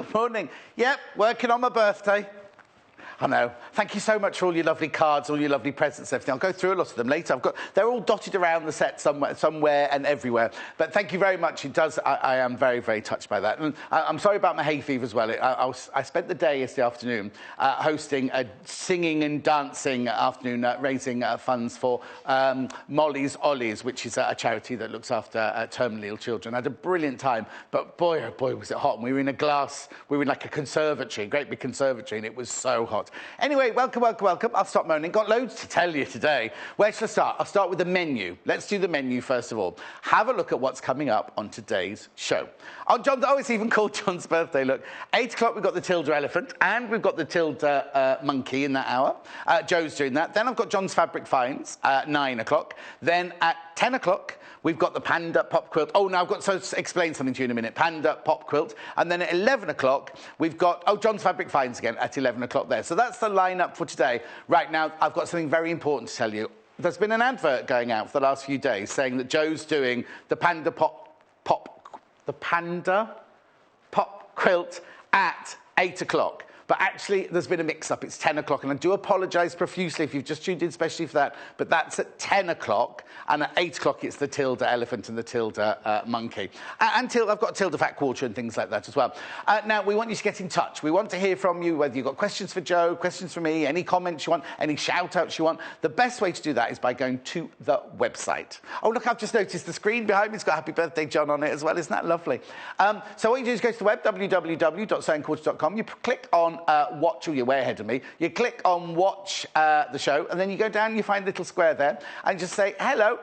Good morning. Yep, working on my birthday. I know. Thank you so much for all your lovely cards, all your lovely presents and everything. I'll go through a lot of them later. They're all dotted around the set somewhere and everywhere. But thank you very much. It does. I am very, very touched by that. And I'm sorry about my hay fever as well. I spent the day yesterday afternoon hosting a singing and dancing afternoon, raising funds for Molly's Ollies, which is a charity that looks after terminally ill children. I had a brilliant time, but boy, oh boy, was it hot. And we were in like a conservatory, a great big conservatory, and it was so hot. Anyway, welcome. I'll stop moaning. Got loads to tell you today. Where should I start? I'll start with the menu. Let's do the menu first of all. Have a look at what's coming up on today's show. It's even called John's birthday. Look, 8 o'clock we've got the Tilda elephant, and we've got the Tilda monkey in that hour. Joe's doing that. Then I've got John's fabric finds at 9 o'clock. Then at 10 o'clock, we've got the Panda pop quilt. Oh, now I've got to explain something to you in a minute. Panda pop quilt. And then at 11 o'clock, we've got, John's fabric finds again at 11 o'clock there. So that's the lineup for today. Right now, I've got something very important to tell you. There's been an advert going out for the last few days saying that Joe's doing the Panda pop quilt at 8 o'clock. But actually, there's been a mix-up. It's 10 o'clock, and I do apologise profusely if you've just tuned in especially for that, but that's at 10 o'clock, and at 8 o'clock, it's the Tilda elephant and the Tilda monkey. And I've got Tilda fat quarter and things like that as well. Now, we want you to get in touch. We want to hear from you, whether you've got questions for Joe, questions for me, any comments you want, any shout-outs you want. The best way to do that is by going to the website. Oh, look, I've just noticed the screen behind me. It's got Happy Birthday John on it as well. Isn't that lovely? So what you do is go to the web, www.sewingquarters.com. You click on watch, or you're way ahead of me. You click on watch the show, and then you go down and you find a little square there, and just say hello.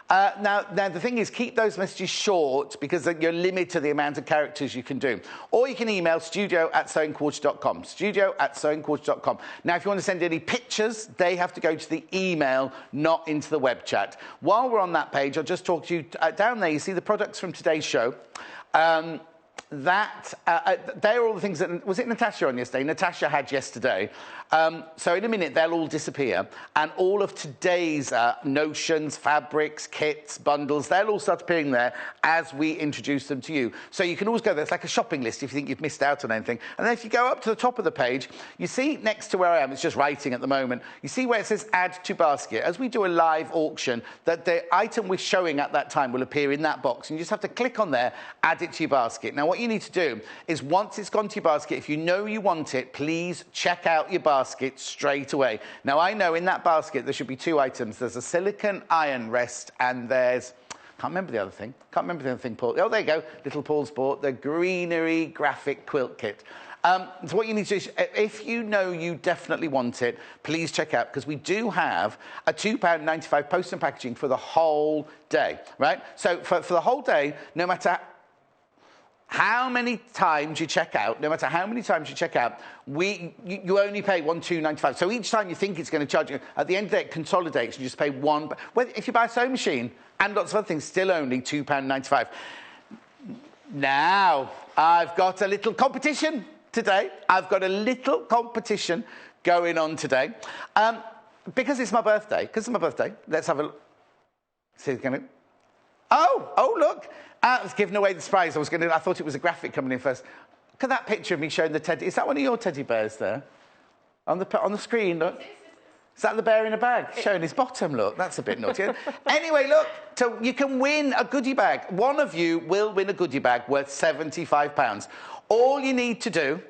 Now, the thing is, keep those messages short because you're limited to the amount of characters you can do. Or you can email studio@sewingquarters.com, studio@sewingquarters.com. Now, if you want to send any pictures, they have to go to the email, not into the web chat. While we're on that page, I'll just talk to you. Down there, you see the products from today's show. They're all the things that... Was it Natasha on yesterday? Natasha had yesterday. So in a minute, they'll all disappear. And all of today's notions, fabrics, kits, bundles, they'll all start appearing there as we introduce them to you. So you can always go there. It's like a shopping list if you think you've missed out on anything. And then if you go up to the top of the page, you see next to where I am, it's just writing at the moment, you see where it says add to basket. As we do a live auction, that the item we're showing at that time will appear in that box. And you just have to click on there, add it to your basket. Now, what you need to do is once it's gone to your basket, if you know you want it, please check out your basket straight away. Now, I know in that basket there should be 2 items. There's a silicone iron rest and there's... Can't remember the other thing. Paul. Oh, there you go. Little Paul's bought the greenery graphic quilt kit. So what you need to do is, if you know you definitely want it, please check out, because we do have a £2.95 post and packaging for the whole day, right? So for the whole day, no matter how many times you check out, you only pay £1,295. So each time you think it's going to charge you, at the end of the day, it consolidates. You just pay one. If you buy a sewing machine and lots of other things, still only £2.95. Now, I've got a little competition today. Going on today. Because it's my birthday. Let's have a look. See, Oh, look. I was giving away the surprise. I thought it was a graphic coming in first. Look at that picture of me showing the teddy. Is that one of your teddy bears there? On the screen, look. Is that the bear in a bag? Showing his bottom, look. That's a bit naughty. Anyway, look. So you can win a goodie bag. One of you will win a goodie bag worth £75. All you need to do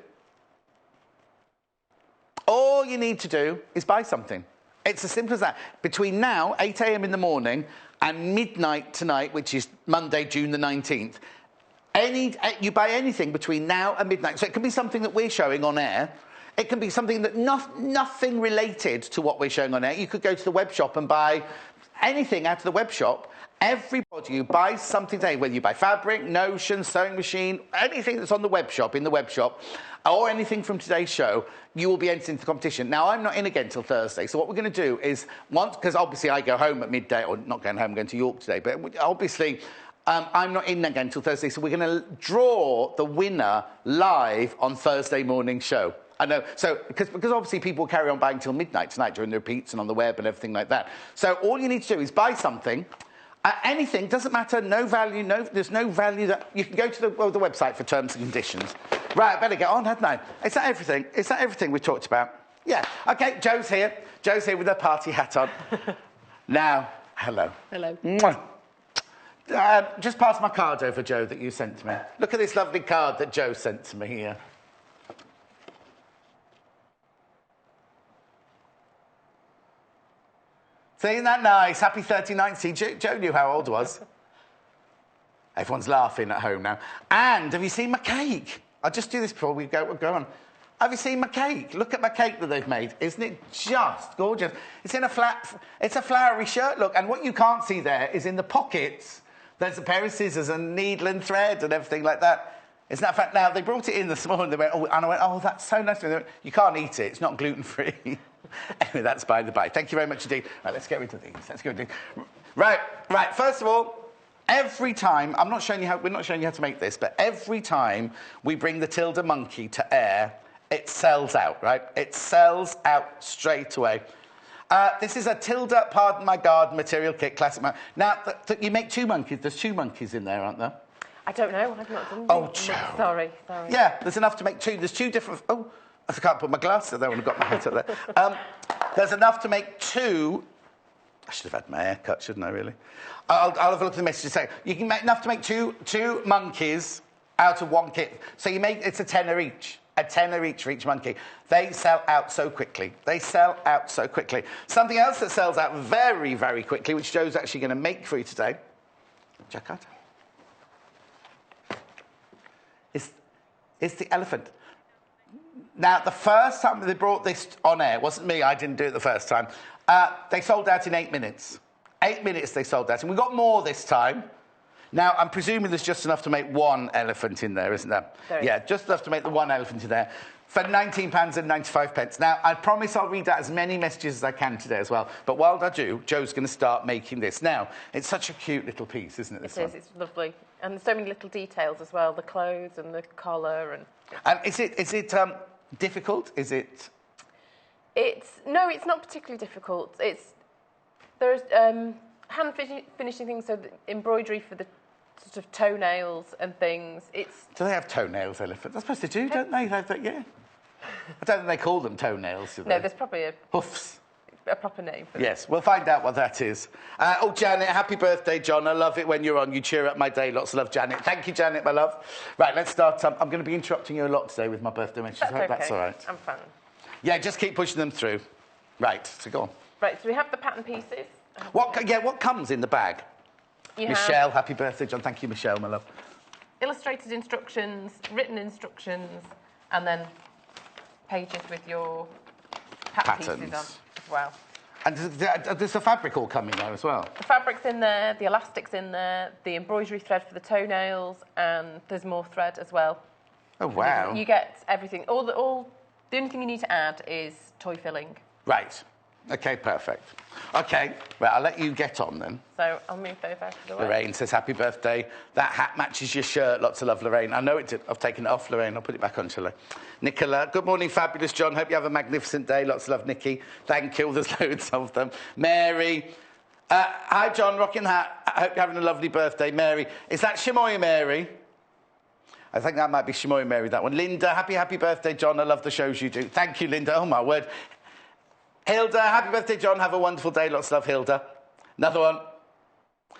is buy something. It's as simple as that. Between now, 8 a.m. in the morning, and midnight tonight, which is Monday, June the 19th, you buy anything between now and midnight. So it can be something that we're showing on air. It can be something that nothing related to what we're showing on air. You could go to the web shop and buy anything out of the web shop. Everybody who buys something today, whether you buy fabric, notion, sewing machine, anything that's on the web shop, or anything from today's show, you will be entered into the competition. Now, I'm not in again till Thursday, so what we're going to do is, because obviously I go home at midday, or not going home, I'm going to York today, but obviously I'm not in again till Thursday, so we're going to draw the winner live on Thursday morning show. I know, so, because obviously people carry on buying till midnight tonight during the repeats and on the web and everything like that. So all you need to do is buy something, Anything, doesn't matter, no value, there's no value that... You can go to the website for terms and conditions. Right, I better get on, hadn't I? Is that everything? Is that everything we talked about? Yeah. OK, Joe's here. Joe's here with her party hat on. Now, hello. Hello. Mwah. Just pass my card over, Joe, that you sent to me. Look at this lovely card that Joe sent to me here. See, isn't that nice? Happy 39th. See, Joe knew how old I was. Everyone's laughing at home now. And have you seen my cake? I'll just do this before we go on. Have you seen my cake? Look at my cake that they've made. Isn't it just gorgeous? It's in it's a flowery shirt, look. And what you can't see there is in the pockets, there's a pair of scissors and needle and thread and everything like that. Isn't that fact? Now, they brought it in this morning. They went, and I went, oh, that's so nice. Went, you can't eat it. It's not gluten-free. Anyway, that's by the by. Thank you very much indeed. Right, let's get rid of these. Let's go. Right. First of all, every time, we're not showing you how to make this, but every time we bring the Tilda monkey to air, it sells out, right? It sells out straight away. This is a Tilda, pardon my garden, material kit, classic. Now, you make 2 monkeys. There's 2 monkeys in there, aren't there? I don't know. I've not done Oh, this. Joe. Sorry. Yeah, there's enough to make 2. There's 2 different... Oh, I can't put my glasses there when I've got my hat up there. There's enough to make 2... I should have had my hair cut, shouldn't I, really? I'll have a look at the message. You can make enough to make two monkeys out of 1 kit. So it's a tenner each. A tenner each for each monkey. They sell out so quickly. Something else that sells out very, very quickly, which Joe's actually going to make for you today, check out, is the elephant. Now, the first time they brought this on air, it wasn't me, I didn't do it the first time, they sold out in 8 minutes. 8 minutes they sold out, and we got more this time. Now, I'm presuming there's just enough to make 1 elephant in there, isn't there? Yeah, just enough to make the 1 elephant in there for £19.95. Now, I promise I'll read out as many messages as I can today as well. But while I do, Joe's going to start making this. Now, it's such a cute little piece, isn't it, this one? It is, it's lovely. And there's so many little details as well, the clothes and the collar. And is it difficult? Is it... No, it's not particularly difficult. There's hand finishing things, so the embroidery for the sort of toenails and things. Do they have toenails, elephants? I suppose they do, don't they? Yeah. I don't think they call them toenails, do they? No, there's probably hoofs. A proper name for Yes, we'll find out what that is. Janet, happy birthday, John. I love it when you're on. You cheer up my day. Lots of love, Janet. Thank you, Janet, my love. Right, let's start. I'm going to be interrupting you a lot today with my birthday messages. That's okay. That's all right. I'm fine. Yeah, just keep pushing them through. Right, so go on. Right, so we have the pattern pieces. What comes in the bag? Michelle, happy birthday, John. Thank you, Michelle, my love. Illustrated instructions, written instructions, and then pages with your patterns pieces on as well. And does the fabric all come in there as well? The fabric's in there, the elastic's in there, the embroidery thread for the toenails, and there's more thread as well. Oh, wow. You get everything. The only thing you need to add is toy filling. Right. OK, perfect. OK, well, I'll let you get on then. So I'll move those out of the way. Lorraine says, happy birthday. That hat matches your shirt. Lots of love, Lorraine. I know it did. I've taken it off, Lorraine. I'll put it back on, shall I? Nicola, good morning, fabulous John. Hope you have a magnificent day. Lots of love, Nikki. Thank you. There's loads of them. Mary. Hi, John. Rocking hat. I hope you're having a lovely birthday, Mary. Is that Shamoy Mary? I think that might be Shamoy Mary, that one. Linda, happy birthday, John. I love the shows you do. Thank you, Linda. Oh, my word. Hilda, happy birthday, John. Have a wonderful day. Lots of love, Hilda. Another one.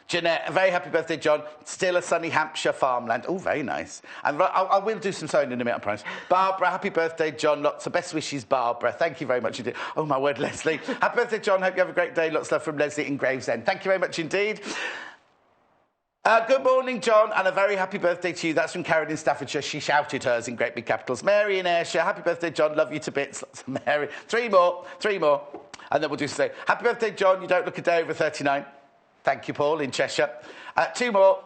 Jeanette, a very happy birthday, John. Still a sunny Hampshire farmland. Oh, very nice. And I will do some sewing in a minute, I promise. Barbara, happy birthday, John. Lots of best wishes, Barbara. Thank you very much indeed. Oh, my word, Leslie. Happy birthday, John. Hope you have a great day. Lots of love from Leslie in Gravesend. Thank you very much indeed. Good morning, John, and a very happy birthday to you. That's from Karen in Staffordshire. She shouted hers in great big capitals. Mary in Ayrshire, happy birthday, John. Love you to bits. Lots of Mary. Three more. And then we'll do say, happy birthday, John. You don't look a day over 39. Thank you, Paul in Cheshire. 2 more.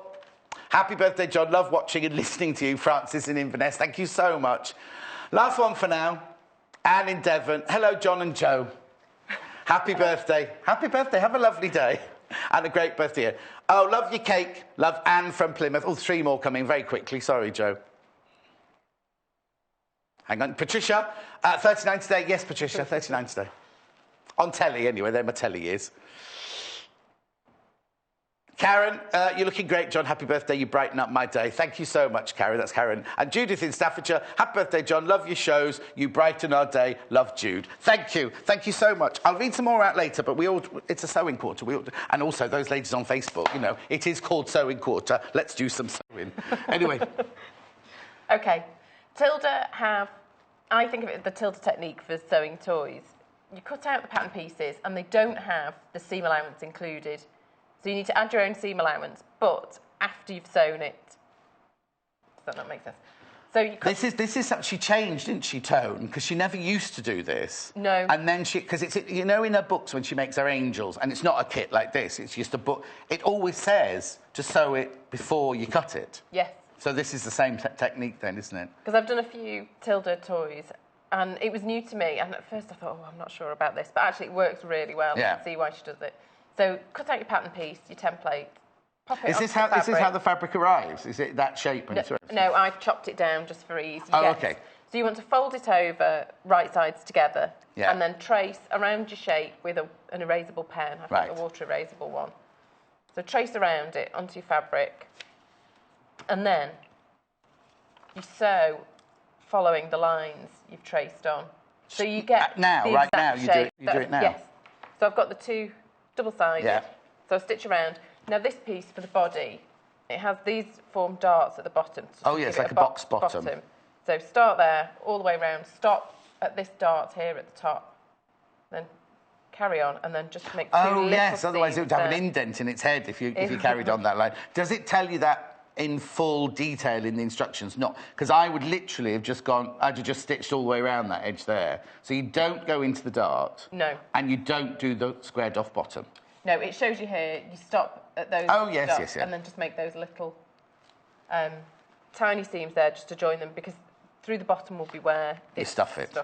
Happy birthday, John. Love watching and listening to you. Francis in Inverness. Thank you so much. Last one for now. Anne in Devon. Hello, John and Joe. Happy birthday. Happy birthday. Have a lovely day. And a great birthday. Oh, love your cake. Love Anne from Plymouth. Oh, 3 more coming very quickly. Sorry, Joe. Hang on. Patricia, 39 today. Yes, Patricia, 39 today. On telly, anyway. They're my telly years. Karen, you're looking great, John. Happy birthday. You brighten up my day. Thank you so much, Karen. That's Karen. And Judith in Staffordshire. Happy birthday, John. Love your shows. You brighten our day. Love, Jude. Thank you. Thank you so much. I'll read some more out later, but it's a sewing quarter. And also, those ladies on Facebook, you know, it is called sewing quarter. Let's do some sewing. Anyway. OK. Tilda I think of it as the Tilda technique for sewing toys. You cut out the pattern pieces, and they don't have the seam allowance included. So you need to add your own seam allowance, but after you've sewn it. Does that not make sense? So this is she changed, didn't she, Tone? Because she never used to do this. No. And then because it's, you know, in her books when she makes her angels, and it's not a kit like this, it's just a book, it always says to sew it before you cut it. Yes. So this is the same technique then, isn't it? Because I've done a few Tilda toys, and it was new to me, and at first I thought, oh, I'm not sure about this, but actually it works really well. Yeah. I can see why she does it. So cut out your pattern piece, your template, pop it Is this how the fabric arrives? Is it that shape? No, I've chopped it down just for ease. Oh, yes. OK. So you want to fold it over, right sides together, yeah. and then trace around your shape with an erasable pen. I think a water erasable one. So trace around it onto your fabric, and then you sew following the lines you've traced on. So you get right now, you do it now? Yes. So I've got the two double-sided. Yeah. So I stitch around. Now this piece for the body, it has these formed darts at the bottom. Oh, yes, like a box bottom. So start there, all the way around, stop at this dart here at the top, then carry on, and then just make two little yes, otherwise it would have there. an indent in its head if you carried on that line. Does it tell you that in full detail in the instructions? Not, because I would literally have I'd have just stitched all the way around that edge there. So you don't go into the dart. No. And you don't do the squared off bottom. No, it shows you here, you stop at those dots, and then just make those little tiny seams there just to join them, because through the bottom will be where you stuff it.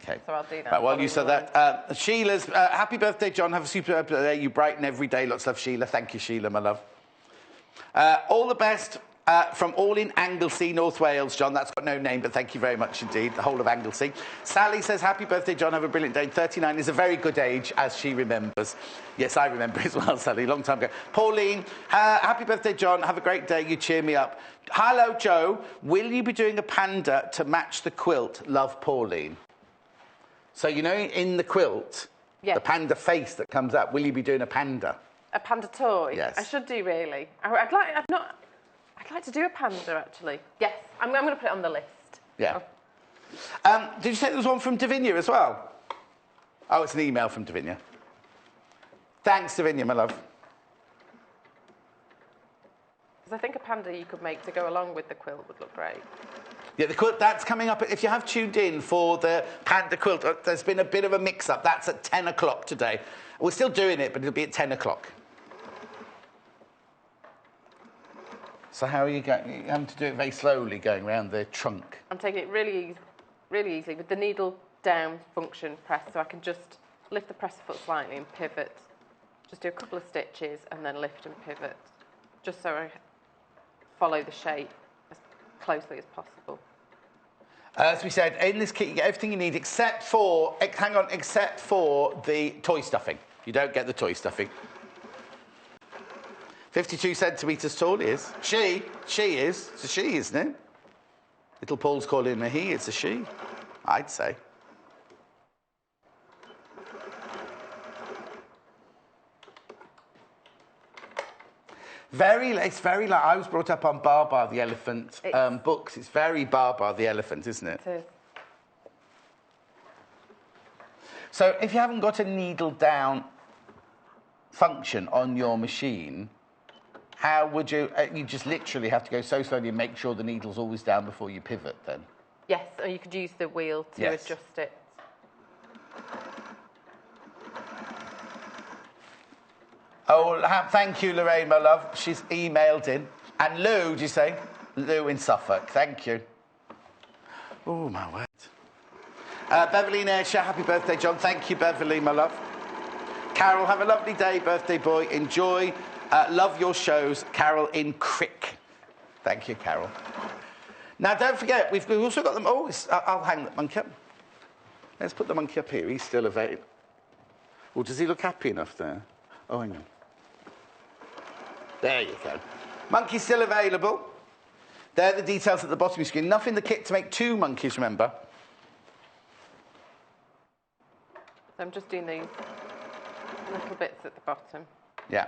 Okay. So I'll do that. Right, well, you said that. Sheila's, happy birthday, John. Have a super day. You brighten every day. Lots of love, Sheila. Thank you, Sheila, my love. All the best from all in Anglesey, North Wales, John. That's got no name, but thank you very much indeed, the whole of Anglesey. Sally says, happy birthday, John. Have a brilliant day. 39 is a very good age, as she remembers. Yes, I remember as well, Sally, long time ago. Pauline, happy birthday, John. Have a great day. You cheer me up. Hello, Joe. Will you be doing a panda to match the quilt? Love, Pauline. So, you know, in the quilt, the panda face that comes up, will you be doing a panda? A panda toy? Yes. I should do, really. I'd like to do a panda, actually. Yes, I'm going to put it on the list. Yeah. Did you say there was one from Davinia as well? Oh, it's an email from Davinia. Thanks, Davinia, my love. Because I think a panda you could make to go along with the quilt would look great. Yeah, the quilt, that's coming up. If you have tuned in for the panda quilt, there's been a bit of a mix-up. That's at 10 o'clock today. We're still doing it, but it'll be at 10 o'clock. So how are you going? You have to do it very slowly, going around the trunk. I'm taking it really easily with the needle down function press, so I can just lift the presser foot slightly and pivot. Just do a couple of stitches and then lift and pivot, just so I follow the shape as closely as possible. As we said, in this kit you get everything you need except for the toy stuffing. You don't get the toy stuffing. 52 centimetres tall is. She is. It's a she, isn't it? Little Paul's calling her he, it's a she, I'd say. It's very like, I was brought up on Bar the Elephant books. It's very Bar the Elephant, isn't it? It is. So if you haven't got a needle down function on your machine, how would you... you just literally have to go so slowly and make sure the needle's always down before you pivot, then? Yes, or you could use the wheel to adjust it. Oh, thank you, Lorraine, my love. She's emailed in. And Lou, did you say? Lou in Suffolk. Thank you. Oh, my word. Beverly in Ayrshire, happy birthday, John. Thank you, Beverly, my love. Carol, have a lovely day, birthday boy. Enjoy. Love your shows. Carol in Crick. Thank you, Carol. Now, don't forget, we've also got them... Oh, I'll hang the monkey up. Let's put the monkey up here. He's still available. Well, does he look happy enough there? Oh, hang on. There you go. Monkey's still available. They're the details at the bottom of your screen. Enough in the kit to make 2 monkeys, remember. So I'm just doing these little bits at the bottom. Yeah.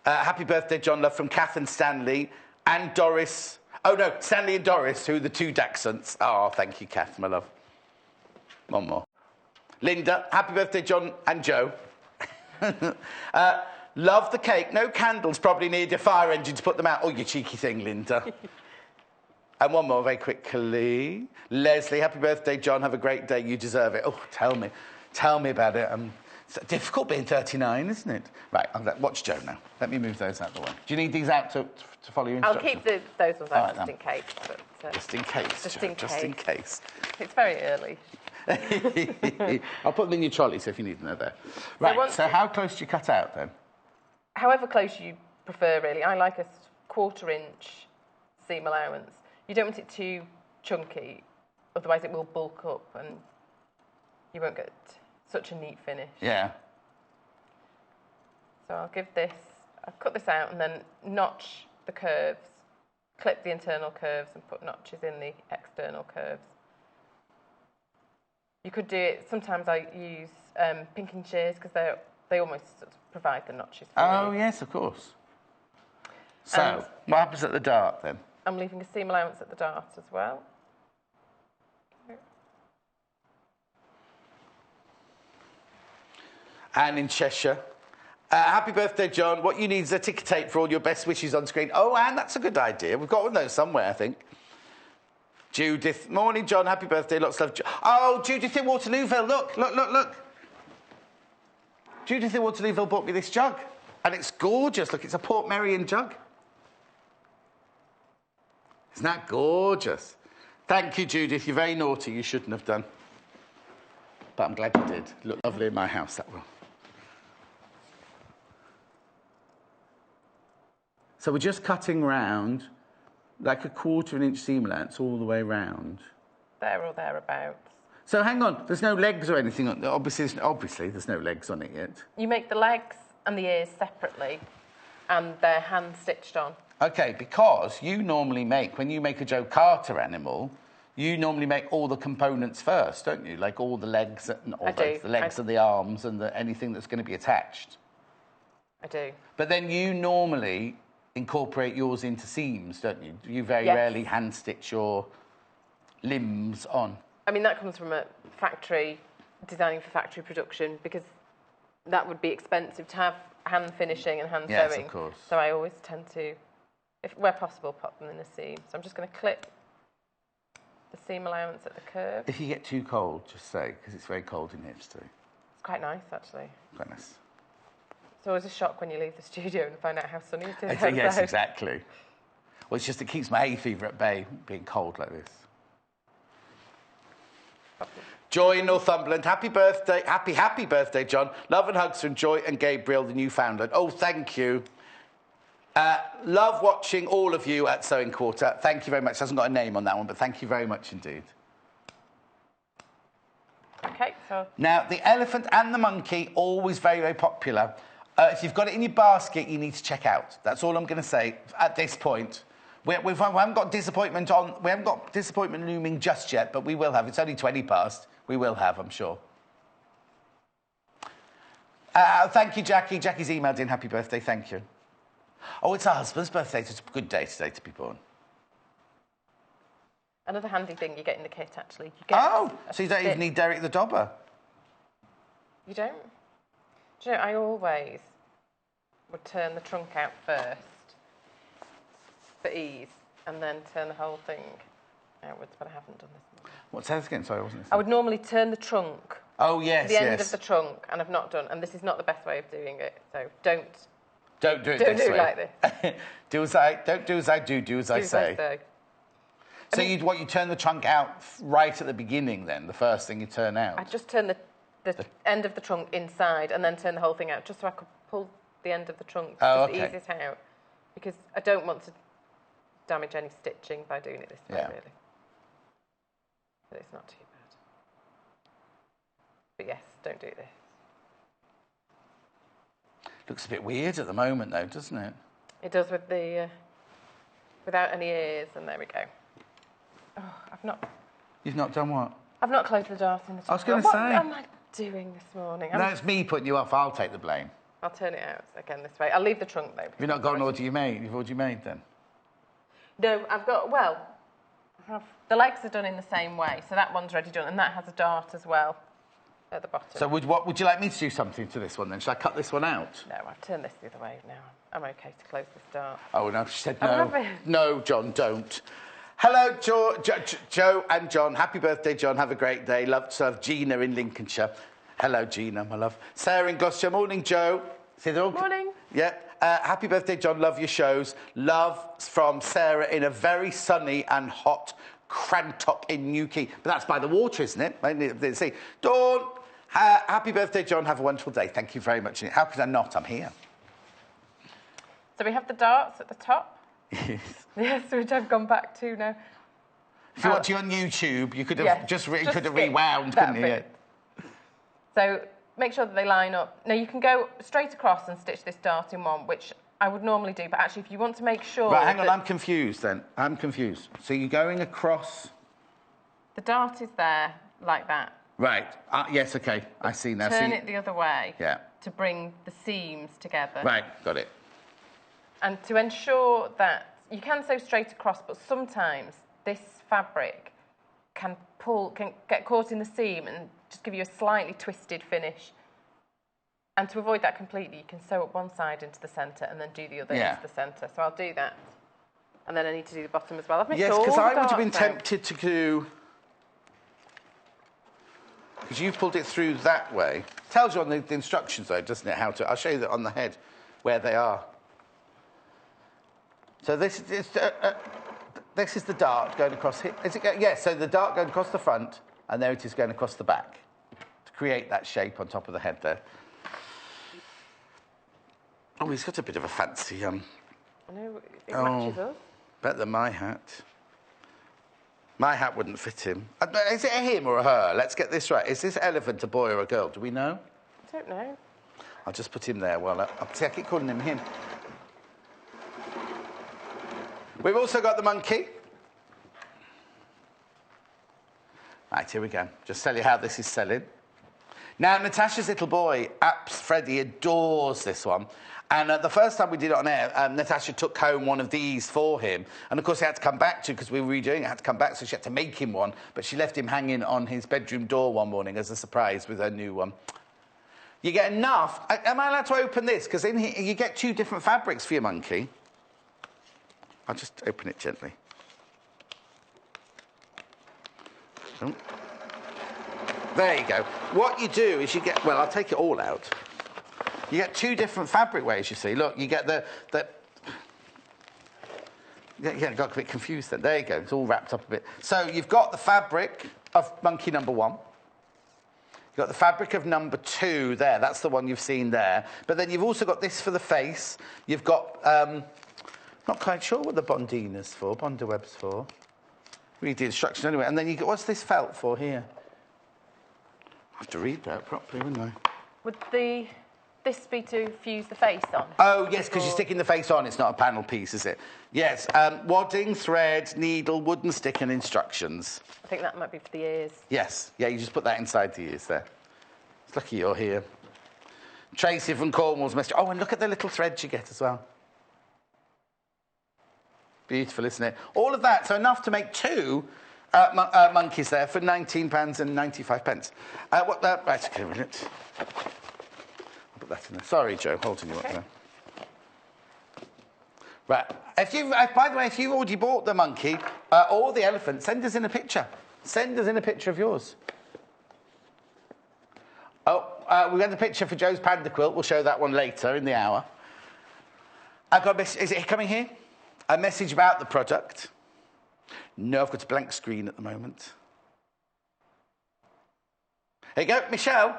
Happy birthday, John Love, from Kath and Stanley and Doris. Oh, no, Stanley and Doris, who are the 2 Dachshunds. Oh, thank you, Kath, my love. One more. Linda, happy birthday, John and Joe. Love the cake. No candles, probably need a fire engine to put them out. Oh, you cheeky thing, Linda. And one more very quickly. Leslie, happy birthday, John. Have a great day. You deserve it. Oh, tell me. Tell me about it. It's difficult being 39, isn't it? Right, watch Joe now. Let me move those out of the way. Do you need these out to follow your instructions? I'll keep those ones out just in case. But, just in case, just Joe, in just case. in case. It's very early. I'll put them in your trolley, so if you need them, they're there. Right, so how close do you cut out, then? However close you prefer, really. I like a 1/4 inch seam allowance. You don't want it too chunky, otherwise it will bulk up and you won't get such a neat finish. Yeah. So I'll cut this out and then notch the curves, clip the internal curves and put notches in the external curves. You could do it, sometimes I use pinking shears because they almost sort of provide the notches for you. Oh, yes, of course. So, what happens at the dart, then? I'm leaving a seam allowance at the dart as well. Anne in Cheshire. Happy birthday, John. What you need is a ticker tape for all your best wishes on screen. Oh, Anne, that's a good idea. We've got one of those somewhere, I think. Judith. Morning, John. Happy birthday. Lots of love. Oh, Judith in Waterlooville. Look. Judith in Waterlooville bought me this jug. And it's gorgeous. Look, it's a Port Merion jug. Isn't that gorgeous? Thank you, Judith. You're very naughty. You shouldn't have done. But I'm glad you did. Look lovely in my house, that will. So we're just cutting round like a 1/4 inch seam allowance all the way round. There or thereabouts. So hang on, there's no legs or anything on obviously there's no legs on it yet. You make the legs and the ears separately and they're hand stitched on. Okay, because you normally make, when you make a Joe Carter animal, you normally make all the components first, don't you? Like all the legs, and the legs and the arms and anything that's going to be attached. I do. But then you normally incorporate yours into seams, don't you? You very rarely hand stitch your limbs on. I mean, that comes from a factory, designing for factory production, because that would be expensive to have hand finishing and hand sewing. Yes, of course. So I always tend to, if where possible, pop them in a seam. So I'm just going to clip the seam allowance at the curve. If you get too cold, just say, because it's very cold in here today. It's quite nice, actually. Quite nice. It's always a shock when you leave the studio and find out how sunny it is. Yes, exactly. Well, it's just, it keeps my hay fever at bay, being cold like this. Joy in Northumberland, happy birthday, happy birthday, John. Love and hugs from Joy and Gabriel, the Newfoundland. Oh, thank you. Love watching all of you at Sewing Quarter. Thank you very much. It hasn't got a name on that one, but thank you very much indeed. Okay, so... Now, the elephant and the monkey, always very, very popular. If you've got it in your basket, you need to check out. That's all I'm going to say at this point. We haven't got disappointment looming just yet, but we will have. It's only 20 past. We will have, I'm sure. Thank you, Jackie. Jackie's emailed in. Happy birthday. Thank you. Oh, it's her husband's birthday. So it's a good day today to be born. Another handy thing you get in the kit, actually. You get so you don't even need Derek the Dobber. You don't? Do you know, I always would turn the trunk out first for ease and then turn the whole thing outwards, but I haven't done this morning. What's that again? Sorry, I wasn't listening. I would normally turn the trunk. Oh, yes, the end of the trunk, and I've not done, and this is not the best way of doing it, so don't do it this way. Don't do it like this. Don't do as I do, do as I say. So you turn the trunk out right at the beginning then, the first thing you turn out? I just turn the end of the trunk inside and then turn the whole thing out, just so I could pull the end of the trunk to ease it out. Because I don't want to damage any stitching by doing it this way, really. But it's not too bad. But yes, don't do this. Looks a bit weird at the moment, though, doesn't it? It does with the without any ears, and there we go. Oh, I've not. You've not done what? I've not closed the dart in the top. I was going to say. What am I doing this morning? No, it's me putting you off. I'll take the blame. I'll turn it out again this way. I'll leave the trunk though. You've not got an order you made. You've already made then. No, I've got. Well, the legs are done in the same way, so that one's already done, and that has a dart as well at the bottom. So would you like me to do something to this one then? Should I cut this one out? No, I've turned this the other way now. I'm okay to close this dart. Oh no, she said Oh, no. have we? No, John, don't. Hello, Joe and John. Happy birthday, John. Have a great day. Love to have Gina in Lincolnshire. Hello, Gina, my love. Sarah in Gloucestershire. Morning, Joe. See, they're all... Morning. Yeah. Happy birthday, John. Love your shows. Love from Sarah in a very sunny and hot Crantock in Newquay. But that's by the water, isn't it? See, Dawn. Happy birthday, John. Have a wonderful day. Thank you very much. How could I not? I'm here. So we have the darts at the top. Yes. Yes, which I've gone back to now. If you want to on YouTube, you could have rewound, couldn't you? Yeah. So make sure that they line up. Now you can go straight across and stitch this dart in one, which I would normally do, but actually if you want to make sure... Right, hang on, I'm confused then. I'm confused. So you're going across... The dart is there, like that. Right, yes, okay, I see now. Turn it the other way to bring the seams together. Right, got it. And to ensure that you can sew straight across, but sometimes this fabric can get caught in the seam and just give you a slightly twisted finish. And to avoid that completely, you can sew up one side into the centre and then do the other into the centre. So I'll do that. And then I need to do the bottom as well. I've mixed all because the I would have been darts tempted to do... Because you've pulled it through that way. Tells you on the instructions, though, doesn't it, how to... I'll show you that on the head, where they are. So this is the dart going across here. Is it? Yes, so the dart going across the front, and there it is going across the back to create that shape on top of the head there. Oh, he's got a bit of a fancy... I know, it matches us. Better than my hat. My hat wouldn't fit him. Is it a him or a her? Let's get this right. Is this elephant a boy or a girl? Do we know? I don't know. I'll just put him there while I keep calling him him. We've also got the monkey. Right, here we go. Just tell you how this is selling. Now, Natasha's little boy, Freddie, adores this one. And the first time we did it on air, Natasha took home one of these for him. And, of course, he had to come back to, because we were redoing it, had to come back, so she had to make him one. But she left him hanging on his bedroom door one morning as a surprise with her new one. You get enough. Am I allowed to open this? Because in here, you get 2 different fabrics for your monkey. I'll just open it gently. Oh. There you go. What you do is you get... Well, I'll take it all out. You get 2 different fabric ways, you see. Look, you get the yeah, got a bit confused then. There you go. It's all wrapped up a bit. So you've got the fabric of monkey number 1. You've got the fabric of number 2 there. That's the one you've seen there. But then you've also got this for the face. You've got... not quite sure what the bondina's for, Bondaweb's for. Read the instructions anyway. And then you get... What's this felt for here? I have to read that properly, wouldn't I? Would this be to fuse the face on? Oh, yes, because you're sticking the face on. It's not a panel piece, is it? Yes. Wadding, thread, needle, wooden stick and instructions. I think that might be for the ears. Yes. Yeah, you just put that inside the ears there. It's lucky you're here. Tracy from Cornwall's message. Oh, and look at the little threads you get as well. Beautiful, isn't it? All of that, so enough to make 2 monkeys there for £19.95. Right, okay, a minute. I'll put that in there. Sorry, Joe, holding you up there. Right. By the way, if you've already bought the monkey or the elephant, send us in a picture. Send us in a picture of yours. Oh, we've got the picture for Joe's Panda quilt. We'll show that one later in the hour. I've got a message. Is it coming here? A message about the product. No, I've got a blank screen at the moment. Here you go, Michelle.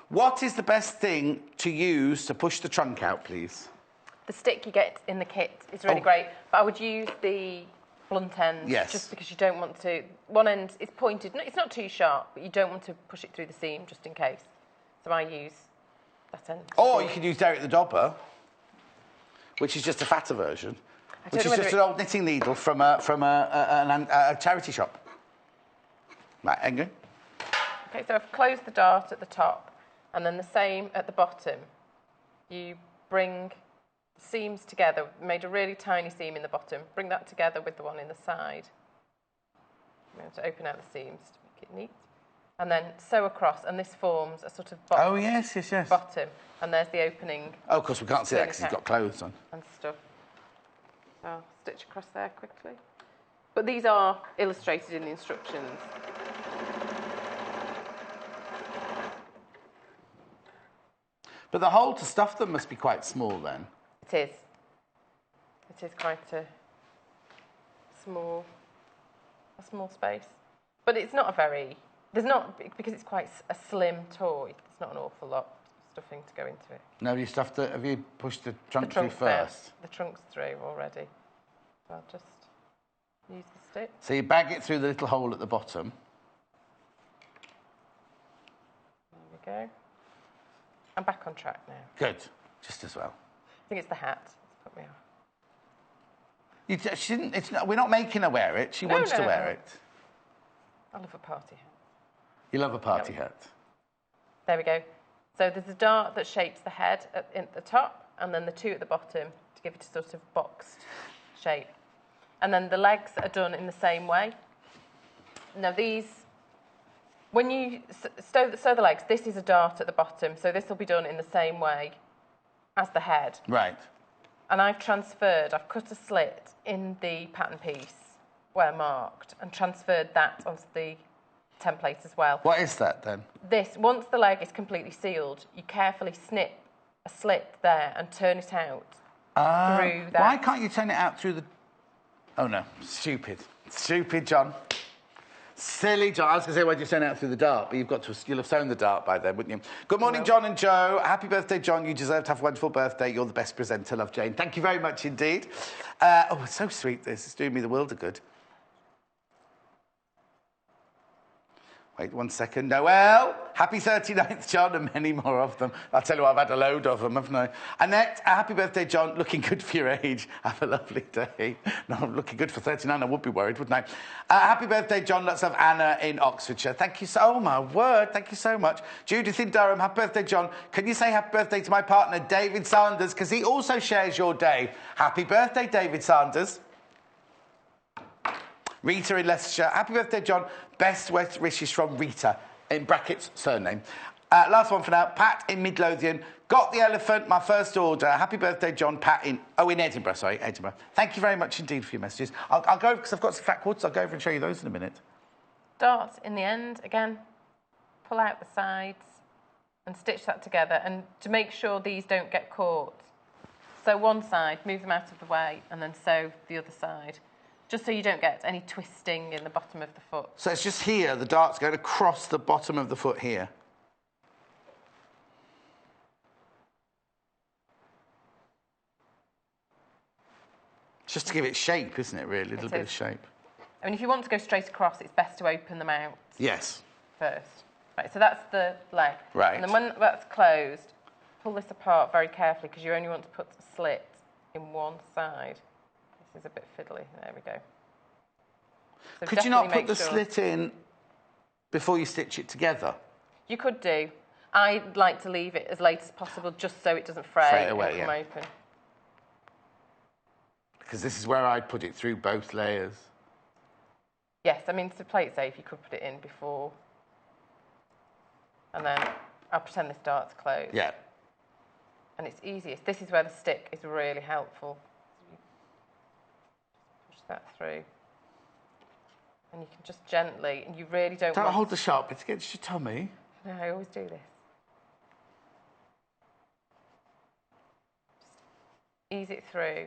What is the best thing to use to push the trunk out, please? The stick you get in the kit is really great, but I would use the blunt end just because you don't want to... One end is pointed. No, it's not too sharp, but you don't want to push it through the seam just in case. So I use that end. Or you could use Derek the Dobber, which is just a fatter version, which is just an old knitting needle from a charity shop. Right, England. Okay, so I've closed the dart at the top, and then the same at the bottom. You bring the seams together, made a really tiny seam in the bottom, bring that together with the one in the side. I'm going to open out the seams to make it neat. And then sew across, and this forms a sort of bottom. And there's the opening. Oh, of course, we can't see that because he's got clothes on. And stuff. So I'll stitch across there quickly. But these are illustrated in the instructions. But the hole to stuff them must be quite small then. It is. It is quite a small space. But it's not a very... There's not, because it's quite a slim toy, there's not an awful lot of stuffing to go into it. No, have you pushed the trunk through first? The trunk's through already. So I'll just use the stick. So you bag it through the little hole at the bottom. There we go. I'm back on track now. Good, just as well. I think it's the hat that's put me off. We're not making her wear it. She wants to wear it. I love a party hat. You love a party hat. There we go. So there's a dart that shapes the head at the top, and then the two at the bottom to give it a sort of boxed shape. And then the legs are done in the same way. Now these, when you sew the legs, this is a dart at the bottom, so this will be done in the same way as the head. Right. And I've cut a slit in the pattern piece where marked, and transferred that onto the template as well. What is that then? Once the leg is completely sealed, you carefully snip a slit there and turn it out through that. Why can't you turn it out through the... Oh no, stupid. Stupid, John. Silly John. I was going to say, why did you turn it out through the dart? But you'll have sewn the dart by then, wouldn't you? Good morning, John and Joe. Happy birthday, John. You deserve to have a wonderful birthday. You're the best presenter. Love, Jane. Thank you very much indeed. It's so sweet, this. It's doing me the world of good. Wait 1 second. Noel, happy 39th, John, and many more of them. I'll tell you what, I've had a load of them, haven't I? Annette, happy birthday, John. Looking good for your age. Have a lovely day. No, I'm looking good for 39. I would be worried, wouldn't I? Happy birthday, John. Let's have Anna in Oxfordshire. Thank you so... Oh, my word. Thank you so much. Judith in Durham, happy birthday, John. Can you say happy birthday to my partner, David Sanders, because he also shares your day. Happy birthday, David Sanders. Rita in Leicestershire. Happy birthday, John. Best wishes from Rita, in brackets, surname. Last one for now. Pat in Midlothian. Got the elephant, my first order. Happy birthday, John. Pat in Edinburgh, sorry, Edinburgh. Thank you very much indeed for your messages. I'll go, because I've got some fat quarters, I'll go over and show you those in a minute. Darts in the end, again, pull out the sides and stitch that together, and to make sure these don't get caught. So one side, move them out of the way, and then sew the other side. Just so you don't get any twisting in the bottom of the foot. So it's just here, the dart's going across the bottom of the foot here. Just to give it shape, isn't it, really? A little bit of shape. I mean, if you want to go straight across, it's best to open them out. Yes. First. Right, so that's the leg. Right. And then when that's closed, pull this apart very carefully, because you only want to put a slit in one side. This is a bit fiddly. There we go. So could you not put the slit in before you stitch it together? You could do. I like to leave it as late as possible, just so it doesn't fray away, and come open. Because this is where I'd put it through both layers. Yes, I mean, to play it safe, you could put it in before. And then I'll pretend this dart's closed. Yeah. And it's easiest. This is where the stick is really helpful. Push that through. And you can just gently, and you really don't hold the sharp bit against your tummy. No, I always do this. Just ease it through.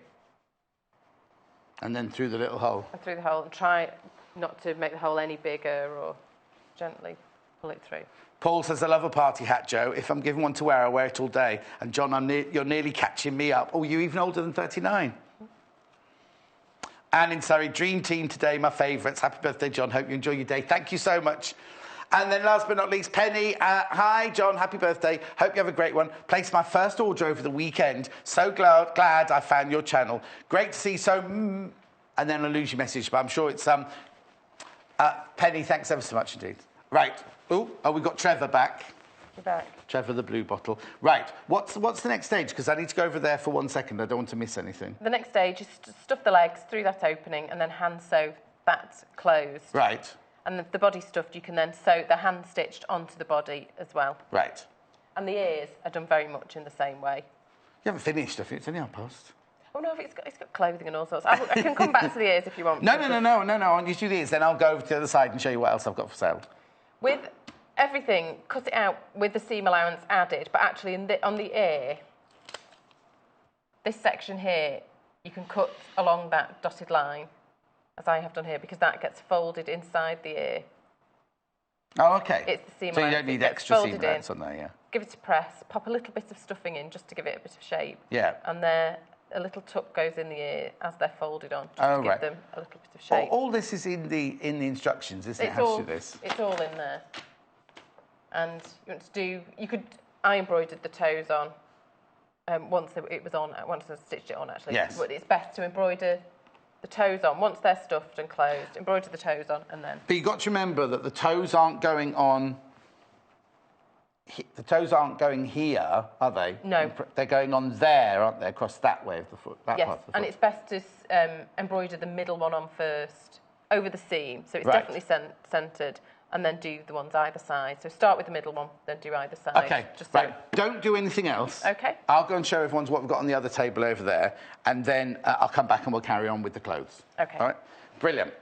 And then through the little hole. And through the hole, and try not to make the hole any bigger, or gently pull it through. Paul says, I love a party hat, Joe. If I'm given one to wear, I'll wear it all day. And John, you're nearly catching me up. Oh, you're even older than 39. Anne in Surrey, dream team today, my favourites. Happy birthday, John. Hope you enjoy your day. Thank you so much. And then last but not least, Penny. Hi, John. Happy birthday. Hope you have a great one. Placed my first order over the weekend. So glad I found your channel. Great to see so... and then I lose your message, but I'm sure it's... Penny, thanks ever so much indeed. Right. Oh, we've got Trevor back. You're back. Trevor, the blue bottle. Right. What's the next stage? Because I need to go over there for 1 second. I don't want to miss anything. The next stage is stuff the legs through that opening and then hand sew that closed. Right. And the body stuffed, you can then sew the hand stitched onto the body as well. Right. And the ears are done very much in the same way. You haven't finished, have you? It's only half past. Oh no, it's got clothing and all sorts. I can come back to the ears if you want. No. I want you to do the ears. Then I'll go over to the other side and show you what else I've got for sale. With everything, cut it out with the seam allowance added, but actually on the ear, this section here, you can cut along that dotted line, as I have done here, because that gets folded inside the ear. Oh, okay. It's the seam so allowance. You don't need extra seam allowance on there, yeah. Give it a press, pop a little bit of stuffing in just to give it a bit of shape. Yeah. And there, a little tuck goes in the ear as they're folded on, just to give them a little bit of shape. All this is in the instructions, isn't it? How to do this. It's all in there. And you want to do, I embroidered the toes on once I stitched it on actually. Yes. But it's best to embroider the toes on once they're stuffed and closed. Embroider the toes on and then. But you've got to remember that the toes aren't going on. The toes aren't going here, are they? No. They're going on there, aren't they? Across that way of the foot. That yes, part of the foot. and it's best to embroider the middle one on first over the seam, so it's Right. definitely centred. And then do the ones either side. So start with the middle one, then do either side. Okay, just right. Don't do anything else. Okay. I'll go and show everyone what we've got on the other table over there, and then I'll come back and we'll carry on with the clothes. Okay. All right? Brilliant.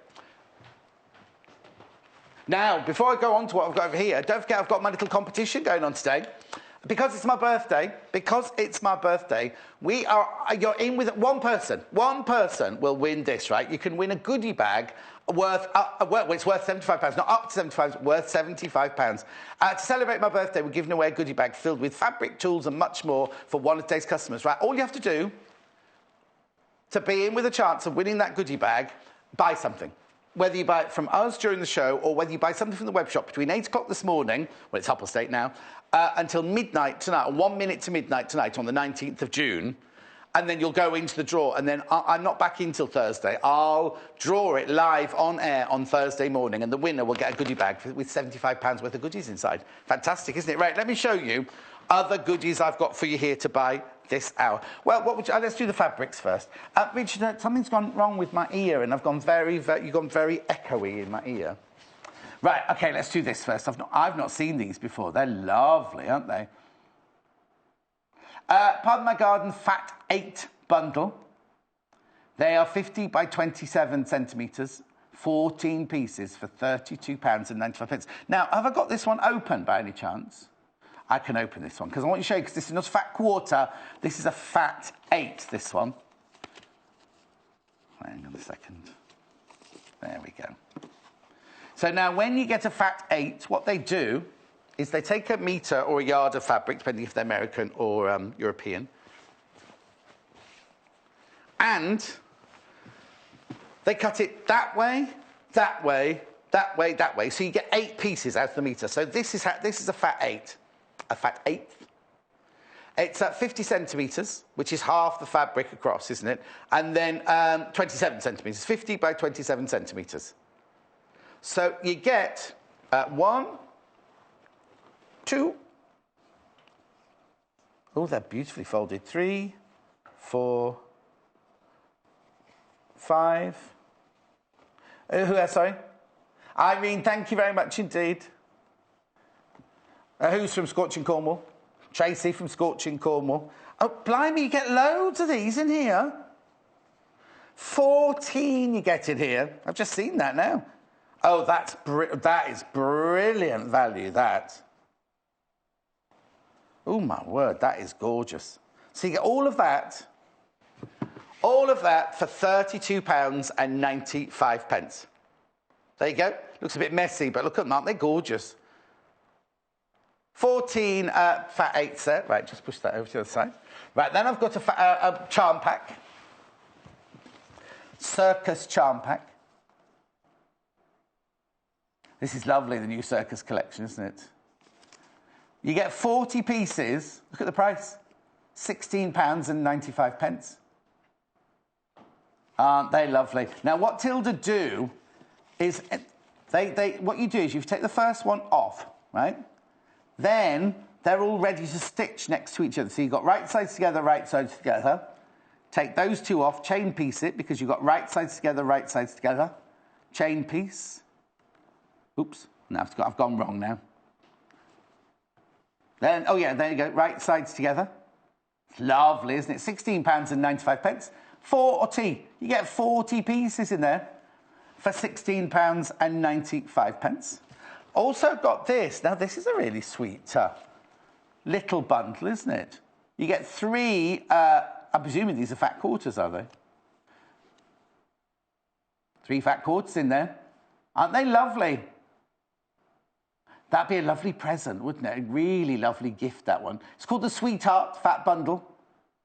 Now, before I go on to what I've got over here, don't forget I've got my little competition going on today. Because it's my birthday, you're in with one person. One person will win this, right? You can win a goodie bag worth, it's worth £75, not up to £75, worth £75. To celebrate my birthday, we're giving away a goodie bag filled with fabric, tools and much more for one of today's customers, right? All you have to do to be in with a chance of winning that goodie bag, buy something. Whether you buy it from us during the show or whether you buy something from the web shop between 8 o'clock this morning, well, it's Hopplestate now, until midnight tonight, or 1 minute to midnight tonight on the 19th of June, and then you'll go into the draw, and then I'm not back in till Thursday. I'll draw it live on air on Thursday morning, and the winner will get a goodie bag with £75 worth of goodies inside. Fantastic, isn't it? Right, let me show you other goodies I've got for you here to buy this hour. Well, let's do the fabrics first. Richard, something's gone wrong with my ear, and you've gone very echoey in my ear. Right, okay, let's do this first. I've not seen these before. They're lovely, aren't they? Pardon my garden, Fat 8 bundle. They are 50 by 27 centimetres, 14 pieces for £32.95. Now, have I got this one open by any chance? I can open this one because I want you to show you, because this is not a fat quarter, this is a Fat 8, this one. Hang on a second. There we go. So now when you get a Fat 8, what they do is they take a metre or a yard of fabric, depending if they're American or European, and they cut it that way, that way, that way, that way. So you get 8 pieces out of the metre. So this is a Fat 8, a Fat 8th. It's at 50 centimetres, which is half the fabric across, isn't it? And then 27 centimetres, 50 by 27 centimetres. So you get 1, 2. Oh, they're beautifully folded. 3, 4, 5. Sorry? Irene, thank you very much indeed. Who's from Scorching Cornwall? Tracy from Scorching Cornwall. Oh, blimey, you get loads of these in here. 14 you get in here. I've just seen that now. Oh, that is brilliant value, that. Oh, my word, that is gorgeous. So you get all of that for £32.95. There you go. Looks a bit messy, but look at them, aren't they gorgeous? 14 Fat 8s there. Right, just push that over to the other side. Right, then I've got a charm pack. Circus charm pack. This is lovely, the new circus collection, isn't it? You get 40 pieces. Look at the price. £16.95. Aren't they lovely? Now, what Tilda do is, what you do is you take the first one off, right? Then they're all ready to stitch next to each other. So you've got right sides together, right sides together. Take those two off, chain piece it, because you've got right sides together, right sides together. Chain piece. Oops, no, I've gone wrong now. Then, oh yeah, there you go, right sides together. It's lovely, isn't it? £16.95. 40. You get 40 pieces in there for £16.95. Also got this. Now, this is a really sweet little bundle, isn't it? You get 3, I'm presuming these are fat quarters, are they? 3 fat quarters in there. Aren't they lovely? That'd be a lovely present, wouldn't it? A really lovely gift, that one. It's called the Sweetheart Fat Bundle,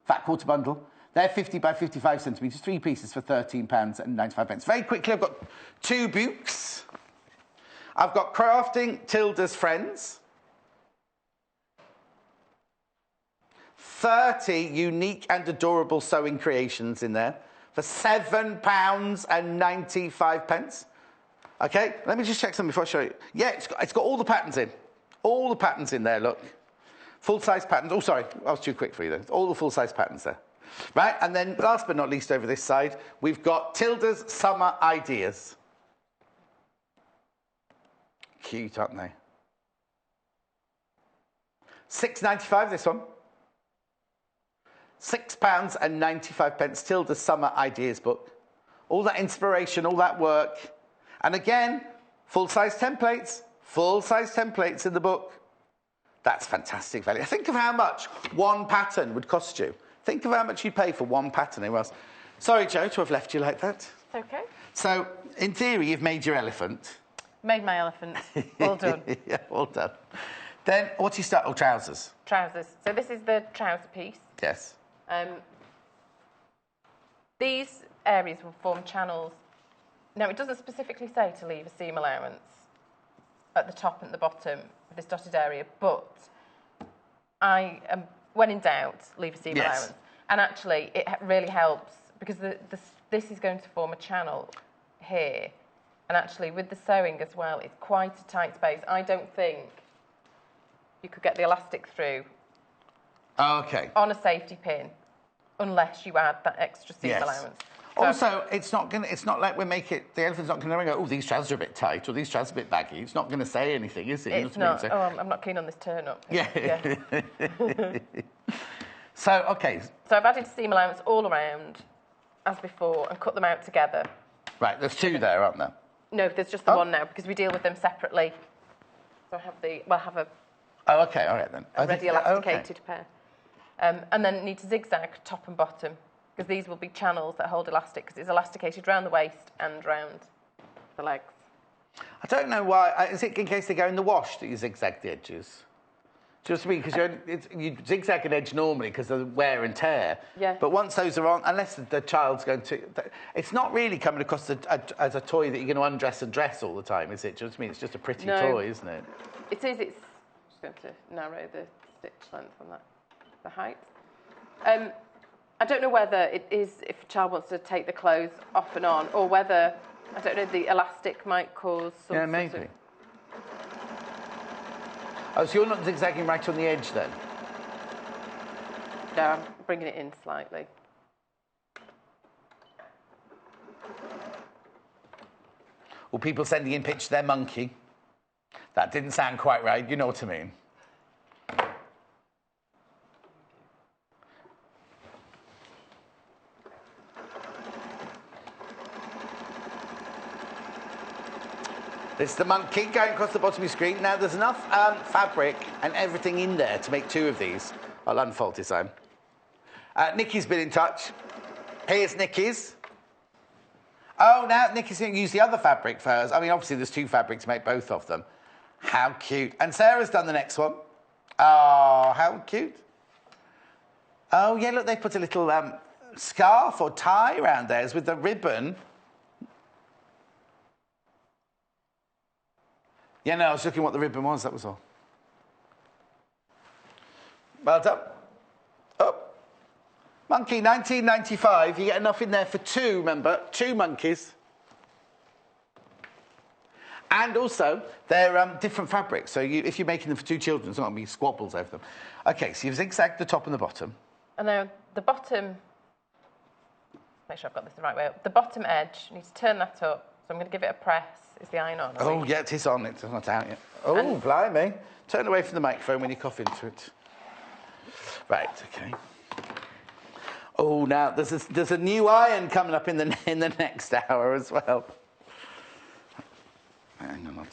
Fat Quarter Bundle. They're 50 by 55 centimetres, 3 pieces for £13.95. Very quickly, I've got 2 books. I've got Crafting Tilda's Friends. 30 unique and adorable sewing creations in there for £7.95. Okay, let me just check something before I show you. Yeah, it's got all the patterns in. All the patterns in there, look. Full-size patterns. Oh, sorry, I was too quick for you then. All the full-size patterns there. Right, and then last but not least over this side, we've got Tilda's Summer Ideas. Cute, aren't they? £6.95 this one. £6.95. Tilda's Summer Ideas book. All that inspiration, all that work. And again, full-size templates in the book. That's fantastic value. Think of how much one pattern would cost you. Think of how much you'd pay for one pattern. It was. Sorry, Jo, to have left you like that. It's okay. So, in theory, you've made your elephant. Made my elephant. All done. Yeah, all done. Then, what do you start? Oh, trousers. Trousers. So this is the trouser piece. Yes. These areas will form channels. Now, it doesn't specifically say to leave a seam allowance at the top and the bottom of this dotted area, but when in doubt, leave a seam allowance. And actually, it really helps because this is going to form a channel here. And actually, with the sewing as well, it's quite a tight space. I don't think you could get the elastic through on a safety pin unless you add that extra seam allowance. So, also, it's not like the elephant's not going to go, oh, these trousers are a bit tight or these trousers are a bit baggy. It's not going to say anything, is it? It's not. Oh, I'm not keen on this turn up. Yeah. So, okay. So I've added seam allowance all around, as before, and cut them out together. Right, there's 2 there, aren't there? No, there's just the one now because we deal with them separately. So I have a Oh, okay, all right then. Already elasticated pair. And then need to zigzag top and bottom because these will be channels that hold elastic because it's elasticated round the waist and round the legs. I don't know why. Is it in case they go in the wash that you zigzag the edges? Just me, because you zigzag an edge normally because of the wear and tear. Yeah. But once those are on, unless the child's going to... It's not really coming across as a toy that you're going to undress and dress all the time, is it? Just it's just a pretty toy, isn't it? It is. It's just going to narrow the stitch length on that, the height. I don't know whether it is if a child wants to take the clothes off and on, or whether, I don't know, the elastic might cause some Yeah, maybe. Oh, so you're not zigzagging right on the edge then? No, I'm bringing it in slightly. Or people sending in pictures of their monkey. That didn't sound quite right, you know what I mean. This is the monkey going across the bottom of your screen. Now, there's enough fabric and everything in there to make 2 of these. I'll unfold this home. Nikki's been in touch. Here's Nikki's. Oh, now Nikki's going to use the other fabric for hers. I mean, obviously, there's 2 fabrics to make both of them. How cute. And Sarah's done the next one. Oh, how cute. Oh, yeah, look, they put a little scarf or tie around theirs with the ribbon. Yeah, no, I was looking what the ribbon was, that was all. Well done. Oh. Monkey, 1995. You get enough in there for two, remember? 2 monkeys. And also, they're different fabrics. So if you're making them for 2 children, it's not going to be squabbles over them. OK, so you've zigzagged the top and the bottom. And then the bottom... Make sure I've got this the right way up. The bottom edge, you need to turn that up. So I'm going to give it a press. Is the iron on? Oh, yeah, it is on. It's not out yet. Oh, blimey. Turn away from the microphone when you cough into it. Right, OK. Oh, now there's a new iron coming up in the next hour as well. Hang on,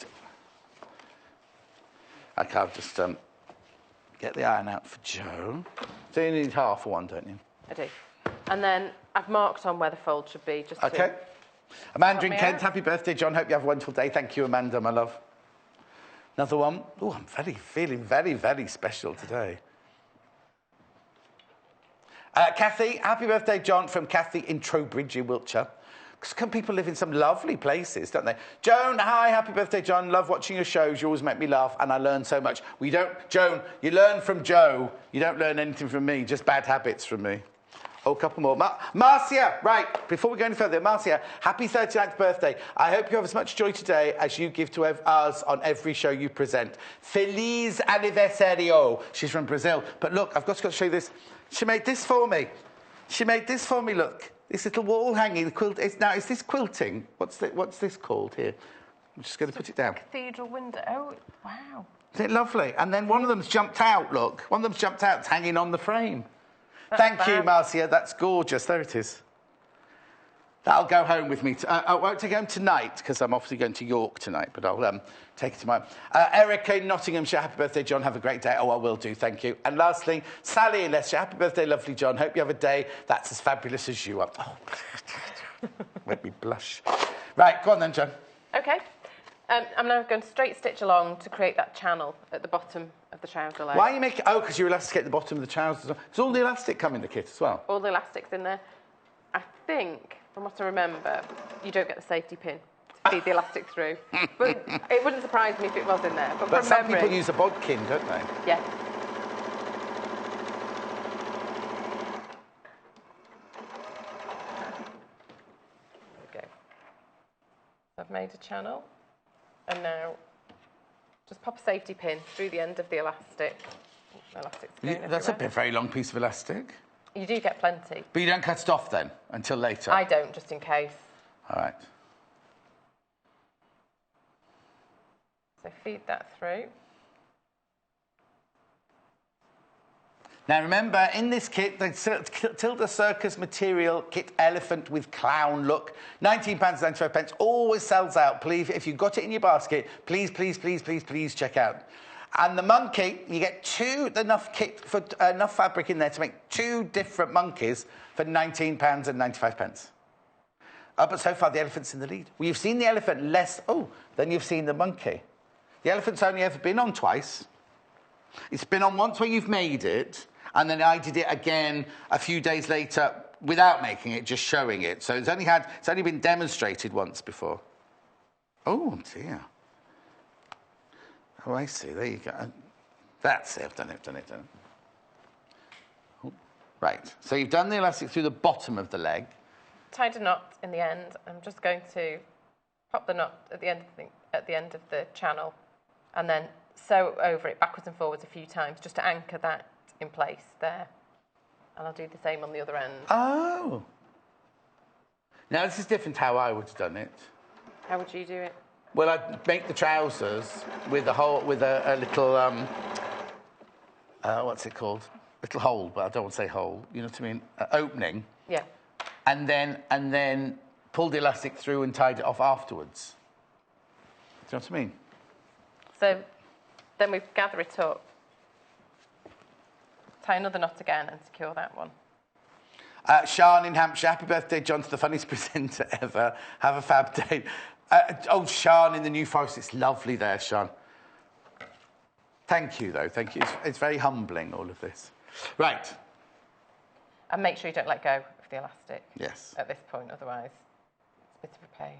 OK, I'll just get the iron out for Joe. So you need half of one, don't you? I do. And then I've marked on where the fold should be. Just OK. Amanda in Kent, happy birthday, John. Hope you have a wonderful day. Thank you, Amanda, my love. Another one. Oh, I'm feeling very, very special today. Kathy, happy birthday, John, from Kathy in Trowbridge in Wiltshire. Because some people live in some lovely places, don't they? Joan, hi, happy birthday, John. Love watching your shows. You always make me laugh, and I learn so much. Joan, you learn from Joe. You don't learn anything from me, just bad habits from me. Oh, a couple more. Marcia, right, before we go any further, Marcia, happy 39th birthday. I hope you have as much joy today as you give to us on every show you present. Feliz aniversario. She's from Brazil. But look, I've got to show you this. She made this for me. Look. This little wall hanging, the quilt. Is this quilting? What's this called here? I'm just going to put it down. Cathedral window. Oh, wow. Isn't it lovely? And then one of them's jumped out, look. One of them's jumped out. It's hanging on the frame. Thank you, Marcia. That's gorgeous. There it is. That'll go home with me. I won't take it home tonight because I'm obviously going to York tonight, but I'll take it tomorrow. Erica in Nottinghamshire, happy birthday, John. Have a great day. Oh, I will do. Thank you. And lastly, Sally in Leicester, happy birthday, lovely John. Hope you have a day that's as fabulous as you are. Oh, make me blush. Right, go on then, John. OK. I'm now going to straight stitch along to create that channel at the bottom of the trouser leg. Why are you making... Oh, because you elasticate the bottom of the trousers. Does all the elastic come in the kit as well? All the elastic's in there. I think, from what I remember, you don't get the safety pin to feed the elastic through. But it wouldn't surprise me if it was in there. But some people use a bodkin, don't they? Yeah. There we go. I've made a channel. And now, just pop a safety pin through the end of the elastic. That's a very long piece of elastic. You do get plenty. But you don't cut it off then, until later? I don't, just in case. All right. So feed that through. Now remember, in this kit, the Tilda Circus material kit elephant with clown look, £19.95, always sells out. Please, if you've got it in your basket, please check out. And the monkey, you get enough fabric in there to make 2 different monkeys for £19.95. But so far, the elephant's in the lead. Well, you've seen the elephant less than you've seen the monkey. The elephant's only ever been on twice. It's been on once where you've made it, and then I did it again a few days later without making it, just showing it. So it's only been demonstrated once before. Oh, dear. Oh, I see. There you go. That's it. I've done it. Oh, right. So you've done the elastic through the bottom of the leg. Tied a knot in the end. I'm just going to pop the knot at the end of the channel, and then sew over it backwards and forwards a few times just to anchor that in place there. And I'll do the same on the other end. Oh. Now, this is different how I would have done it. How would you do it? Well, I'd make the trousers with a little, what's it called? Little hole, but I don't want to say hole. You know what I mean? Opening. Yeah. And then pull the elastic through and tied it off afterwards. Do you know what I mean? So then we gather it up, tie another knot again and secure that one. Sian in Hampshire, happy birthday, John, to the funniest presenter ever. Have a fab day. Sian in the New Forest, it's lovely there, Sian. Thank you, though, thank you. It's very humbling, all of this. Right. And make sure you don't let go of the elastic. Yes. At this point, otherwise it's a bit of a pain.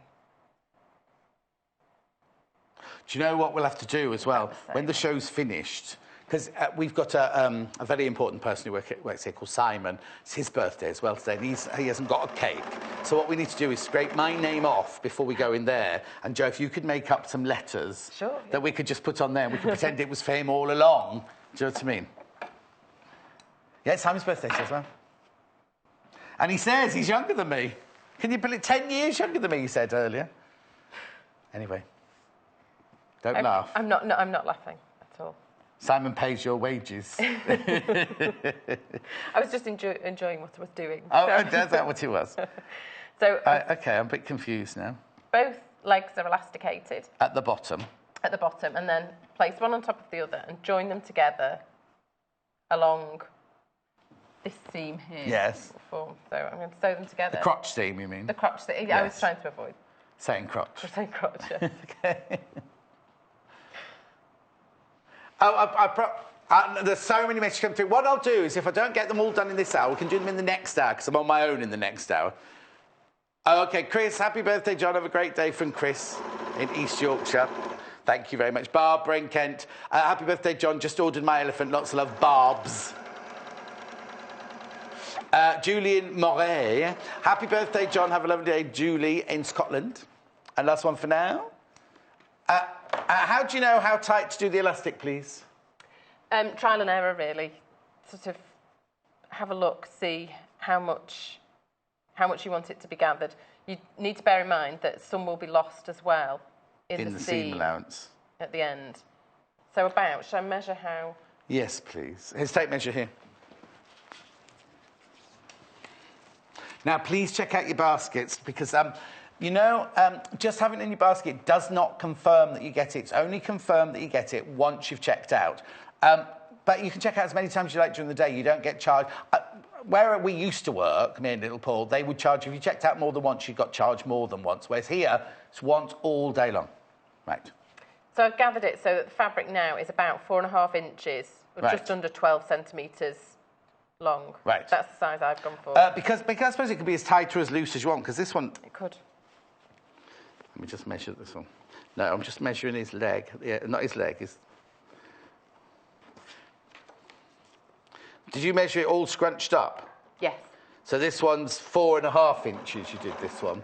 Do you know what we'll have to do as well? When the show's finished, because we've got a very important person who works here called Simon. It's his birthday as well today, and he hasn't got a cake. So what we need to do is scrape my name off before we go in there. And Joe, if you could make up some letters that we could just put on there, and we could pretend it was for him all along. Do you know what I mean? Yeah, it's Simon's birthday as well. And he says he's younger than me. Can you believe 10 years younger than me, he said earlier. Anyway, don't laugh. I'm not laughing at all. Simon pays your wages. I was just enjoying what I was doing. Oh, so. Is that what it was? So OK, I'm a bit confused now. Both legs are elasticated. At the bottom. At the bottom, and then place one on top of the other and join them together along this seam here. Yes. So I'm going to sew them together. The crotch seam, you mean? The crotch seam. Yes. I was trying to avoid saying crotch. Saying crotch, yes. OK. There's so many messages coming through. What I'll do is, if I don't get them all done in this hour, we can do them in the next hour, because I'm on my own in the next hour. Oh, OK, Chris, happy birthday, John. Have a great day from Chris in East Yorkshire. Thank you very much. Barbara in Kent. Happy birthday, John. Just ordered my elephant. Lots of love, Barbs. Julian Moret. Happy birthday, John. Have a lovely day, Julie in Scotland. And last one for now. How do you know how tight to do the elastic, please? Trial and error, really. Sort of have a look, see how much you want it to be gathered. You need to bear in mind that some will be lost as well in the seam allowance at the end. So shall I measure how? Yes, please. Here's tape measure here. Now, please check out your baskets, because just having it in your basket does not confirm that you get it. It's only confirmed that you get it once you've checked out. But you can check out as many times as you like during the day. You don't get charged. Where we used to work, me and little Paul, they would charge you. If you checked out more than once, you got charged more than once. Whereas here, it's once all day long. Right. So I've gathered it so that the fabric now is about 4.5 inches, or just under 12 centimetres long. Right. That's the size I've gone for. Because I suppose it could be as tight or as loose as you want, because this one... It could. Let me just measure this one. No, I'm just measuring his leg. Yeah, not his leg. Did you measure it all scrunched up? Yes. So this one's 4.5 inches, you did this one.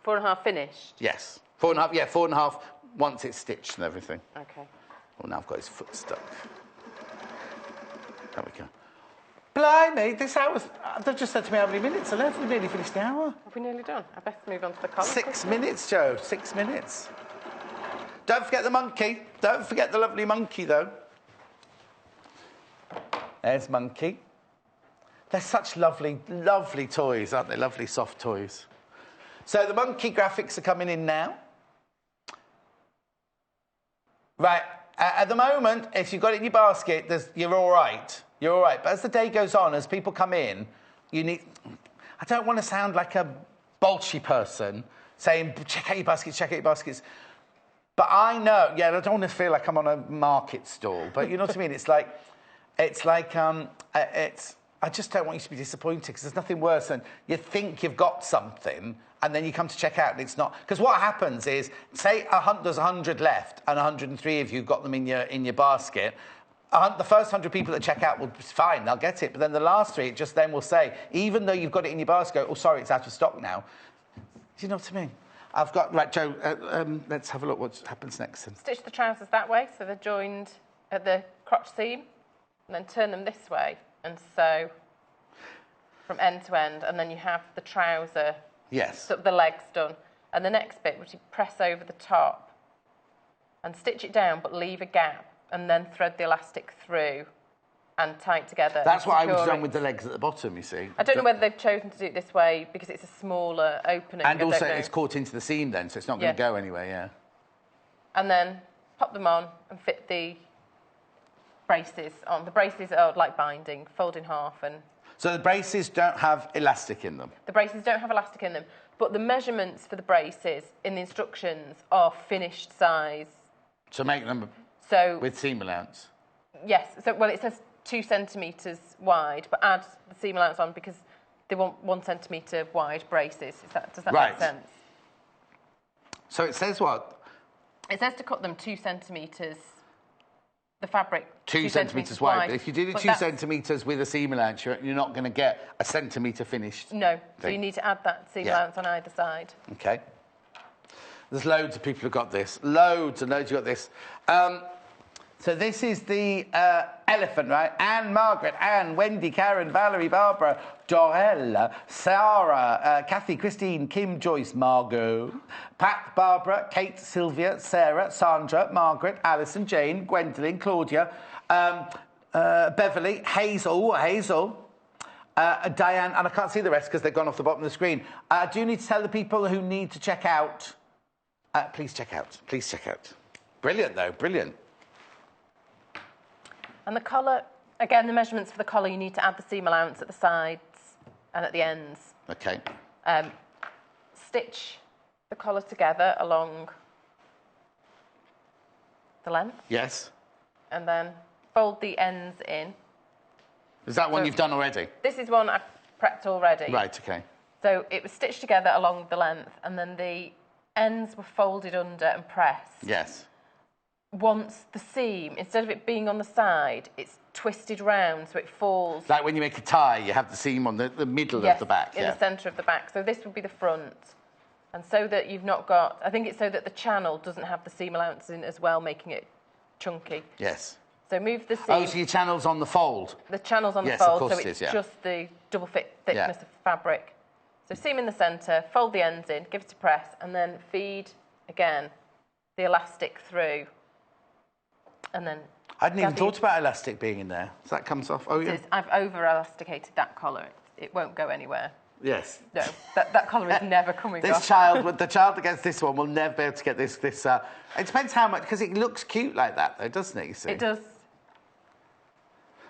4.5 finished? Yes. 4.5, yeah, 4.5 once it's stitched and everything. OK. Well, now I've got his foot stuck. There we go. Blimey, this hour's... They've just said to me how many minutes are left. We've nearly finished the hour. Have we nearly done? I best move on to the collar. 6 minutes, Joe. 6 minutes. Don't forget the monkey. Don't forget the lovely monkey, though. There's Monkey. They're such lovely, lovely toys, aren't they? Lovely, soft toys. So the monkey graphics are coming in now. Right. At the moment, if you've got it in your basket, you're all right. You're all right. But as the day goes on, as people come in, you need... I don't want to sound like a bolshy person saying, check out your baskets, check out your baskets. But I know... Yeah, I don't want to feel like I'm on a market stall. But you know what I mean? I just don't want you to be disappointed, because there's nothing worse than you think you've got something and then you come to check out and it's not. Because what happens is, say there's 100 left and 103 of you got them in your basket. The first 100 people that check out will be fine, they'll get it. But then the last 3, it just then will say, even though you've got it in your basket, oh, sorry, it's out of stock now. Do you know what I mean? I've got... Right, Joe, let's have a look what happens next. Stitch the trousers that way, so they're joined at the crotch seam, and then turn them this way and sew from end to end, and then you have the trouser, so the legs done. And the next bit, which you press over the top and stitch it down, but leave a gap, and then thread the elastic through and tie it together. That's what I was done with the legs at the bottom, you see. I don't know whether they've chosen to do it this way because it's a smaller opening. And also it's caught into the seam then, so it's not going to go anywhere, yeah. And then pop them on and fit the braces on. The braces are like binding, fold in half and... So the braces don't have elastic in them? The braces don't have elastic in them, but the measurements for the braces in the instructions are finished size. So make them with seam allowance? Yes. So, well, it says 2 centimetres wide, but add the seam allowance on because they want 1 centimetre wide braces. Does that make sense? So it says what? It says to cut them 2 centimetres, the fabric 2 centimetres wide. But if you did it 2 that's- centimetres with a seam allowance, you're not going to get a centimetre finished. No, so thing. you need to add that seam allowance on either side. Okay. There's loads of people who've got this. Loads and loads who've got this. So this is the elephant, right? Anne, Margaret, Anne, Wendy, Karen, Valerie, Barbara, Dorella, Sarah, Kathy, Christine, Kim, Joyce, Margot, Pat, Barbara, Kate, Sylvia, Sarah, Sandra, Margaret, Alison, Jane, Gwendolyn, Claudia, Beverly, Hazel, Diane, and I can't see the rest because they've gone off the bottom of the screen. Do you need to tell the people who need to check out? Please check out. Please check out. Brilliant, though. Brilliant. And the collar, again, the measurements for the collar, you need to add the seam allowance at the sides and at the ends. Okay. Stitch the collar together along the length. Yes. And then fold the ends in. Is that one you've done already? This is one I've prepped already. Right, okay. So it was stitched together along the length, and then the ends were folded under and pressed. Yes. Once the seam, instead of it being on the side, it's twisted round so it falls. Like when you make a tie, you have the seam on the middle of the back. In the centre of the back. So this would be the front. And so that you've not got, I think it's so that the channel doesn't have the seam allowance in as well, making it chunky. Yes. So move the seam. Oh, so your channel's on the fold? The channel's on yes, the fold, of course so it it's is, just the double thickness of fabric. So seam in the centre, fold the ends in, give it a press, and then feed, again, the elastic through. And then... I hadn't even thought about elastic being in there. So that comes off. Oh, yeah. I've over-elasticated that collar. It won't go anywhere. Yes. No, that collar is never coming off. The child that gets this one will never be able to get this. It depends how much, because it looks cute like that, though, doesn't it? You see? It does.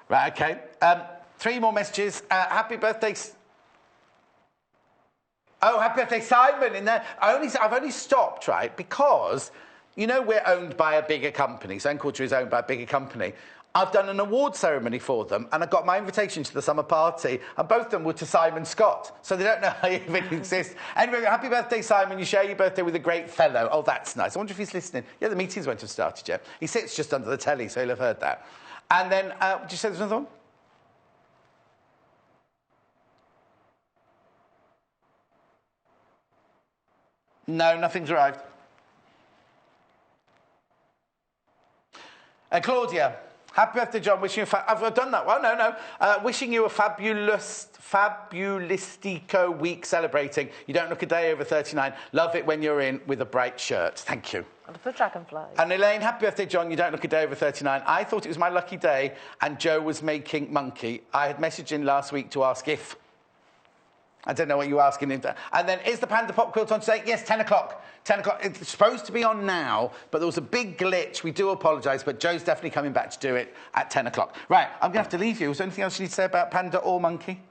Right. Okay. 3 more messages. Happy birthday. Oh, happy birthday, Simon! In there. I've only stopped, right, because you know we're owned by a bigger company. Zone Culture is owned by a bigger company. I've done an award ceremony for them, and I got my invitation to the summer party, and both of them were to Simon Scott, so they don't know I even exist. Anyway, happy birthday, Simon. You share your birthday with a great fellow. Oh, that's nice. I wonder if he's listening. Yeah, the meetings won't have started yet. He sits just under the telly, so he'll have heard that. And then, did you say there's another one? No, nothing's arrived. Claudia, happy birthday, John. Wishing you I've done that one. No. Wishing you a fabulistico week celebrating. You don't look a day over 39. Love it when you're in with a bright shirt. Thank you. And for dragonfly. And Elaine, happy birthday, John. You don't look a day over 39. I thought it was my lucky day, and Joe was making monkey. I had messaged in last week to ask if. I don't know what you were asking him. And then, is the Panda Pop Quilt on today? Yes, 10 o'clock. 10 o'clock. It's supposed to be on now, but there was a big glitch. We do apologise, but Joe's definitely coming back to do it at 10 o'clock. Right, I'm going to have to leave you. Is there anything else you need to say about Panda or monkey?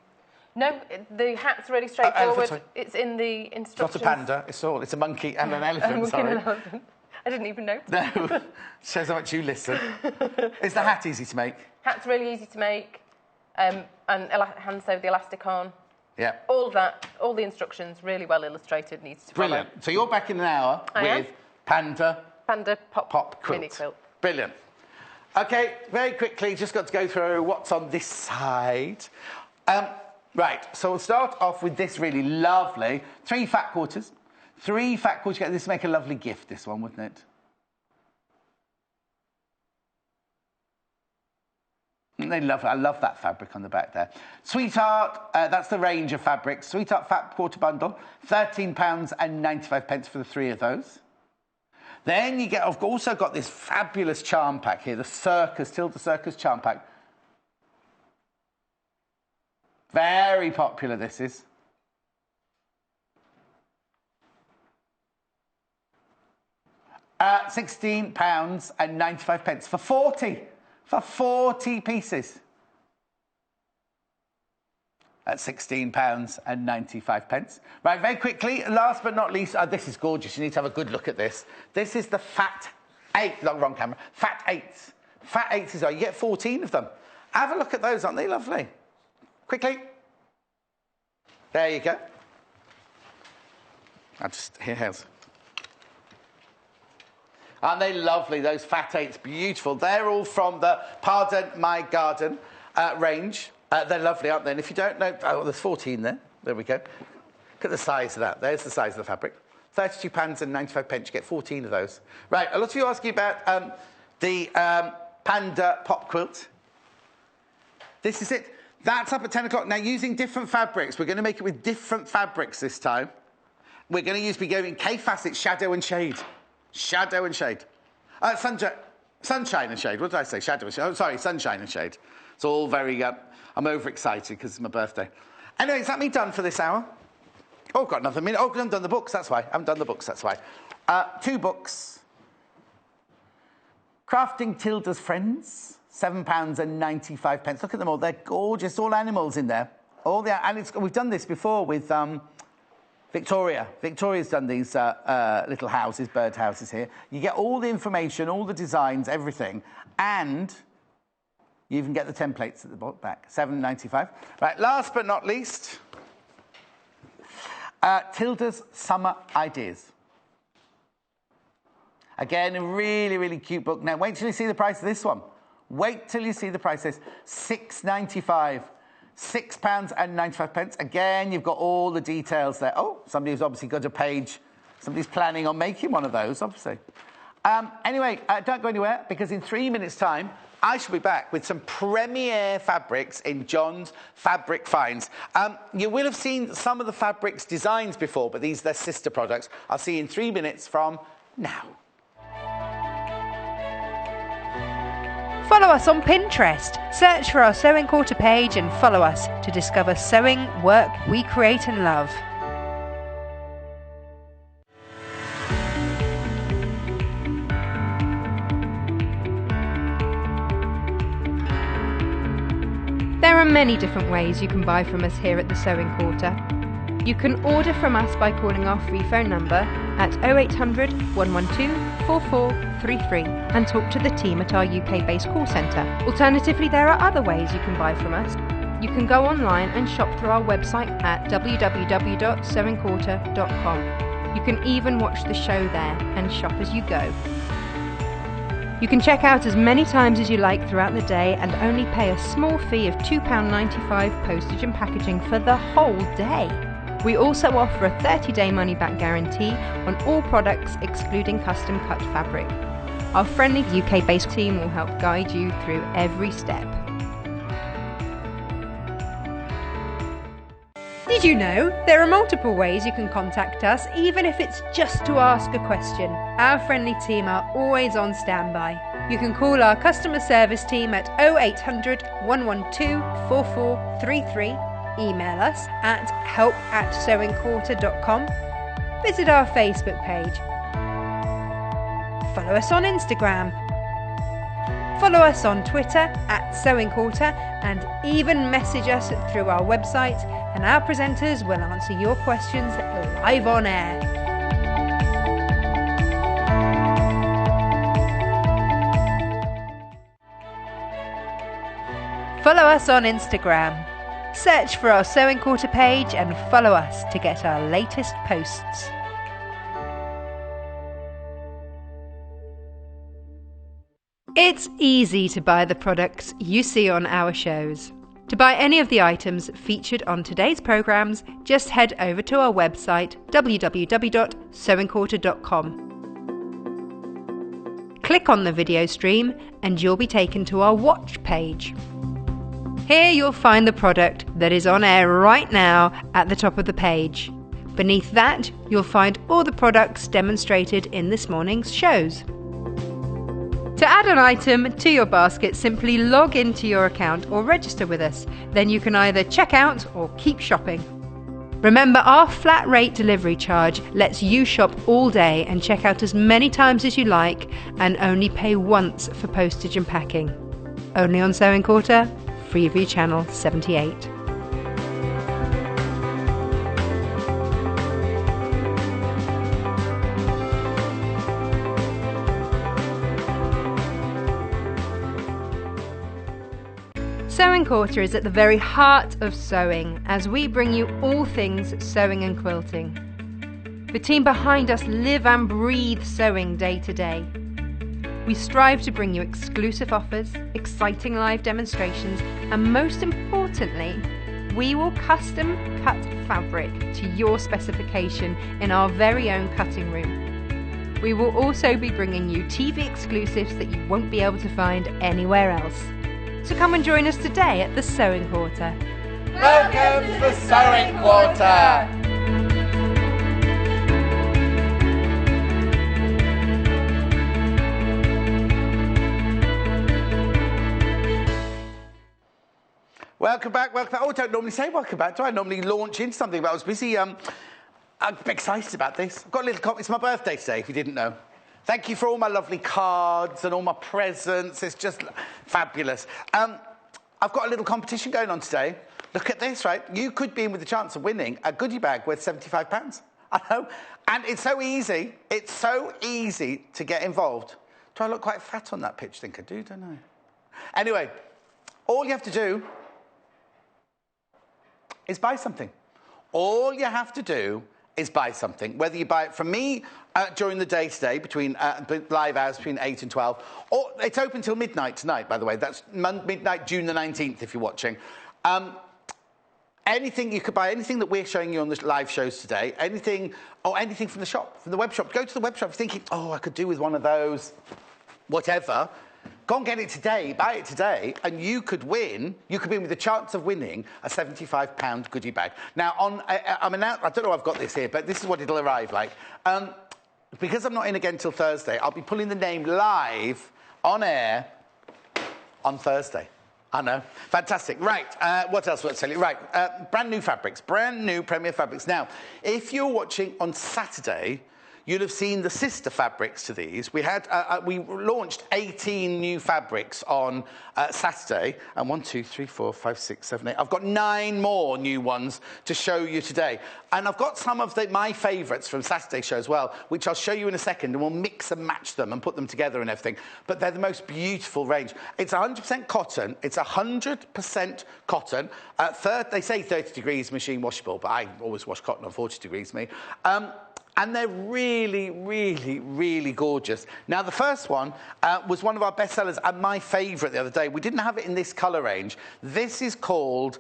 No, the hat's really straightforward. Elephant, it's in the instructions. It's not a panda, it's a monkey and an elephant, sorry. And an elephant. I didn't even know. No, shows how much you listen. Is the hat easy to make? Hat's really easy to make, and hand sew the elastic on. Yeah. All of that, all the instructions, really well illustrated, needs to follow. Brilliant. So you're back in an hour with Panda Pop Quilt. Mini Quilt. Brilliant. Okay, very quickly, just got to go through what's on this side. Right, so we'll start off with this really lovely 3 fat quarters. 3 fat quarters. This would make a lovely gift, this one, wouldn't it? I love that fabric on the back there. Sweetheart, that's the range of fabrics. Sweetheart Fat Quarter Bundle, £13.95 for the 3 of those. Then you get, I've also got this fabulous charm pack here, the Circus, Tilda Circus charm pack. Very popular, this is. £16.95 for 40. For 40 pieces. At £16.95. Right, very quickly, last but not least, this is gorgeous. You need to have a good look at this. This is the Fat 8, not wrong camera, Fat 8s. Fat 8s is, you get 14 of them. Have a look at those, aren't they lovely? Quickly. There you go. Here, Aren't they lovely? Those fat eights, beautiful. They're all from the Pardon My Garden range. They're lovely, aren't they? And if you don't know, oh, there's 14 there. There we go. Look at the size of that. There's the size of the fabric. £32 and 95 pence. You get 14 of those. Right, a lot of you are asking about the Panda pop quilt. This is it. That's up at 10 o'clock. Now, using different fabrics. We're going to make it with different fabrics this time. We're going to be going Kaffe Fassett, shadow and shade. Shadow and shade. Sunshine and shade. What did I say? Shadow and shade. Oh, sorry, sunshine and shade. It's all very... I'm overexcited because it's my birthday. Anyway, is that me done for this hour? Oh, I've got another minute. Oh, because I haven't done the books, that's why. I haven't done the books, that's why. 2 books. Crafting Tilda's Friends, £7 and 95 pence. Look at them all. They're gorgeous. All animals in there. And we've done this before with Victoria. Victoria's done these little houses, bird houses here. You get all the information, all the designs, everything. And you even get the templates at the back. £7.95. Right, last but not least, Tilda's Summer Ideas. Again, a really, really cute book. Now, wait till you see the price of this one. Wait till you see the price of this. £6.95. £6 and 95 pence. Again, you've got all the details there. Oh, somebody's obviously got a page. Somebody's planning on making one of those, obviously. Anyway, don't go anywhere, because in 3 minutes' time, I shall be back with some premier fabrics in John's Fabric Finds. You will have seen some of the fabrics designs before, but these are their sister products. I'll see you in 3 minutes from now. Follow us on Pinterest. Search for our Sewing Quarter page and follow us to discover sewing work we create and love. There are many different ways you can buy from us here at the Sewing Quarter. You can order from us by calling our free phone number at 0800 112 4433 and talk to the team at our UK-based call centre. Alternatively, there are other ways you can buy from us. You can go online and shop through our website at www.sewingquarter.com. You can even watch the show there and shop as you go. You can check out as many times as you like throughout the day and only pay a small fee of £2.95 postage and packaging for the whole day. We also offer a 30-day money-back guarantee on all products excluding custom-cut fabric. Our friendly UK-based team will help guide you through every step. Did you know there are multiple ways you can contact us, even if it's just to ask a question? Our friendly team are always on standby. You can call our customer service team at 0800 112 4433. Email us at help@sewingquarter.com. Visit our Facebook page. Follow us on Instagram. Follow us on Twitter @sewingquarter, and even message us through our website, and our presenters will answer your questions live on air. Follow us on Instagram. Search for our Sewing Quarter page and follow us to get our latest posts. It's easy to buy the products you see on our shows. To buy any of the items featured on today's programmes, just head over to our website www.sewingquarter.com. Click on the video stream and you'll be taken to our watch page. Here you'll find the product that is on air right now at the top of the page. Beneath that, you'll find all the products demonstrated in this morning's shows. To add an item to your basket, simply log into your account or register with us. Then you can either check out or keep shopping. Remember, our flat rate delivery charge lets you shop all day and check out as many times as you like and only pay once for postage and packing. Only on Sewing Quarter, Freeview Channel 78. Sewing Quarter is at the very heart of sewing, as we bring you all things sewing and quilting. The team behind us live and breathe sewing day to day. We strive to bring you exclusive offers, exciting live demonstrations, and most importantly, we will custom cut fabric to your specification in our very own cutting room. We will also be bringing you TV exclusives that you won't be able to find anywhere else. So come and join us today at the Sewing Quarter. Welcome to the Sewing Quarter! Welcome back, welcome back. Oh, I don't normally say welcome back, do I? Normally launch into something, but I was busy. I'm excited about this. I've got a little copy. It's my birthday today, if you didn't know. Thank you for all my lovely cards and all my presents. It's just fabulous. I've got a little competition going on today. Look at this, right? You could be in with the chance of winning a goodie bag worth £75. I know. And it's so easy. It's so easy to get involved. Do I look quite fat on that pitch? Think I do, don't I? Anyway, all you have to do is buy something. All you have to do is buy something. Whether you buy it from me during the day today, between live hours between 8 and 12, or it's open till midnight tonight, by the way. That's midnight, June the 19th, if you're watching. Anything, you could buy anything that we're showing you on the live shows today, anything from the shop, from the web shop. Go to the web shop, you're thinking, oh, I could do with one of those, whatever. Go and get it today, buy it today, and you could win. You could be with the chance of winning a £75 goodie bag. Now, I don't know if I've got this here, but this is what it'll arrive like. Because I'm not in again till Thursday, I'll be pulling the name live on air on Thursday. I know. Fantastic. Right. What else would I tell you? Right. Brand new fabrics. Brand new Premier fabrics. Now, if you're watching on Saturday, you'll have seen the sister fabrics to these. We launched 18 new fabrics on Saturday. And 1, 2, 3, 4, 5, 6, 7, 8. I've got 9 more new ones to show you today. And I've got some of my favourites from Saturday's show as well, which I'll show you in a second. And we'll mix and match them and put them together and everything. But they're the most beautiful range. It's 100% cotton. It's 100% cotton. They say 30 degrees machine washable, but I always wash cotton on 40 degrees, me. And they're really, really, really gorgeous. Now, the first one was one of our best sellers and my favourite the other day. We didn't have it in this colour range. This is called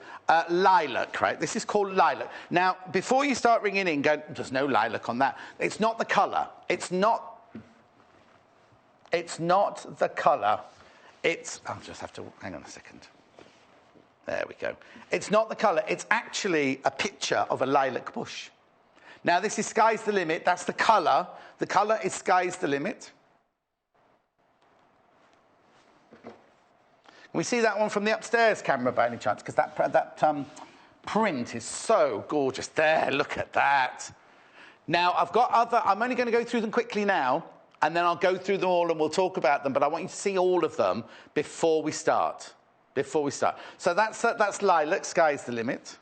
lilac, right? This is called lilac. Now, before you start ringing in, going, there's no lilac on that. It's not the colour. It's not the colour. I'll just have to, hang on a second. There we go. It's not the colour. It's actually a picture of a lilac bush. Now, this is Sky's the Limit. That's the colour. The colour is Sky's the Limit. Can we see that one from the upstairs camera by any chance? Because that print is so gorgeous. There, look at that. Now, I'm only going to go through them quickly now, and then I'll go through them all and we'll talk about them, but I want you to see all of them before we start. So that's lilac, Sky's the Limit.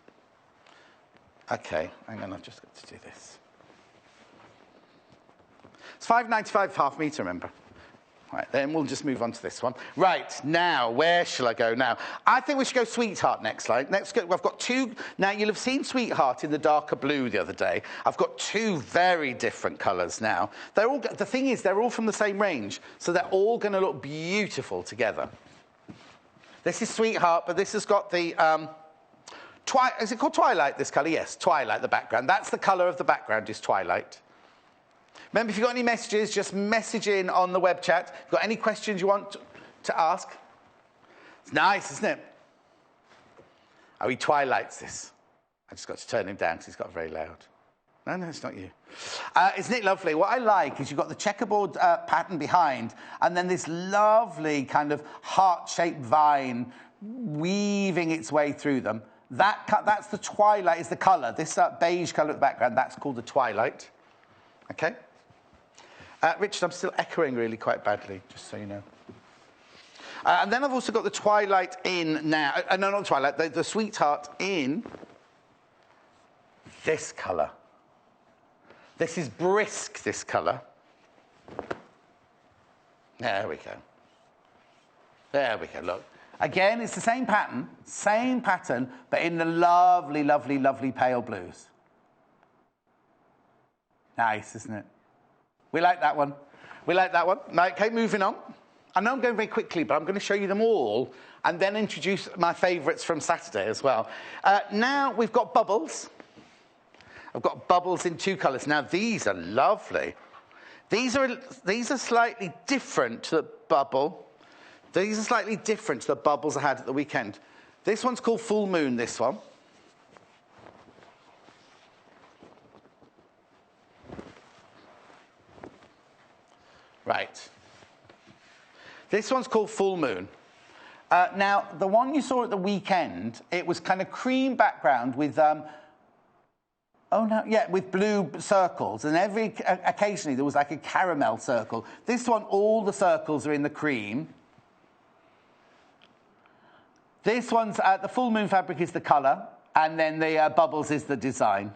Okay, hang on, I've just got to do this. It's £5.95 half metre, remember? Right, then we'll just move on to this one. Right, now, where shall I go now? I think we should go Sweetheart next. I've got 2. Now, you'll have seen Sweetheart in the darker blue the other day. I've got 2 very different colours now. The thing is, they're all from the same range, so they're all going to look beautiful together. This is Sweetheart, but this has got the... is it called Twilight, this colour? Yes, Twilight, the background. That's the colour of the background, is Twilight. Remember, if you've got any messages, just message in on the web chat. If you've got any questions you want to ask. It's nice, isn't it? Oh, he Twilights this. I just got to turn him down because he's got very loud. No, it's not you. Isn't it lovely? What I like is you've got the checkerboard pattern behind, and then this lovely kind of heart-shaped vine weaving its way through them. That's the Twilight, is the colour. This beige colour at the background, that's called the Twilight. Okay? Richard, I'm still echoing really quite badly, just so you know. And then I've also got the Twilight in now. No, not Twilight, the Sweetheart in this colour. This is brisk, this colour. There we go. There we go, look. Again, it's the same pattern, but in the lovely, lovely, lovely pale blues. Nice, isn't it? We like that one. We like that one. Okay, moving on. I know I'm going very quickly, but I'm going to show you them all and then introduce my favourites from Saturday as well. Now we've got bubbles. I've got bubbles in 2 colours. Now these are lovely. These are slightly different to the bubble. These are slightly different to the bubbles I had at the weekend. This one's called Full Moon, this one. Right. This one's called Full Moon. Now, the one you saw at the weekend, it was kind of cream background with, with blue circles. And occasionally there was like a caramel circle. This one, all the circles are in the cream. This one's, the Full Moon fabric is the colour, and then the bubbles is the design.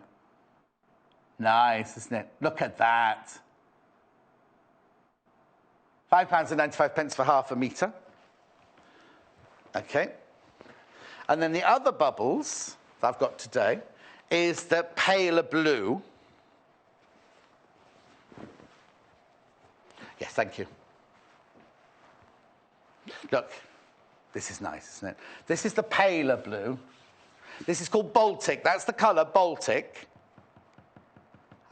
Nice, isn't it? Look at that. £5.95 for half a metre. Okay. And then the other bubbles that I've got today is the paler blue. Yes, thank you. Look, this is nice, isn't it? This is the paler blue. This is called Baltic. That's the colour, Baltic.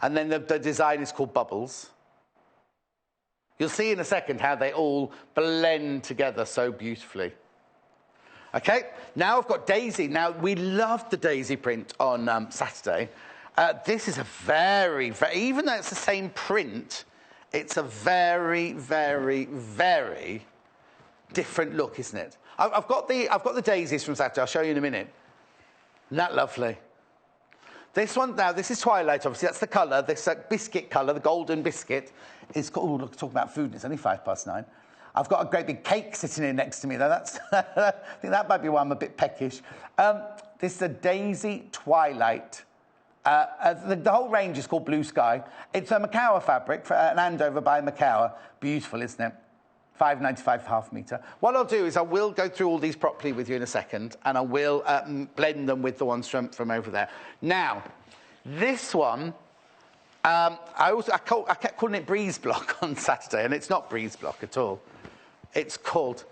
And then the design is called Bubbles. You'll see in a second how they all blend together so beautifully. Okay, now I've got Daisy. Now, we loved the Daisy print on Saturday. This is a very, even though it's the same print, it's a very, very, very different look, isn't it? I've got the daisies from Saturday. I'll show you in a minute. Isn't that lovely? This one now, this is Twilight, obviously. That's the colour, this biscuit colour, the golden biscuit. It's called, oh, look, talk about food, and it's only 9:05. I've got a great big cake sitting here next to me, though. That's I think that might be why I'm a bit peckish. This is a Daisy Twilight. The whole range is called Blue Sky. It's a Macawa fabric, an Andover by Macawa. Beautiful, isn't it? £5.95 for half a metre. What I'll do is I will go through all these properly with you in a second, and I will blend them with the ones from over there. Now, this one, I kept calling it Breeze Block on Saturday, and it's not Breeze Block at all. It's called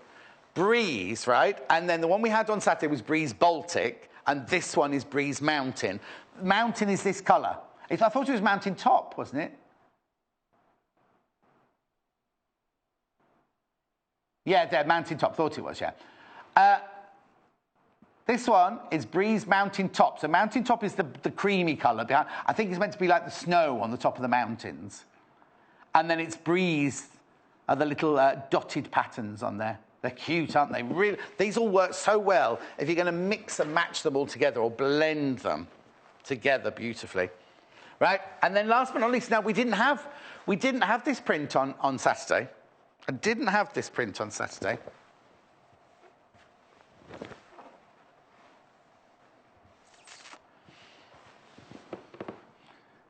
Breeze, right? And then the one we had on Saturday was Breeze Baltic, and this one is Breeze Mountain. Mountain is this colour. I thought it was Mountain Top, wasn't it? Yeah, there, Mountain Top. Thought it was, yeah. This one is Breeze Mountain Top. So Mountain Top is the creamy colour behind. I think it's meant to be like the snow on the top of the mountains. And then it's Breeze, the little dotted patterns on there. They're cute, aren't they? Really, these all work so well if you're going to mix and match them all together or blend them together beautifully. Right? And then last but not least, now we didn't have this print on Saturday. I didn't have this print on Saturday.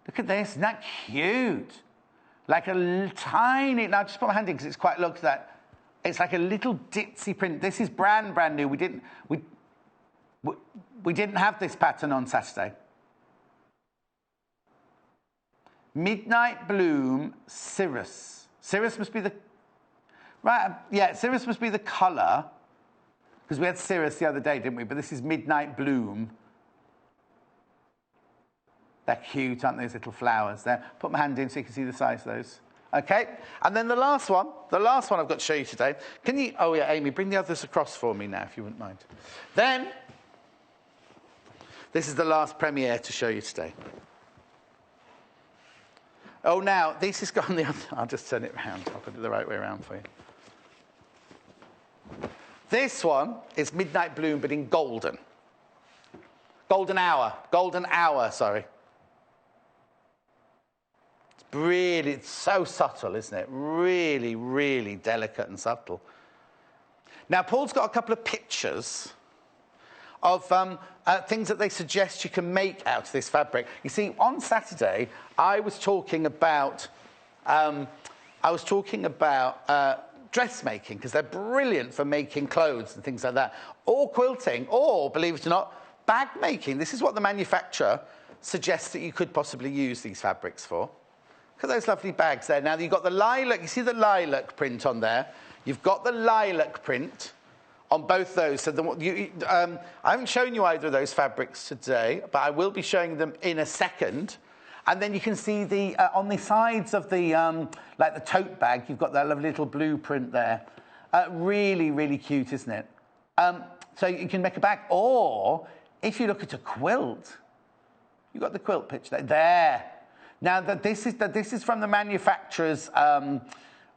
Look at this, isn't that cute? Like a tiny, now just put my hand in because it's quite, look at that. It's like a little ditzy print. This is brand new. We didn't have this pattern on Saturday. Midnight Bloom Cirrus. Cirrus must be the, right, yeah, Cirrus must be the colour. Because we had Cirrus the other day, didn't we? But this is Midnight Bloom. They're cute, aren't those little flowers there? Put my hand in so you can see the size of those. Okay, and then the last one I've got to show you today. Can you, oh yeah, Amy, bring the others across for me now, if you wouldn't mind. Then, this is the last premiere to show you today. Oh, now, this has gone the other, I'll just turn it around. I'll put it the right way around for you. This one is Midnight Bloom, but in golden. Golden hour, sorry. Really, it's so subtle, isn't it? Really, really delicate and subtle. Now, Paul's got a couple of pictures of things that they suggest you can make out of this fabric. You see, on Saturday, I was talking about dressmaking, because they're brilliant for making clothes and things like that, or quilting, or, believe it or not, bag making. This is what the manufacturer suggests that you could possibly use these fabrics for. Look at those lovely bags there. Now, you've got the lilac. You see the lilac print on there? You've got the lilac print on both those. So I haven't shown you either of those fabrics today, but I will be showing them in a second. And then you can see the on the sides of the, like the tote bag, you've got that lovely little blue print there. Really, really cute, isn't it? So you can make a bag. Or if you look at a quilt, you've got the quilt picture there. Now, this is from the manufacturers.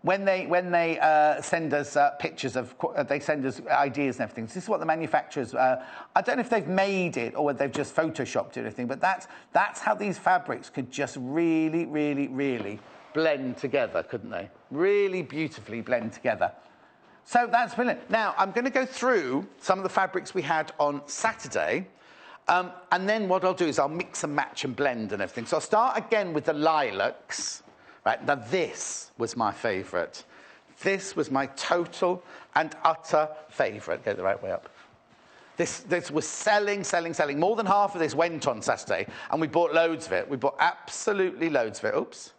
When they send us pictures of, they send us ideas and everything. So this is what the manufacturers. I don't know if they've made it or whether they've just photoshopped it or anything. But that's how these fabrics could just really, really, really blend together, couldn't they? Really beautifully blend together. So that's brilliant. Now I'm going to go through some of the fabrics we had on Saturday. And then what I'll do is I'll mix and match and blend and everything. So I'll start again with the lilacs. Right, now this was my favourite. This was my total and utter favourite. Go the right way up. This was selling. More than half of this went on Saturday, and we bought loads of it. We bought absolutely loads of it. Oops.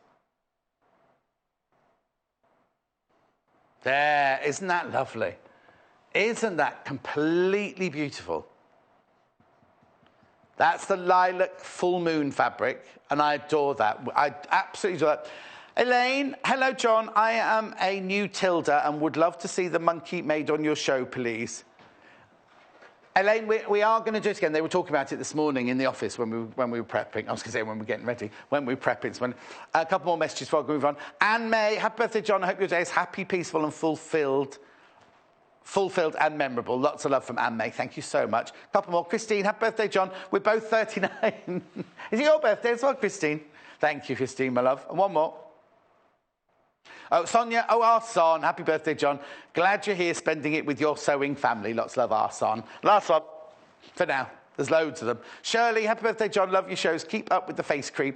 There, isn't that lovely? Isn't that completely beautiful? That's the lilac full moon fabric, and I adore that. I absolutely adore that. Elaine, hello, John. I am a new Tilda and would love to see the monkey made on your show, please. Elaine, we are going to do it again. They were talking about it this morning in the office when we were prepping. I was going to say when we were getting ready. When we were prepping. So a couple more messages before I move on. Anne May, happy birthday, John. I hope your day is happy, peaceful and fulfilled and memorable. Lots of love from Anne May. Thank you so much. A couple more. Christine, happy birthday, John. We're both 39. Is it your birthday as well, Christine? Thank you, Christine, my love. And one more. Oh, Sonia. Oh, our son. Happy birthday, John. Glad you're here spending it with your sewing family. Lots of love, our son. Last one. For now. There's loads of them. Shirley, happy birthday, John. Love your shows. Keep up with the face cream.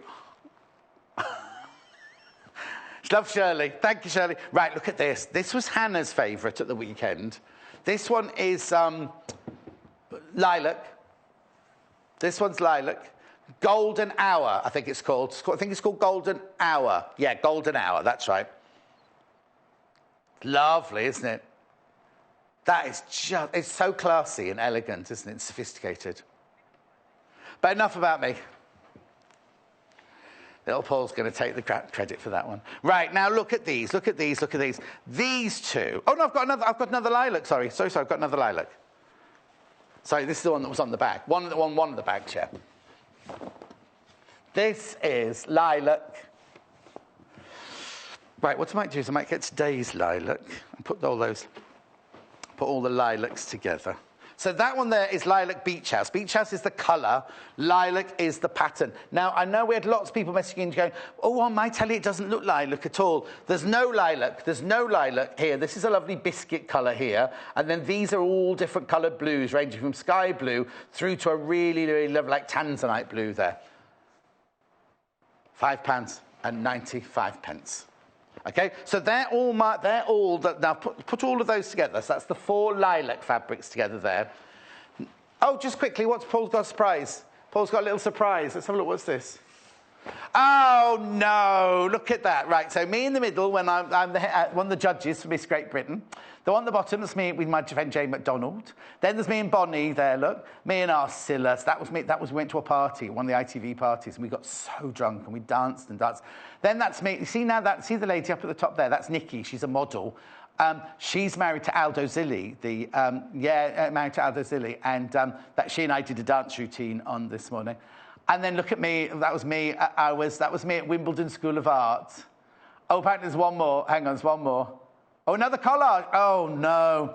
Love Shirley. Thank you, Shirley. Right, look at this. This was Hannah's favourite at the weekend. This one is lilac. This one's lilac. Golden Hour, I think it's called. I think it's called Golden Hour. Yeah, Golden Hour. That's right. Lovely, isn't it? That is just... It's so classy and elegant, isn't it? Sophisticated. But enough about me. Little Paul's going to take the credit for that one. Right, now look at these, look at these, look at these. These two... Oh, no, I've got another lilac, sorry, I've got another lilac. Sorry, this is the one that was on the bag. One of the bags, yeah. This is lilac. Right, what I might do is I might get today's lilac and put all the lilacs together. So that one there is Lilac Beach House. Beach House is the colour, lilac is the pattern. Now, I know we had lots of people messaging in going, oh, on my telly it doesn't look lilac at all. There's no lilac here. This is a lovely biscuit colour here. And then these are all different coloured blues, ranging from sky blue through to a really, really lovely, like tanzanite blue there. £5.95. Okay, so they're all now put all of those together. So that's the 4 lilac fabrics together there. Oh, just quickly, what's Paul's got a surprise? Paul's got a little surprise. Let's have a look. What's this? Oh, no, look at that. Right, so me in the middle when I'm one of the judges for Miss Great Britain. The one at the bottom, that's me with my friend Jane McDonald. Then there's me and Bonnie there, look. Me and Arcilla. So that was me. We went to a party, one of the ITV parties, and we got so drunk and we danced and danced. Then that's me. You see now see the lady up at the top there? That's Nikki. She's a model. She's married to Aldo Zilli, married to Aldo Zilli, and that she and I did a dance routine on this morning. And then look at me, that was me. That was me at Wimbledon School of Art. Oh, apparently there's one more. Hang on, there's one more. Oh, another collage. Oh, no.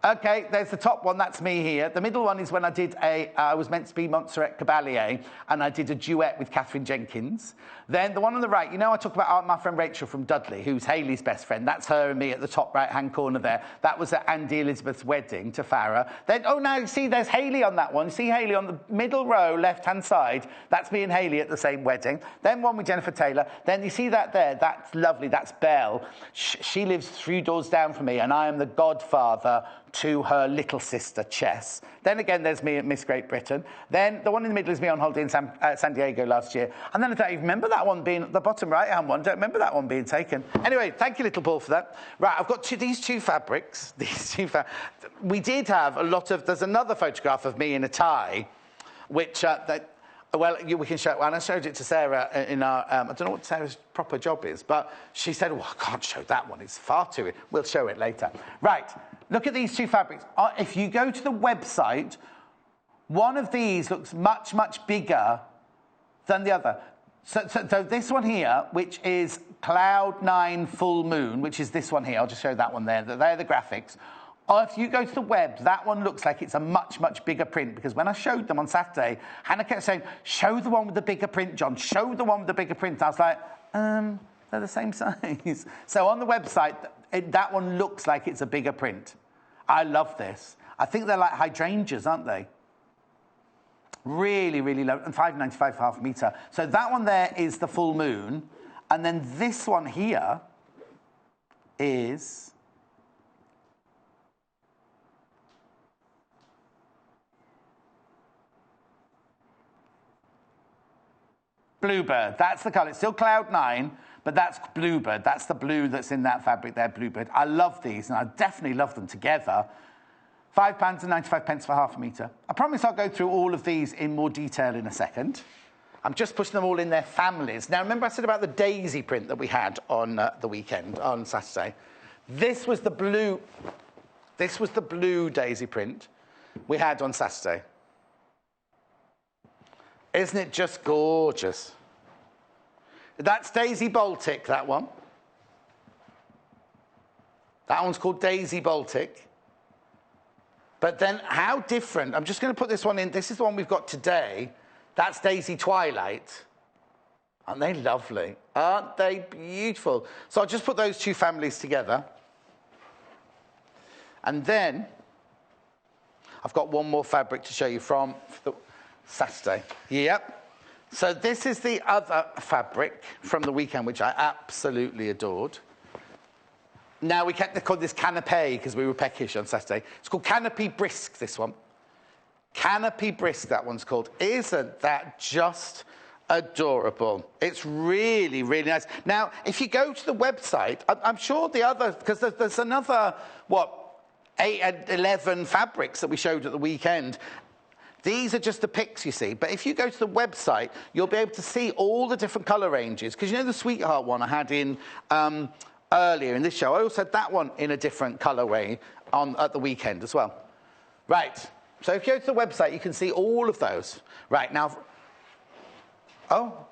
Okay, there's the top one. That's me here. The middle one is when I was meant to be Montserrat Caballé, and I did a duet with Catherine Jenkins. Then the one on the right, I talk about my friend Rachel from Dudley, who's Hayley's best friend. That's her and me at the top right-hand corner there. That was at Andy Elizabeth's wedding to Farah. Then, oh, now, you see, there's Hayley on that one. You see Hayley on the middle row, left-hand side. That's me and Hayley at the same wedding. Then one with Jennifer Taylor. Then you see that there. That's lovely. That's Belle. She lives 3 doors down from me, and I am the godfather to her little sister, Chess. Then again, there's me at Miss Great Britain. Then the one in the middle is me on holiday in San Diego last year. And then I don't even remember that one being, the bottom right-hand one, don't remember that one being taken. Anyway, thank you, little Paul, for that. Right, I've got these two fabrics. We did have a lot of, there's another photograph of me in a tie, which, we can show, and I showed it to Sarah in our, I don't know what Sarah's proper job is, but she said, I can't show that one, it's far too, we'll show it later. Right, look at these two fabrics. If you go to the website, one of these looks much, much bigger than the other. So this one here, which is Cloud 9 Full Moon, which is this one here, I'll just show that one there, they're the graphics. Or if you go to the web, that one looks like it's a much, much bigger print, because when I showed them on Saturday, Hannah kept saying, show the one with the bigger print, John, show the one with the bigger print. I was like, they're the same size. So on the website, that one looks like it's a bigger print. I love this. I think they're like hydrangeas, aren't they? Really, really low, and $5.95 for half a metre. So that one there is the full moon, and then this one here is Bluebird. That's the colour. It's still Cloud 9, but that's Bluebird. That's the blue that's in that fabric there, Bluebird. I love these, and I definitely love them together. £5.95 for half a metre. I promise I'll go through all of these in more detail in a second. I'm just pushing them all in their families. Now, remember I said about the daisy print that we had on the weekend, on Saturday? This was the blue daisy print we had on Saturday. Isn't it just gorgeous? That's Daisy Baltic, that one. That one's called Daisy Baltic. But then how different, I'm just going to put this one in. This is the one we've got today. That's Daisy Twilight. Aren't they lovely? Aren't they beautiful? So I'll just put those two families together. And then I've got one more fabric to show you from the Saturday. Yep. So this is the other fabric from the weekend, which I absolutely adored. Now, we kept called this canopy because we were peckish on Saturday. It's called Canopy Brisk, this one. Canopy Brisk, that one's called. Isn't that just adorable? It's really, really nice. Now, if you go to the website, I'm sure the other, because there's another, 11 fabrics that we showed at the weekend. These are just the pics, you see. But if you go to the website, you'll be able to see all the different colour ranges. Because you know the Sweetheart one I had in earlier in this show? I also had that one in a different colourway at the weekend as well. Right. So if you go to the website, you can see all of those. Right, now... Oh,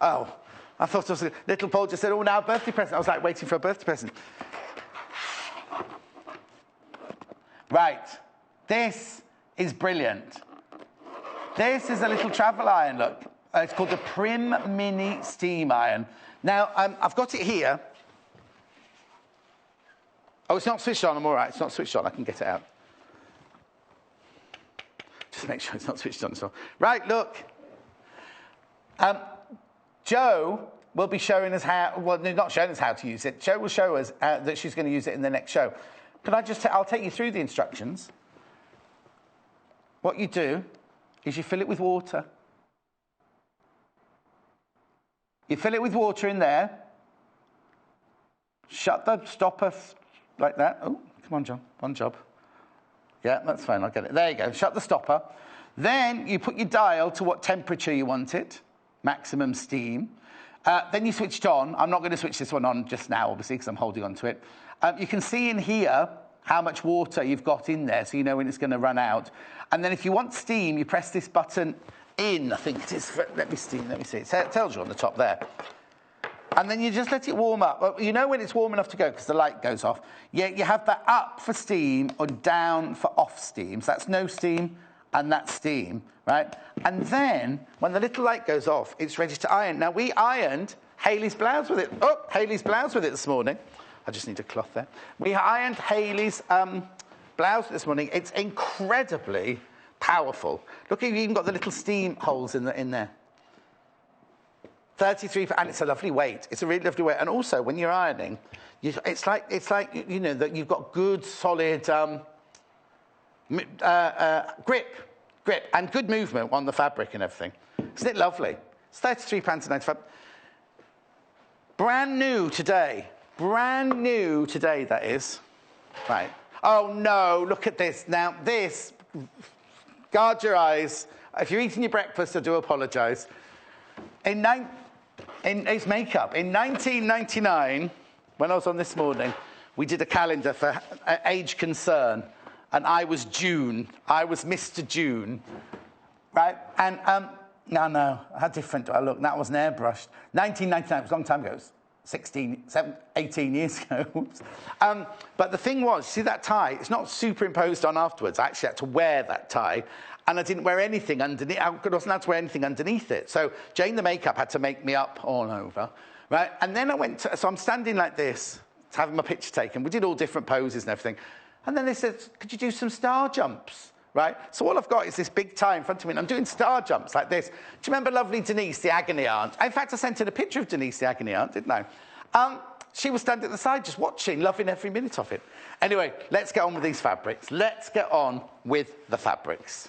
I thought it was... Little Paul just said, now a birthday present. I was like waiting for a birthday present. Right. This is brilliant. This is a little travel iron, look. It's called the Prim Mini Steam Iron. Now, I've got it here. Oh, it's not switched on. I'm all right. It's not switched on. I can get it out. Just make sure it's not switched on. Right, look. Jo will be showing us how... Well, not showing us how to use it. Jo will show us that she's going to use it in the next show. Can I just... I'll take you through the instructions. What you do is you fill it with water. You fill it with water in there. Shut the stopper like that. Oh, come on, John. One job. Yeah, that's fine. I'll get it. There you go. Shut the stopper. Then you put your dial to what temperature you want it. Maximum steam. Then you switch it on. I'm not going to switch this one on just now, obviously, because I'm holding on to it. You can see in here how much water you've got in there, so you know when it's going to run out. And then if you want steam, you press this button in, I think it is. Let me see. It tells you on the top there. And then you just let it warm up. You know when it's warm enough to go because the light goes off. Yeah, you have that up for steam or down for off steam. So that's no steam and that's steam, right? And then when the little light goes off, it's ready to iron. Now, we ironed Hayley's blouse with it. Oh, Hayley's blouse with it this morning. I just need a cloth there. We ironed Hayley's blouse this morning. It's incredibly powerful. Look, you've even got the little steam holes in there. 33, and it's a lovely weight. It's a really lovely weight. And also, when you're ironing, it's like you know that you've got good, solid grip, and good movement on the fabric and everything. Isn't it lovely? It's £33.95. Brand new today. Brand new today, that is. Right. Oh, no, look at this. Now, this, guard your eyes. If you're eating your breakfast, I do apologise. It's makeup. In 1999, when I was on This Morning, we did a calendar for age concern, and I was June. I was Mr. June, right? And, no, how different do I look? That wasn't airbrushed. 1999, it was a long time ago. It was 18 years ago. But the thing was, see that tie? It's not superimposed on afterwards. I actually had to wear that tie, and I didn't wear anything underneath. I wasn't allowed to wear anything underneath it. So Jane the makeup had to make me up all over, right? And then so I'm standing like this, having my picture taken. We did all different poses and everything. And then they said, could you do some star jumps? Right? So all I've got is this big tie in front of me, and I'm doing star jumps like this. Do you remember lovely Denise, the agony aunt? In fact, I sent in a picture of Denise, the agony aunt, didn't I? She was standing at the side just watching, loving every minute of it. Anyway, let's get on with these fabrics. Let's get on with the fabrics.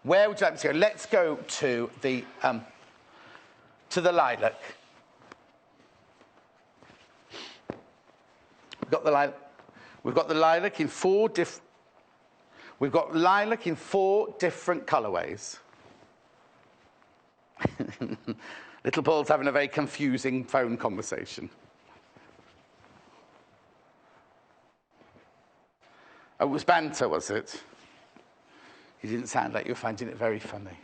Where would you like me to go? Let's go to the lilac. We've got the lilac in four different... We've got lilac in 4 different colourways. Little Paul's having a very confusing phone conversation. Oh, it was banter, was it? You didn't sound like you were finding it very funny.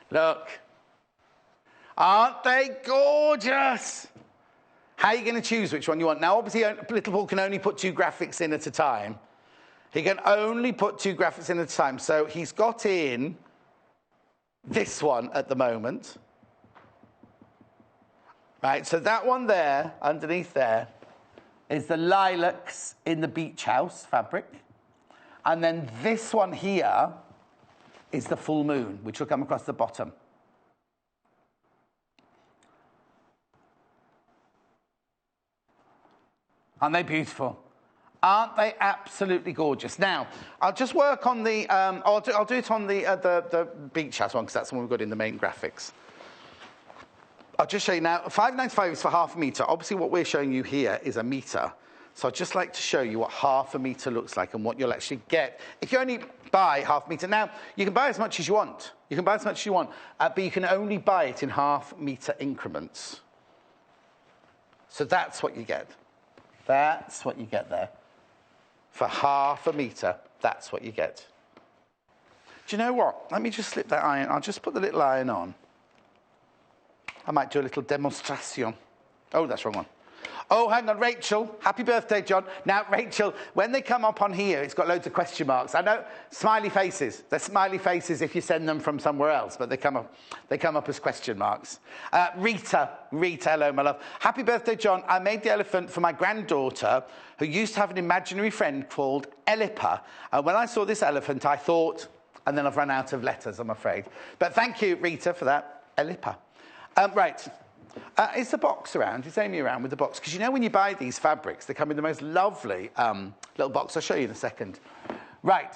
Look. Aren't they gorgeous? How are you going to choose which one you want? Now, obviously, Little Paul can only put 2 graphics in at a time. He can only put 2 graphics in at a time. So he's got in this one at the moment. Right, so that one there, underneath there, is the lilacs in the beach house fabric. And then this one here is the full moon, which will come across the bottom. Aren't they beautiful? Aren't they absolutely gorgeous? Now, I'll just work on the... I'll do it on the beach house one, because that's the one we've got in the main graphics. I'll just show you now. £5.95 is for half a metre. Obviously, what we're showing you here is a metre. So I'd just like to show you what half a metre looks like and what you'll actually get. If you only buy half a metre... Now, you can buy as much as you want. You can buy as much as you want. But you can only buy it in half-metre increments. So that's what you get. That's what you get there. For half a metre, that's what you get. Do you know what? Let me just slip that iron. I'll just put the little iron on. I might do a little demonstration. Oh, that's the wrong one. Oh, hang on, Rachel. Happy birthday, John. Now, Rachel, when they come up on here, it's got loads of question marks. I know, smiley faces. They're smiley faces if you send them from somewhere else, but they come up as question marks. Rita, hello, my love. Happy birthday, John. I made the elephant for my granddaughter, who used to have an imaginary friend called Elipa. And when I saw this elephant, I thought, and then I've run out of letters, I'm afraid. But thank you, Rita, for that. Elipa. Right. Is the box around? Is Amy around with the box? Because you know when you buy these fabrics, they come in the most lovely little box. I'll show you in a second. Right.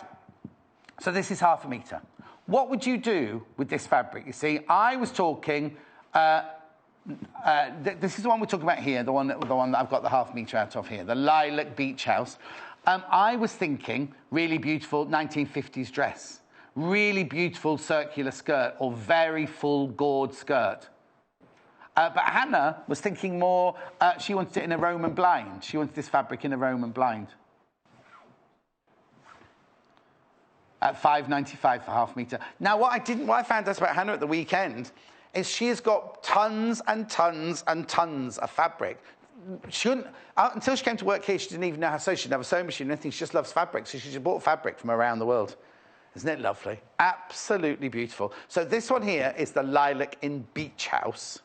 So this is half a metre. What would you do with this fabric? You see, I was talking... this is the one we're talking about here, the one that I've got the half metre out of here, the lilac beach house. I was thinking really beautiful 1950s dress. Really beautiful circular skirt or very full gored skirt. But Hannah was thinking more, she wanted it in a Roman blind. She wanted this fabric in a Roman blind. At £5.95 for half a metre. Now, what I found out about Hannah at the weekend is she has got tons and tons and tons of fabric. She couldn't, until she came to work here, she didn't even know how to sew. She didn't have a sewing machine or anything. She just loves fabric. So she just bought fabric from around the world. Isn't it lovely? Absolutely beautiful. So this one here is the lilac in beach house.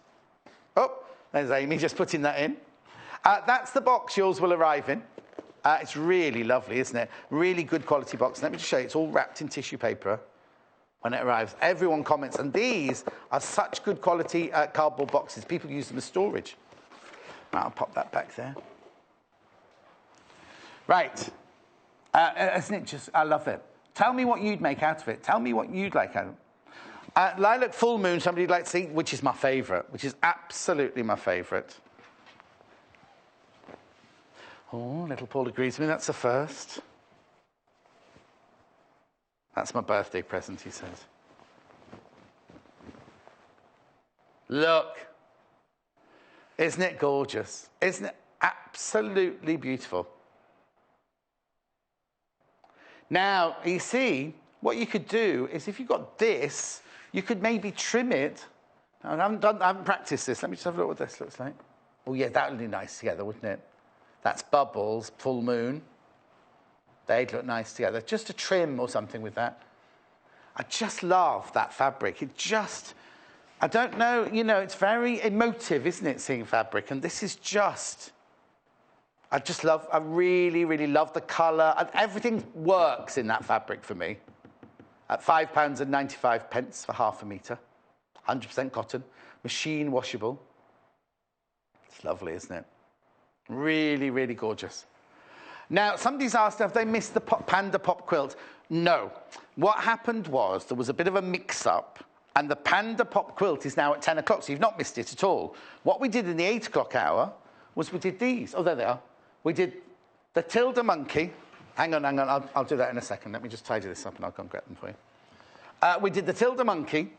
Oh, there's Amy just putting that in. That's the box yours will arrive in. It's really lovely, isn't it? Really good quality box. Let me just show you. It's all wrapped in tissue paper when it arrives. Everyone comments, and these are such good quality cardboard boxes. People use them as storage. Right, I'll pop that back there. Right. Isn't it just, I love it. Tell me what you'd make out of it. Tell me what you'd like out of it. Lilac Full Moon, somebody would like to see, which is my favourite, which is absolutely my favourite. Oh, little Paul agrees with me, that's the first. That's my birthday present, he says. Look. Isn't it gorgeous? Isn't it absolutely beautiful? Now, you see, what you could do is if you've got this, you could maybe trim it. Now, I haven't practiced this. Let me just have a look what this looks like. Oh, yeah, that would be nice together, wouldn't it? That's bubbles, full moon. They'd look nice together. Just a trim or something with that. I just love that fabric. It just, I don't know, you know, it's very emotive, isn't it, seeing fabric? And this is just, I really, really love the colour. And everything works in that fabric for me. At £5.95 for half a metre. 100% cotton. Machine washable. It's lovely, isn't it? Really, really gorgeous. Now, somebody's asked, have they missed the Panda Pop quilt? No. What happened was there was a bit of a mix-up, and the Panda Pop quilt is now at 10 o'clock, so you've not missed it at all. What we did in the 8 o'clock hour was we did these. Oh, there they are. We did the Tilda monkey. Hang on. I'll do that in a second. Let me just tidy this up, and I'll go and get them for you. We did the Tilda monkey,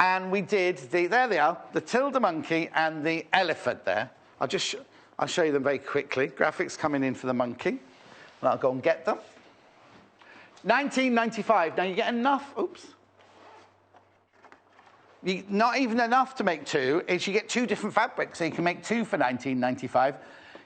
and we did there they are, the Tilda monkey and the elephant there. I'll show you them very quickly. Graphics coming in for the monkey. And I'll go and get them. £19.95. Now, you get enough. Oops. Not even enough to make two. Is you get two different fabrics. So you can make two for £19.95.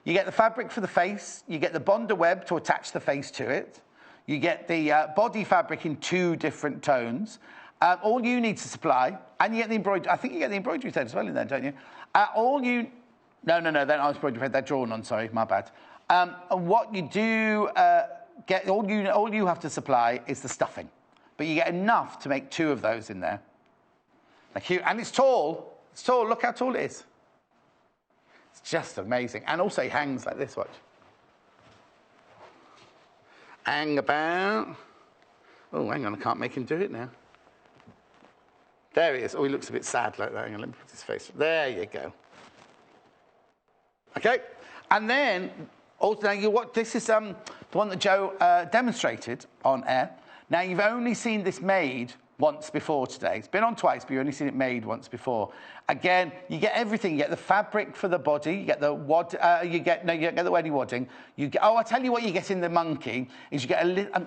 You get the fabric for the face. You get the Bonder web to attach the face to it. You get the body fabric in two different tones. All you need to supply, and you get the embroidery. I think you get the embroidery thread as well in there, don't you? No, they're not embroidery thread. They're drawn on. Sorry, my bad. What you do get, all you have to supply is the stuffing, but you get enough to make two of those in there. Cute, and it's tall. It's tall. Look how tall it is. It's just amazing, and also it hangs like this. Watch. Hang about. Oh, hang on, I can't make him do it now. There he is. Oh, he looks a bit sad like that. Hang on, let me put his face. There you go. Okay, and then also now this is the one that Joe demonstrated on air. Now you've only seen this made once before today. It's been on twice, but you've only seen it made once before. Again, you get everything. You get the fabric for the body. You get the you get the weddy wadding. You get. Oh, I tell you what, you get in the monkey is you get a little.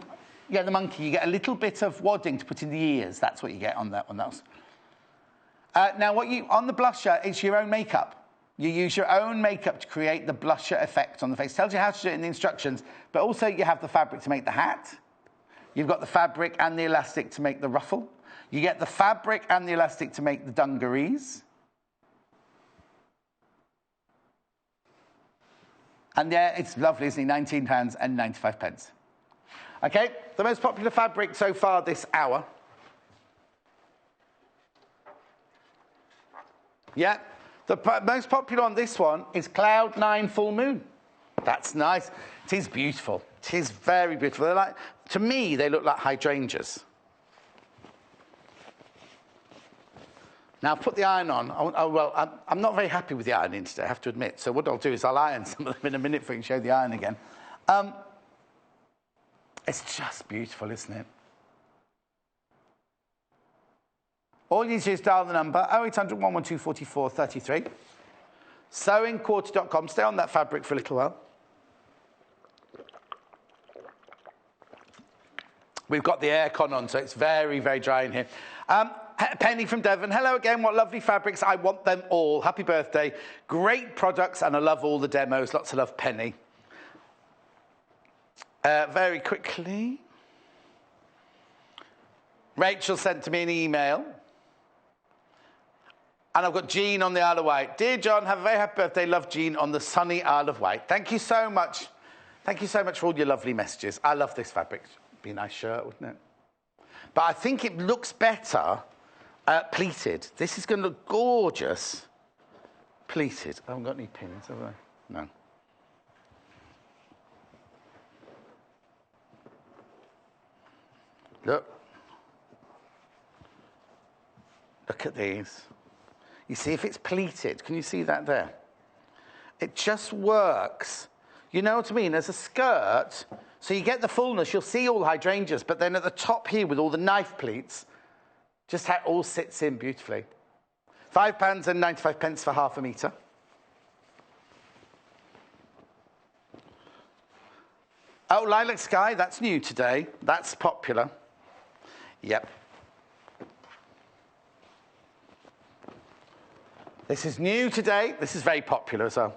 The monkey. You get a little bit of wadding to put in the ears. That's what you get on that one. Now, on the blusher, it's your own makeup. You use your own makeup to create the blusher effect on the face. It tells you how to do it in the instructions, but also you have the fabric to make the hat. You've got the fabric and the elastic to make the ruffle. You get the fabric and the elastic to make the dungarees. And yeah, it's lovely, isn't it? £19.95. Okay, the most popular fabric so far this hour. Yeah. The most popular on this one is Cloud 9 Full Moon. That's nice. It is beautiful. It is very beautiful. They're like, to me, they look like hydrangeas. Now, I've put the iron on. I'm not very happy with the ironing today, I have to admit. So what I'll do is I'll iron some of them in a minute for you and show the iron again. It's just beautiful, isn't it? All you need to do is dial the number 0800 112 44 33. Sewingquarter.com. Stay on that fabric for a little while. We've got the aircon on, so it's very, very dry in here. Penny from Devon. Hello again. What lovely fabrics. I want them all. Happy birthday. Great products, and I love all the demos. Lots of love, Penny. Very quickly. Rachel sent to me an email. And I've got Jean on the Isle of Wight. Dear John, have a very happy birthday. Love, Jean on the sunny Isle of Wight. Thank you so much. Thank you so much for all your lovely messages. I love this fabric. It'd be a nice shirt, wouldn't it? But I think it looks better pleated. This is going to look gorgeous pleated. I haven't got any pins, have I? No. Look. Look at these. You see if it's pleated. Can you see that there? It just works. You know what I mean? As a skirt, so you get the fullness. You'll see all hydrangeas, but then at the top here with all the knife pleats, just how it all sits in beautifully. £5.95 for half a metre. Oh, Lilac Sky, that's new today. That's popular. Yep. This is new today. This is very popular as well.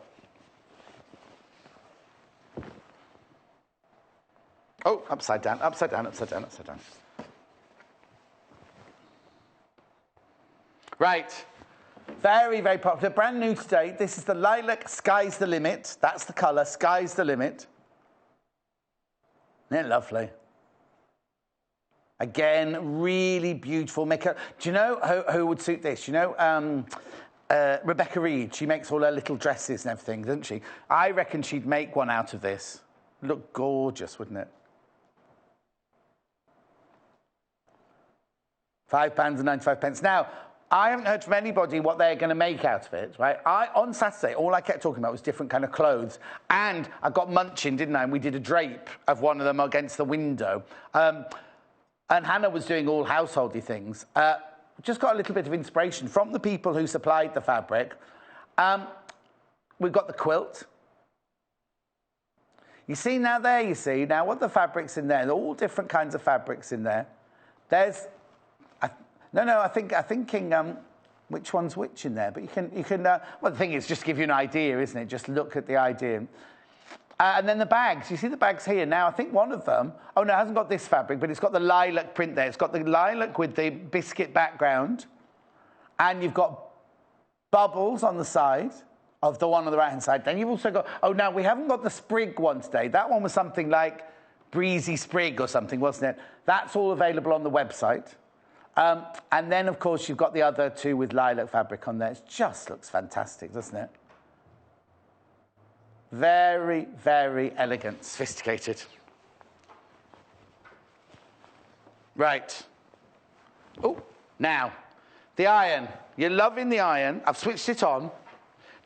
Oh, upside down, upside down, upside down, upside down. Right. Very, very popular. Brand new today. This is the Lilac Sky's the Limit. That's the colour. Sky's the Limit. Isn't it lovely? Again, really beautiful makeup. Do you know who would suit this? You know, Rebecca Reed. She makes all her little dresses and everything, doesn't she? I reckon she'd make one out of this. Look gorgeous, wouldn't it? £5.95. Now, I haven't heard from anybody what they're going to make out of it, right? On Saturday, all I kept talking about was different kind of clothes. And I got munching, didn't I? And we did a drape of one of them against the window. And Hannah was doing all householdy things. Just got a little bit of inspiration from the people who supplied the fabric. We've got the quilt. You see now there, you see now what the fabric's in there. There are all different kinds of fabrics in there. There's... I'm thinking which one's which in there. But you can. Well, the thing is, just to give you an idea, isn't it? Just look at the idea. And then the bags. You see the bags here. Now, I think one of them. Oh no, it hasn't got this fabric, but it's got the lilac print there. It's got the lilac with the biscuit background, and you've got bubbles on the side of the one on the right-hand side. Then you've also got. Oh, now we haven't got the sprig one today. That one was something like breezy sprig or something, wasn't it? That's all available on the website. And then, of course, you've got the other two with lilac fabric on there. It just looks fantastic, doesn't it? Very, very elegant, sophisticated. Right. Oh, now, the iron. You're loving the iron. I've switched it on.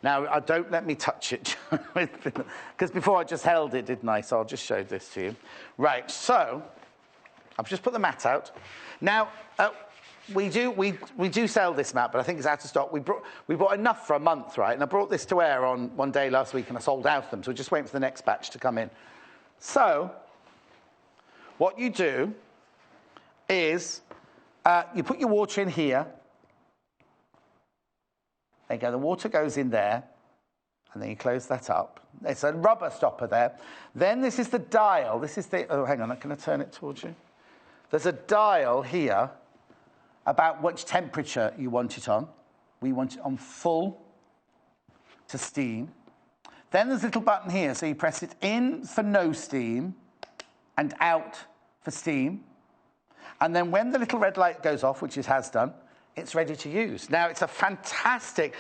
Now, don't let me touch it. Because before I just held it, didn't I? So I'll just show this to you. Right, so... I've just put the mat out. Now, we do sell this mat, but I think it's out of stock. We bought enough for a month, right? And I brought this to air on one day last week, and I sold out of them. So we're just waiting for the next batch to come in. So, what you do is you put your water in here. There you go. The water goes in there, and then you close that up. There's a rubber stopper there. Then this is the dial. This is the... Oh, hang on. Can I turn it towards you? There's a dial here about which temperature you want it on. We want it on full to steam. Then there's a little button here, so you press it in for no steam and out for steam. And then when the little red light goes off, which it has done, it's ready to use. Now, it's a fantastic...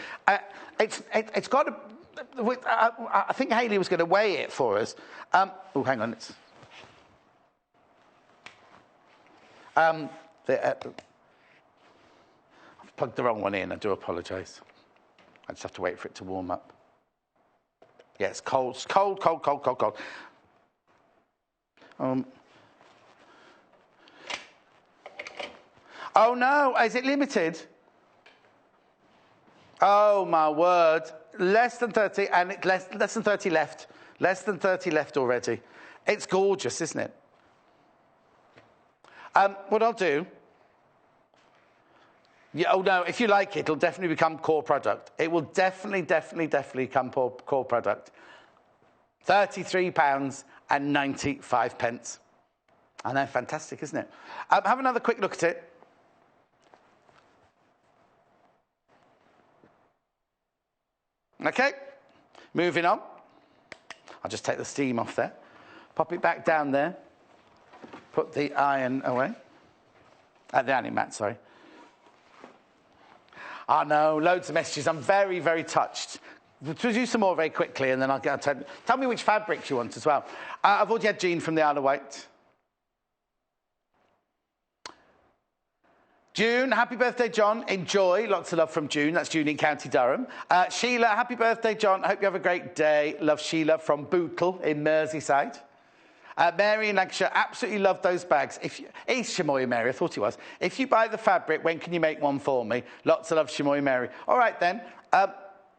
It's got a... I think Hayley was going to weigh it for us. Oh, hang on. I've plugged the wrong one in. I do apologise. I just have to wait for it to warm up. Yeah, it's cold. It's cold, cold, cold, cold, cold. Oh, no. Is it limited? Oh, my word. Less than 30, and less than 30 left. Less than 30 left already. It's gorgeous, isn't it? What I'll do... Yeah, oh, no, if you like it, it'll definitely become core product. It will definitely become core product. £33.95. I know, fantastic, isn't it? Have another quick look at it. Okay, moving on. I'll just take the steam off there. Pop it back down there. Put the iron away. The ironing mat, sorry. I know, loads of messages. I'm very, very touched. We'll do some more very quickly, and then I'll tell me which fabrics you want as well. I've already had Jean from the Isle of Wight. June, happy birthday, John. Enjoy. Lots of love from June. That's June in County Durham. Sheila, happy birthday, John. I hope you have a great day. Love, Sheila from Bootle in Merseyside. Mary in Lancashire, absolutely love those bags. It's Shamoya Mary, I thought it was. If you buy the fabric, when can you make one for me? Lots of love, Shamoya Mary. All right, then.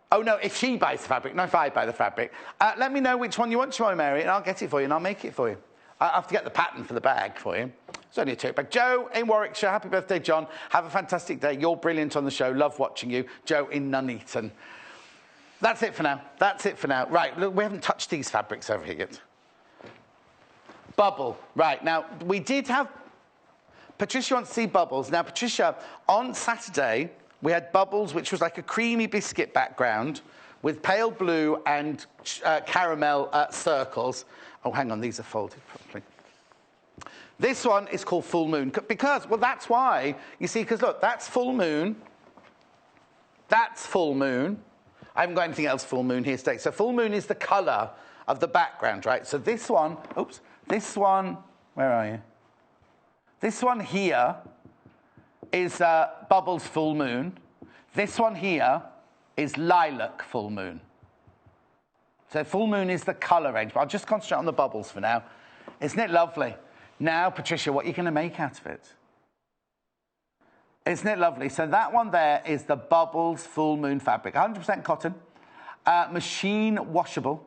Oh, no, if she buys the fabric, not if I buy the fabric. Let me know which one you want, Shamoya Mary, and I'll get it for you, and I'll make it for you. I have to get the pattern for the bag for you. It's only a tote bag. Joe in Warwickshire, happy birthday, John. Have a fantastic day. You're brilliant on the show. Love watching you. Joe in Nuneaton. That's it for now. That's it for now. Right, look, we haven't touched these fabrics over here yet. Bubble. Right, now, we did have... Patricia wants to see bubbles. Now, Patricia, on Saturday, we had bubbles, which was like a creamy biscuit background with pale blue and caramel circles. Oh, hang on, these are folded properly. This one is called Full Moon because, well, that's why. You see, because look, that's full moon. That's full moon. I haven't got anything else full moon here today. So full moon is the colour of the background, right? So this one, oops, this one, where are you? This one here is Bubbles Full Moon. This one here is Lilac Full Moon. So full moon is the colour range, but I'll just concentrate on the bubbles for now. Isn't it lovely? Now, Patricia, what are you going to make out of it? Isn't it lovely? So that one there is the Bubbles Full Moon fabric. 100% cotton. Machine washable.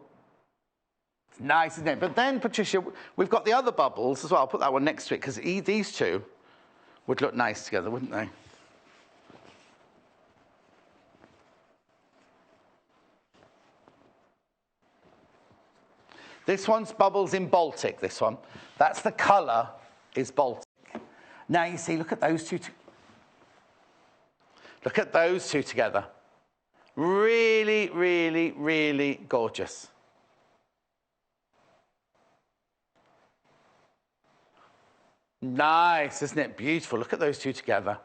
It's nice, isn't it? But then, Patricia, we've got the other bubbles as well. I'll put that one next to it because these two would look nice together, wouldn't they? This one's Bubbles in Baltic, this one. That's the colour is Baltic. Now, you see, look at those two. Look at those two together. Really, really, really gorgeous. Nice, isn't it? Beautiful. Look at those two together.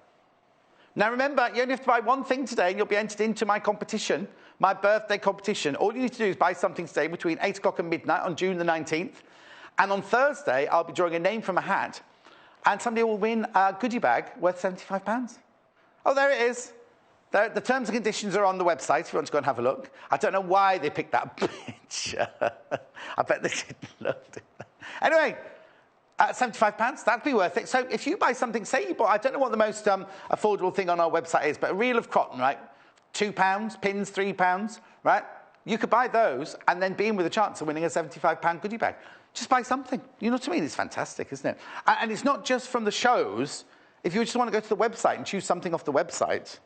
Now, remember, you only have to buy one thing today and you'll be entered into my competition, my birthday competition. All you need to do is buy something today between 8 o'clock and midnight on June the 19th. And on Thursday, I'll be drawing a name from a hat and somebody will win a goodie bag worth £75. Oh, there it is. There, the terms and conditions are on the website if you want to go and have a look. I don't know why they picked that picture. I bet they didn't look. Anyway, £75, that'd be worth it. So if you buy something, say you bought, I don't know what the most affordable thing on our website is, but a reel of cotton, right? £2, pins, £3, right? You could buy those and then be in with a chance of winning a £75 goodie bag. Just buy something. You know what I mean? It's fantastic, isn't it? And it's not just from the shows. If you just want to go to the website and choose something off the website.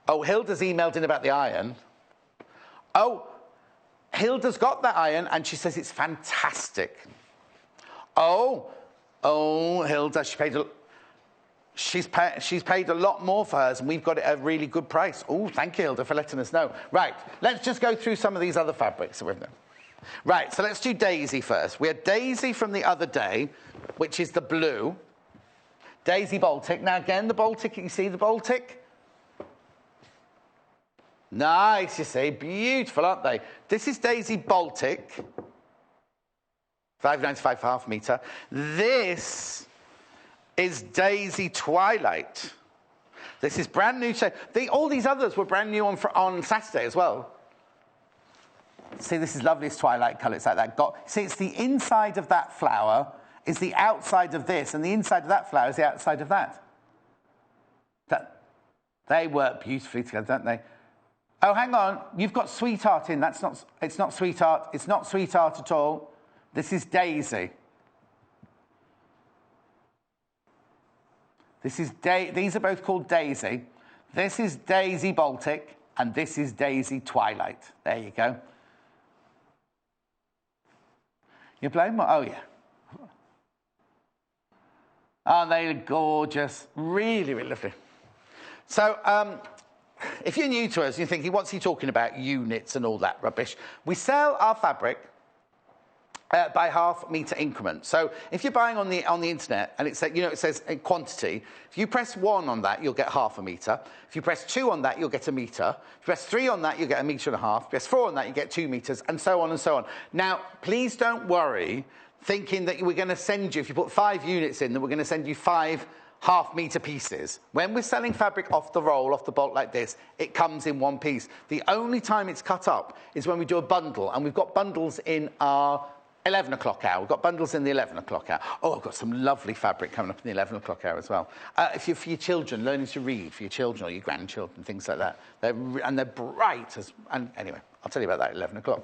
Oh, Hilda's emailed in about the iron. Oh, Hilda's got that iron and she says it's fantastic. Oh, Hilda, she's paid a lot more for hers, and we've got it at a really good price. Oh, thank you, Hilda, for letting us know. Right, let's just go through some of these other fabrics with them. Right, so let's do Daisy first. We had Daisy from the other day, which is the blue. Daisy Baltic. Now, again, the Baltic, you see the Baltic? Nice, you see. Beautiful, aren't they? This is Daisy Baltic. £5.95 for half metre. This is Daisy Twilight. This is brand new. All these others were brand new on Saturday as well. See, this is lovely, this Twilight colour. It's like that. See, it's the inside of that flower is the outside of this, and the inside of that flower is the outside of that. They work beautifully together, don't they? Oh, hang on. You've got Sweetheart in. It's not Sweetheart. It's not Sweetheart at all. This is Daisy. These are both called Daisy. This is Daisy Baltic, and this is Daisy Twilight. There you go. You're blowing more? Oh, yeah. Aren't they gorgeous? Really, really lovely. So, if you're new to us, you're thinking, what's he talking about? Units and all that rubbish. We sell our fabric by half-metre increments. So if you're buying on the internet and it says quantity, if you press 1 on that, you'll get half a metre. If you press 2 on that, you'll get a metre. If you press 3 on that, you'll get 1.5 metres. If you press 4 on that, you get 2 metres, and so on and so on. Now, please don't worry thinking that we're going to send you, if you put 5 units in, that we're going to send you 5 half-metre pieces. When we're selling fabric off the roll, off the bolt like this, it comes in one piece. The only time it's cut up is when we do a bundle, and we've got bundles in our 11 o'clock hour. We've got bundles in the 11 o'clock hour. Oh, I've got some lovely fabric coming up in the 11 o'clock hour as well. If you're for your children, learning to read for your children or your grandchildren, things like that. They're bright. And anyway, I'll tell you about that at 11 o'clock.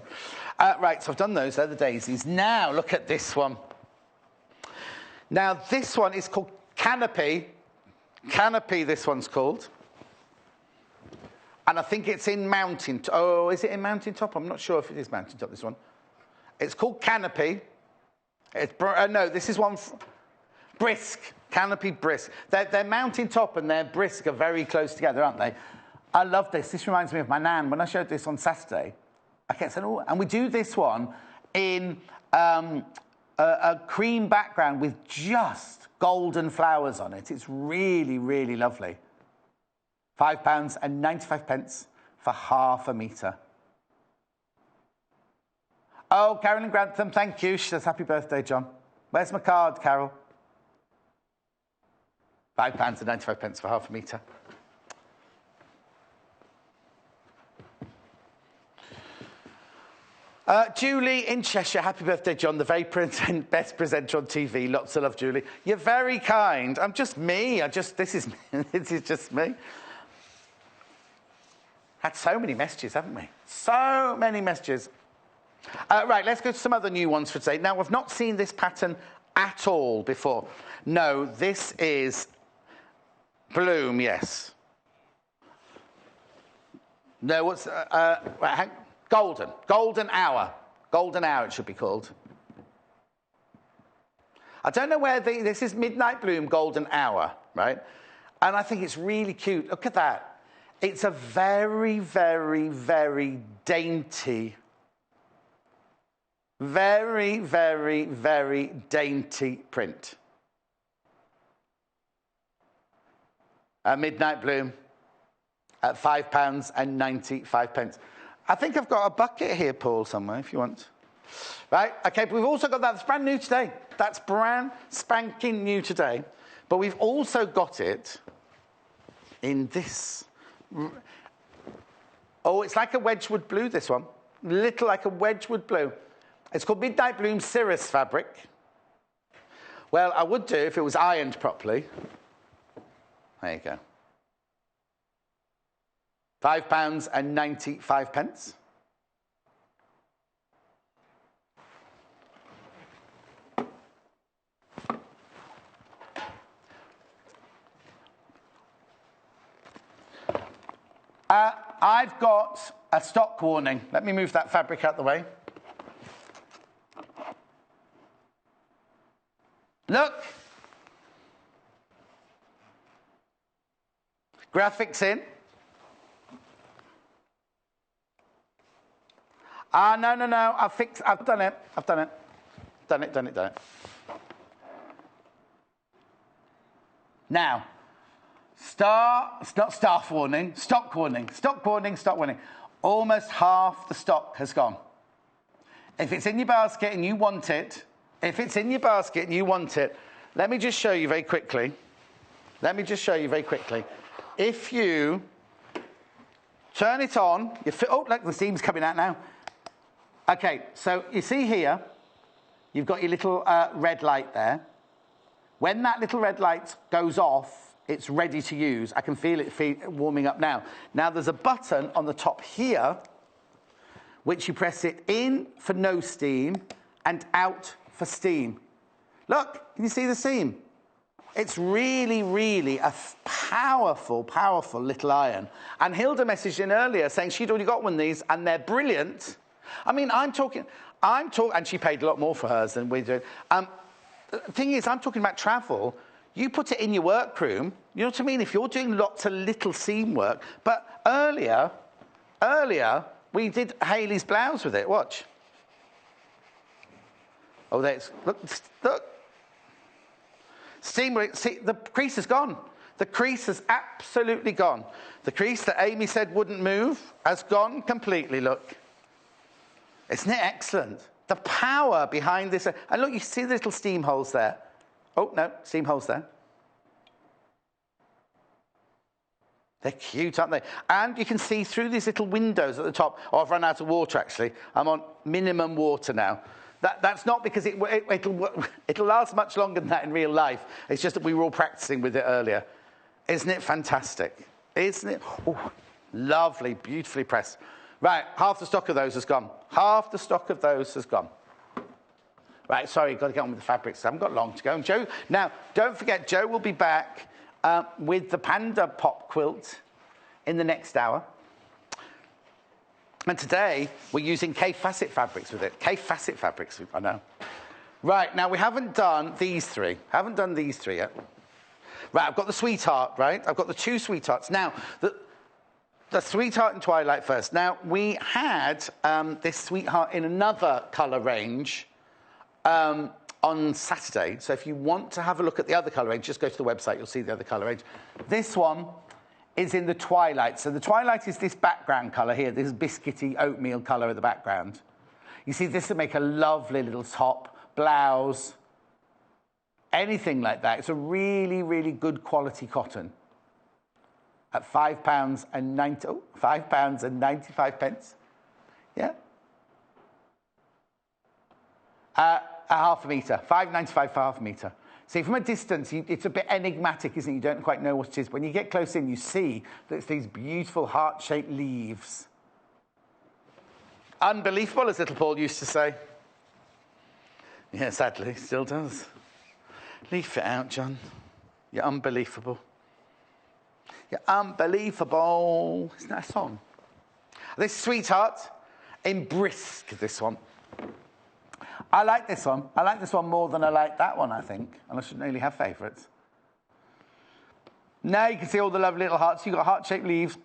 Right, so I've done those. They're the daisies. Now, look at this one. Now, this one is called Canopy. Canopy, this one's called. And I think it's in Mountain... Oh, is it in Mountain Top? I'm not sure if it is Mountain Top, this one. It's called Canopy. No, this is one... Brisk. Canopy Brisk. They're Mountain Top and they're Brisk are very close together, aren't they? I love this. This reminds me of my nan. When I showed this on Saturday, I kept saying, oh, and we do this one in a cream background with just golden flowers on it. It's really, really lovely. £5.95 for half a metre. Oh, Carolyn Grantham, thank you. She says, happy birthday, John. Where's my card, Carol? £5.95 for half a metre. Julie in Cheshire, happy birthday, John. The very best presenter on TV. Lots of love, Julie. You're very kind. I'm just me. This is just me. Had so many messages, haven't we? So many messages. Right, let's go to some other new ones for today. Now, I've not seen this pattern at all before. No, this is Bloom, yes. No, what's... Golden. Golden Hour. Golden Hour, it should be called. I don't know where this is Midnight Bloom Golden Hour, right? And I think it's really cute. Look at that. It's a very, very, very dainty... Very, very, very dainty print. Midnight Bloom at £5.95. I think I've got a bucket here, Paul, somewhere, if you want. Right, OK, but we've also got that. That's brand new today. That's brand spanking new today. But we've also got it in this. Oh, it's like a Wedgwood blue, this one. Little like a Wedgwood blue. It's called Midnight Bloom Cirrus fabric. Well, I would do if it was ironed properly. There you go. £5.95. I've got a stock warning. Let me move that fabric out the way. Look. Graphics in. No. I've done it. Done it. Now, stock warning. Almost half the stock has gone. If it's in your basket and you want it, let me just show you very quickly. If you turn it on, oh, look, the steam's coming out now. Okay, so you see here, you've got your little red light there. When that little red light goes off, it's ready to use. I can feel it warming up now. Now, there's a button on the top here, which you press it in for no steam and out for steam. Look, can you see the seam? It's really, really a powerful, powerful little iron. And Hilda messaged in earlier saying she'd already got one of these and they're brilliant. I mean, I'm talking, and she paid a lot more for hers than we did. The thing is, I'm talking about travel. You put it in your workroom, you know what I mean? If you're doing lots of little seam work. But earlier, we did Hayley's blouse with it. Watch. Oh, there's, look. See, the crease is gone. The crease has absolutely gone. The crease that Amy said wouldn't move has gone completely, look. Isn't it excellent? The power behind this. And look, you see the little steam holes there. Oh, no, steam holes there. They're cute, aren't they? And you can see through these little windows at the top. Oh, I've run out of water, actually. I'm on minimum water now. That's not because it'll last much longer than that in real life. It's just that we were all practicing with it earlier. Isn't it fantastic? Isn't it? Oh, lovely, beautifully pressed. Right, half the stock of those has gone. Half the stock of those has gone. Right, sorry, got to get on with the fabrics. I haven't got long to go. And Joe, now, don't forget, Joe will be back with the Panda pop quilt in the next hour. And today, we're using Kaffe Fassett fabrics with it. Kaffe Fassett fabrics, I know. Right, now we haven't done these three. Haven't done these three yet. Right, I've got the sweetheart, right? I've got the two sweethearts. Now, the sweetheart and twilight first. Now, we had this sweetheart in another colour range on Saturday. So if you want to have a look at the other colour range, just go to the website, you'll see the other colour range. This one is in the twilight. So the twilight is this background colour here, this biscuity oatmeal colour at the background. You see, this would make a lovely little top, blouse, anything like that. It's a really, really good quality cotton at £5.95. Yeah. A half a metre, £5.95 for half a metre. See, from a distance, it's a bit enigmatic, isn't it? You don't quite know what it is. When you get close in, you see that it's these beautiful heart-shaped leaves. Unbelievable, as little Paul used to say. Yeah, sadly, still does. Leaf it out, John. You're unbelievable. You're unbelievable. Isn't that a song? This sweetheart, in brisk, this one. I like this one. I like this one more than I like that one, I think. And I shouldn't really have favourites. Now you can see all the lovely little hearts. You've got heart-shaped leaves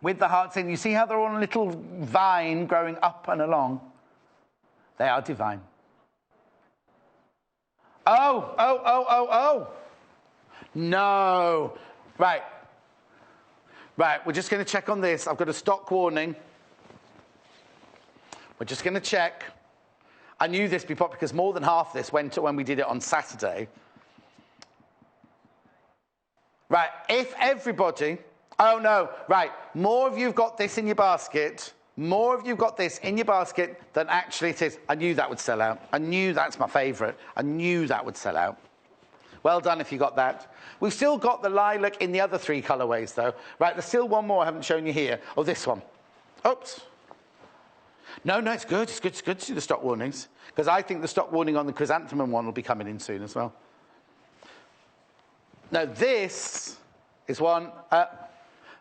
with the hearts in. You see how they're on a little vine growing up and along? They are divine. Oh. No. Right, we're just going to check on this. I've got a stock warning. We're just going to check. I knew this before because more than half this went to when we did it on Saturday. Right, if everybody... Oh, no, right. More of you've got this in your basket. More of you've got this in your basket than actually it is. I knew that would sell out. I knew that's my favourite. I knew that would sell out. Well done if you got that. We've still got the lilac in the other three colourways, though. Right, there's still one more I haven't shown you here. Oh, this one. Oops. No, it's good. It's good to see the stock warnings. Because I think the stock warning on the chrysanthemum one will be coming in soon as well. Now, this is one,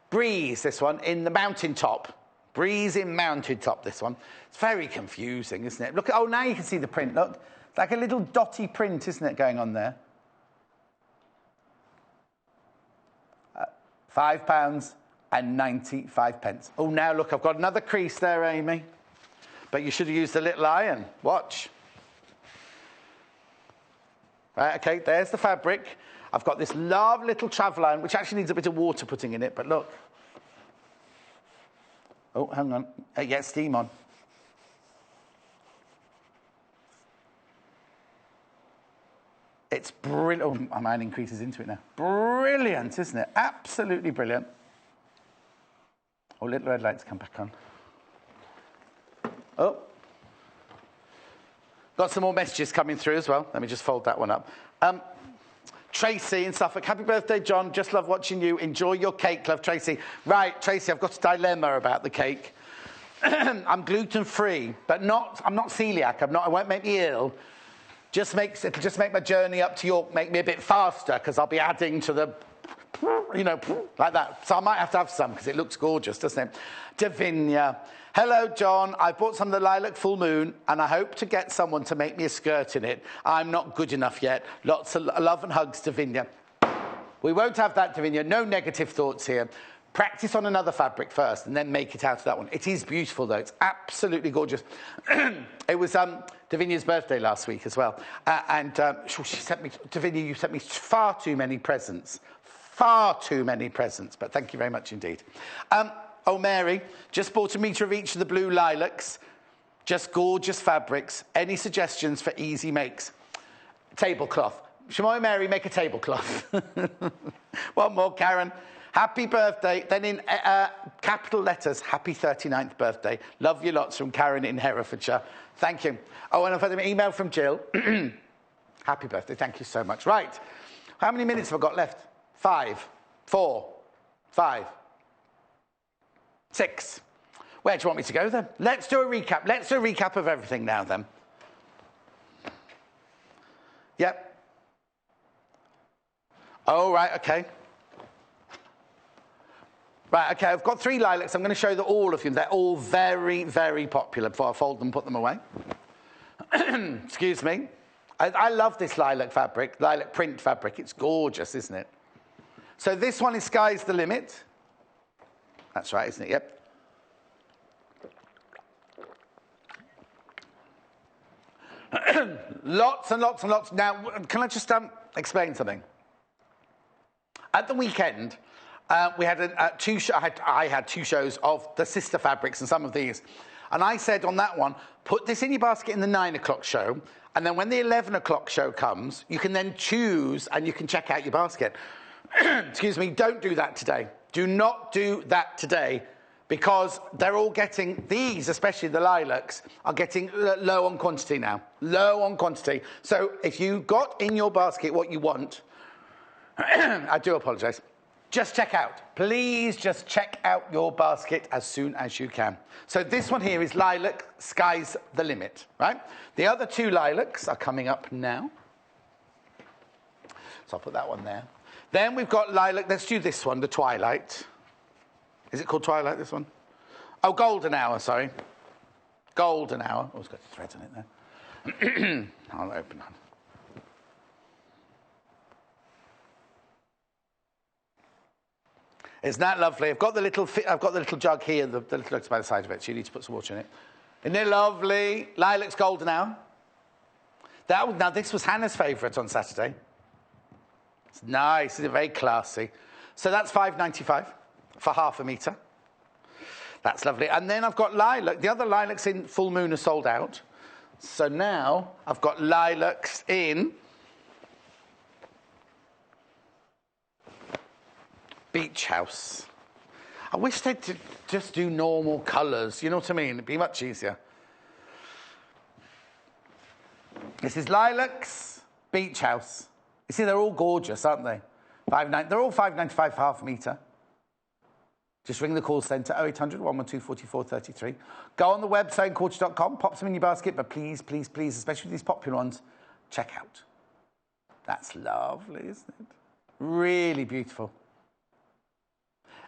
Breeze, this one, in the mountaintop. Breeze in mountaintop, this one. It's very confusing, isn't it? Look, oh, now you can see the print, look. It's like a little dotty print, isn't it, going on there? £5.95. Oh, now, look, I've got another crease there, Amy. But you should have used a little iron. Watch. Right, okay, there's the fabric. I've got this lovely little travel iron, which actually needs a bit of water putting in it, but look. Oh, hang on. Yeah, steam on. It's brilliant. Oh, I'm adding creases into it now. Brilliant, isn't it? Absolutely brilliant. Oh, little red lights come back on. Oh. Got some more messages coming through as well. Let me just fold that one up. Tracy in Suffolk. Happy birthday, John. Just love watching you. Enjoy your cake, love, Tracy. Right, Tracy, I've got a dilemma about the cake. I'm gluten-free, but I'm not celiac. It won't make me ill. It'll just make my journey up to York make me a bit faster because I'll be adding to the, like that. So I might have to have some because it looks gorgeous, doesn't it? Davinia. Hello, John. I bought some of the lilac full moon and I hope to get someone to make me a skirt in it. I'm not good enough yet. Lots of love and hugs, Davinia. We won't have that, Davinia. No negative thoughts here. Practice on another fabric first and then make it out of that one. It is beautiful though. It's absolutely gorgeous. It was Davinia's birthday last week as well. She sent me, Davinia, you sent me far too many presents. Far too many presents, but thank you very much indeed. Oh, Mary, just bought a metre of each of the blue lilacs. Just gorgeous fabrics. Any suggestions for easy makes? Tablecloth. Shamoy Mary, make a tablecloth. One more, Karen. Happy birthday. Then in capital letters, happy 39th birthday. Love you lots from Karen in Herefordshire. Thank you. Oh, and I've had an email from Jill. Happy birthday. Thank you so much. Right. How many minutes have I got left? 5, 4, 5, 6. Where do you want me to go then? Let's do a recap. Let's do a recap of everything now then. Yep. Oh, right, okay. Right, okay, I've got 3 lilacs. I'm going to show all of you. They're all very, very popular before I fold them and put them away. Excuse me. I love this lilac fabric, lilac print fabric. It's gorgeous, isn't it? So this one is Sky's the Limit. That's right, isn't it? Yep. Lots and lots and lots. Now, can I just explain something? At the weekend, we had I had 2 shows of the sister fabrics and some of these. And I said on that one, put this in your basket in the 9 o'clock show. And then when the 11 o'clock show comes, you can then choose and you can check out your basket. Excuse me, don't do that today. Do not do that today because they're all getting, these, especially the lilacs, are getting low on quantity now. Low on quantity. So if you got in your basket what you want, I do apologise. Just check out. Please just check out your basket as soon as you can. So this one here is lilac, Sky's the Limit, right? The other 2 lilacs are coming up now. So I'll put that one there. Then we've got lilac. Let's do this one, the Twilight. Is it called Twilight, this one? Oh, Golden Hour, sorry. Golden Hour. Oh, it's got the thread on it there. I'll open that. Isn't that lovely? I've got the little jug here, the little jugs by the side of it, so you need to put some water in it. Isn't it lovely? Lilac's Golden Hour. Now, this was Hannah's favourite on Saturday. It's nice, it's very classy. So that's £5.95 for half a metre. That's lovely. And then I've got lilac. The other lilacs in Full Moon are sold out. So now I've got lilacs in Beach House. I wish they'd just do normal colours. You know what I mean? It'd be much easier. This is Lilacs, Beach House. You see, they're all gorgeous, aren't they? They're all £5.95 for half a metre. Just ring the call centre, 0800 112 4433. Go on the website, courtage.com, pop some in your basket, but please, please, please, especially these popular ones, check out. That's lovely, isn't it? Really beautiful.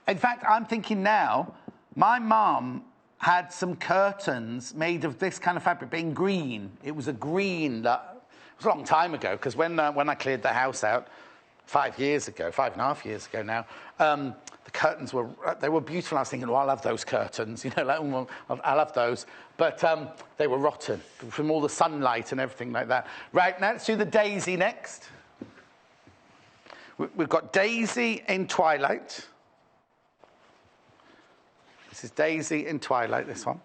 In fact, I'm thinking now, my mum had some curtains made of this kind of fabric, but in green. It was a green, it was a long time ago, because when I cleared the house out 5 years ago, 5.5 years ago now, the curtains were beautiful. I was thinking, oh, I'll have those curtains, you know, like, well, I'll have those. But they were rotten from all the sunlight and everything like that. Right, now let's do the daisy next. We've got daisy in Twilight. This is daisy in Twilight, this one,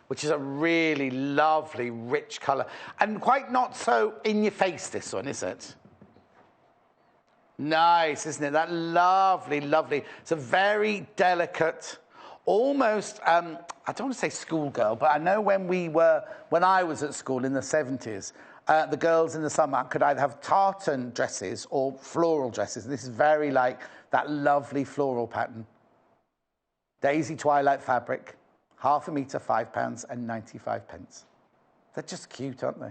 which is a really lovely, rich colour. And quite not so in your face, this one, is it? Nice, isn't it? That lovely, lovely. It's a very delicate, almost, I don't want to say schoolgirl, but I know when I was at school in the 70s, the girls in the summer could either have tartan dresses or floral dresses. And this is very like that lovely floral pattern. Daisy Twilight fabric, half a metre, £5.95. They're just cute, aren't they?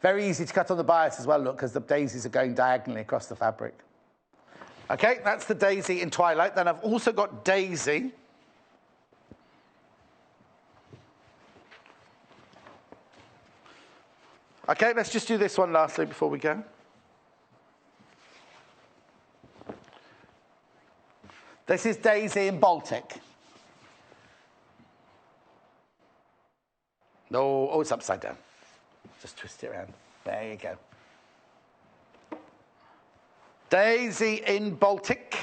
Very easy to cut on the bias as well, look, because the daisies are going diagonally across the fabric. Okay, that's the daisy in Twilight. Then I've also got daisy. Okay, let's just do this one lastly before we go. This is Daisy in Baltic. Oh, it's upside down. Just twist it around. There you go. Daisy in Baltic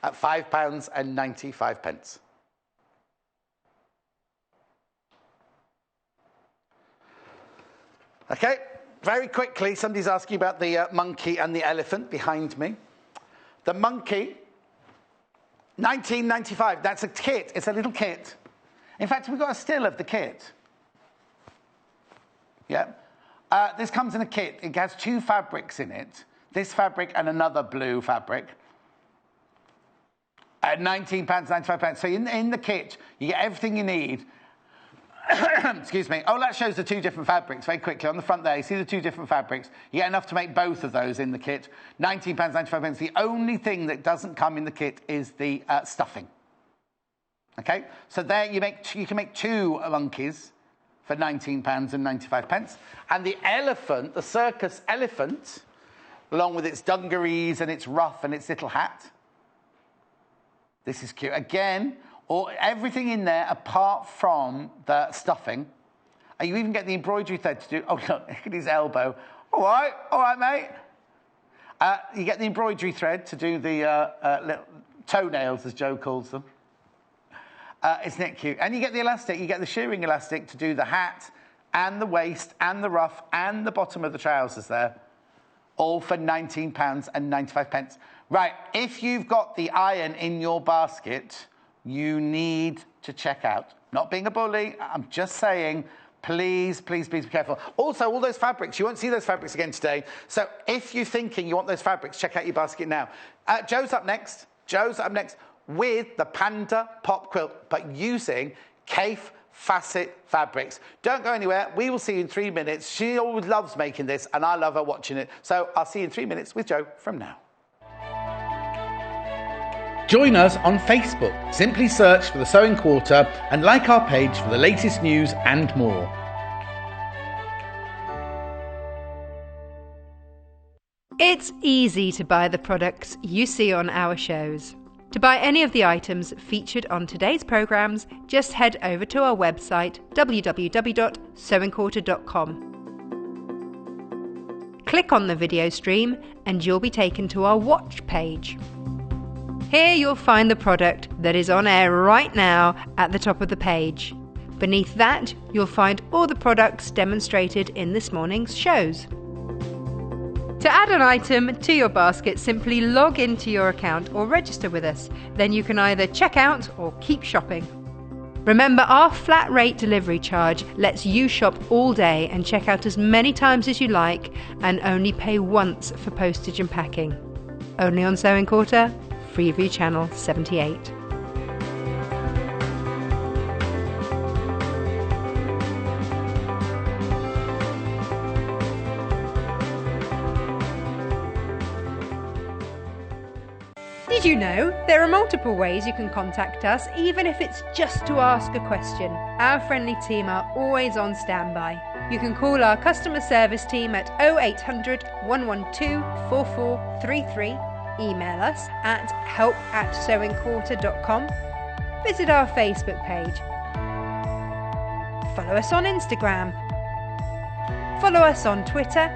at £5.95. Okay, very quickly, somebody's asking about the monkey and the elephant behind me. The monkey, £19.95. That's a kit. It's a little kit. In fact, we've got a still of the kit. Yeah. This comes in a kit. It has 2 fabrics in it. This fabric and another blue fabric. At £19.95. So in the kit, you get everything you need. Excuse me. Oh, that shows the 2 different fabrics very quickly. On the front there, you see the 2 different fabrics. You get enough to make both of those in the kit. £19.95. The only thing that doesn't come in the kit is the stuffing. Okay? So there you can make 2 monkeys for £19.95. And the elephant, the circus elephant, along with its dungarees and its ruff and its little hat. This is cute. Again, everything in there apart from the stuffing. And you even get the embroidery thread to do. Oh, look at his elbow. All right, mate. You get the embroidery thread to do the little toenails, as Joe calls them. Isn't it cute? And you get the elastic. You get the shearing elastic to do the hat and the waist and the ruff and the bottom of the trousers there. All for £19.95. Right, if you've got the iron in your basket, you need to check out. Not being a bully, I'm just saying, please, please, please be careful. Also, all those fabrics, you won't see those fabrics again today. So if you're thinking you want those fabrics, check out your basket now. Joe's up next. With the Panda pop quilt, but using Kaffe Fassett fabrics. Don't go anywhere. We will see you in 3 minutes. She always loves making this, and I love her watching it. So I'll see you in 3 minutes with Joe from now. Join us on Facebook. Simply search for The Sewing Quarter and like our page for the latest news and more. It's easy to buy the products you see on our shows. To buy any of the items featured on today's programmes, just head over to our website www.sewingquarter.com. Click on the video stream and you'll be taken to our watch page. Here you'll find the product that is on air right now at the top of the page. Beneath that, you'll find all the products demonstrated in this morning's shows. To add an item to your basket, simply log into your account or register with us. Then you can either check out or keep shopping. Remember, our flat rate delivery charge lets you shop all day and check out as many times as you like and only pay once for postage and packing. Only on Sewing Quarter, Freeview Channel 78. Did you know there are multiple ways you can contact us, even if it's just to ask a question? Our friendly team are always on standby. You can call our customer service team at 0800 112 4433, email us at help@sewingquarter.com, visit our Facebook page, follow us on Instagram, follow us on Twitter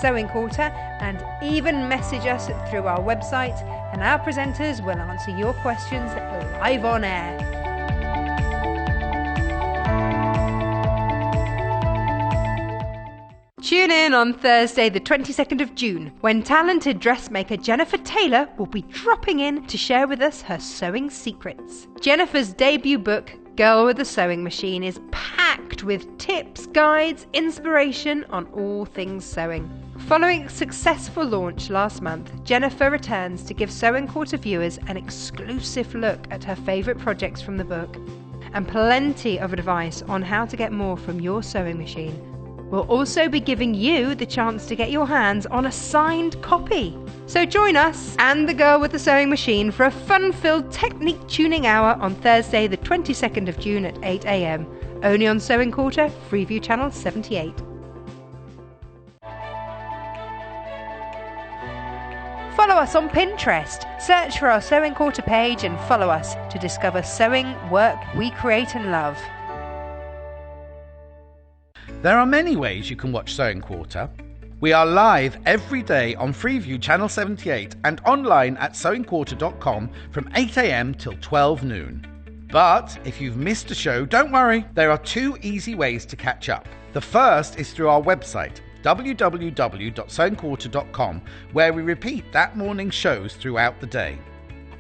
@sewingquarter, and even message us through our website, and our presenters will answer your questions live on air. Tune in on Thursday the 22nd of June when talented dressmaker Jennifer Taylor will be dropping in to share with us her sewing secrets. Jennifer's debut book, Girl with a Sewing Machine, is packed with tips, guides, inspiration on all things sewing. Following a successful launch last month, Jennifer returns to give Sewing Quarter viewers an exclusive look at her favourite projects from the book and plenty of advice on how to get more from your sewing machine. We'll also be giving you the chance to get your hands on a signed copy. So join us and the Girl with the Sewing Machine for a fun-filled technique tuning hour on Thursday the 22nd of June at 8 a.m. Only on Sewing Quarter, Freeview Channel 78. Follow us on Pinterest. Search for our Sewing Quarter page and follow us to discover sewing work we create and love. There are many ways you can watch Sewing Quarter. We are live every day on Freeview Channel 78 and online at sewingquarter.com from 8 a.m. till 12 noon. But if you've missed a show, don't worry. There are 2 easy ways to catch up. The first is through our website, www.sewingquarter.com, where we repeat that morning's shows throughout the day.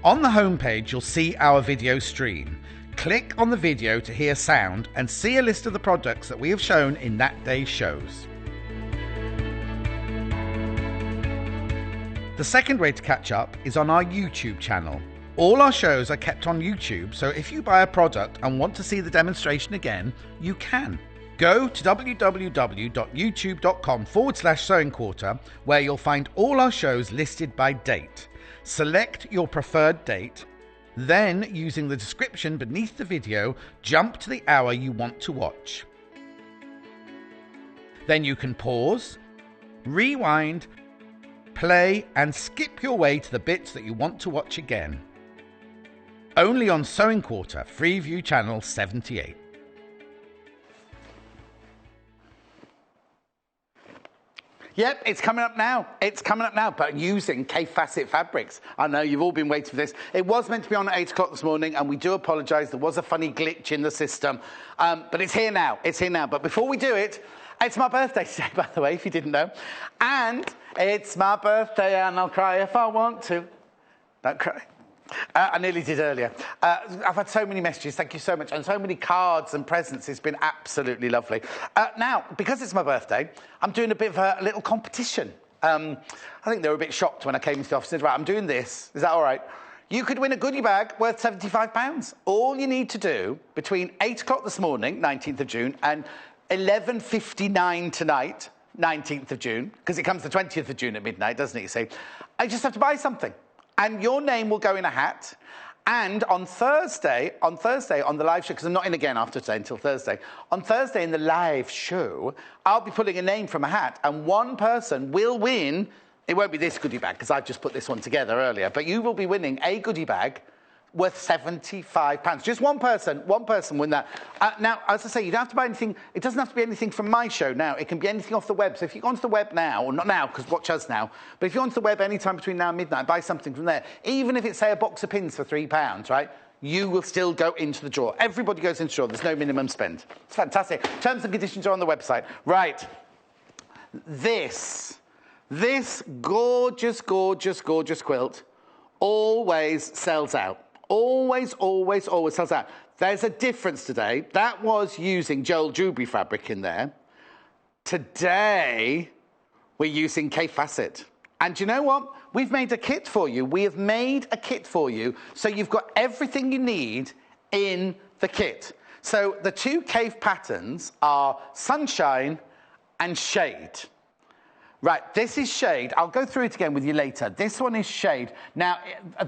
On the homepage, you'll see our video stream. Click on the video to hear sound and see a list of the products that we have shown in that day's shows. The second way to catch up is on our YouTube channel. All our shows are kept on YouTube, so if you buy a product and want to see the demonstration again, you can. Go to www.youtube.com/Sewing Quarter, where you'll find all our shows listed by date. Select your preferred date, then using the description beneath the video, jump to the hour you want to watch. Then you can pause, rewind, play and skip your way to the bits that you want to watch again. Only on Sewing Quarter, Freeview Channel 78. Yep, it's coming up now. It's coming up now, but using Kaffe Fassett fabrics. I know you've all been waiting for this. It was meant to be on at 8 o'clock this morning, and we do apologise. There was a funny glitch in the system, but it's here now. It's here now. But before we do it, it's my birthday today, by the way, if you didn't know. And it's my birthday, and I'll cry if I want to. Don't cry. I nearly did earlier. I've had so many messages, thank you so much, and so many cards and presents. It's been absolutely lovely. Now, because it's my birthday, I'm doing a bit of a little competition. I think they were a bit shocked when I came into the office and said, right, I'm doing this. Is that all right? You could win a goodie bag worth £75. All you need to do between 8 o'clock this morning, 19th of June, and 11:59 tonight, 19th of June, because it comes the 20th of June at midnight, doesn't it, you see? I just have to buy something. And your name will go in a hat. And on Thursday, on the live show, because I'm not in again after today until Thursday, on Thursday in the live show, I'll be pulling a name from a hat, and one person will win. It won't be this goodie bag, because I've just put this one together earlier, but you will be winning a goodie bag worth £75. Just one person win that. Now, as I say, you don't have to buy anything. It doesn't have to be anything from my show now. It can be anything off the web. So if you go onto the web now, or not now, because watch us now, but if you're onto the web anytime between now and midnight, buy something from there, even if it's, say, a box of pins for £3, right, you will still go into the draw. Everybody goes into the draw. There's no minimum spend. It's fantastic. Terms and conditions are on the website. Right. This gorgeous, gorgeous, gorgeous quilt always sells out. Always, always, always sells out. There's a difference today. That was using Joel Dewberry fabric in there. Today, we're using Kaffe Fassett. And you know what? We've made a kit for you. We have made a kit for you, so you've got everything you need in the kit. So the 2 Kaffe patterns are Sunshine and Shade. Right, this is Shade. I'll go through it again with you later. This one is Shade. Now,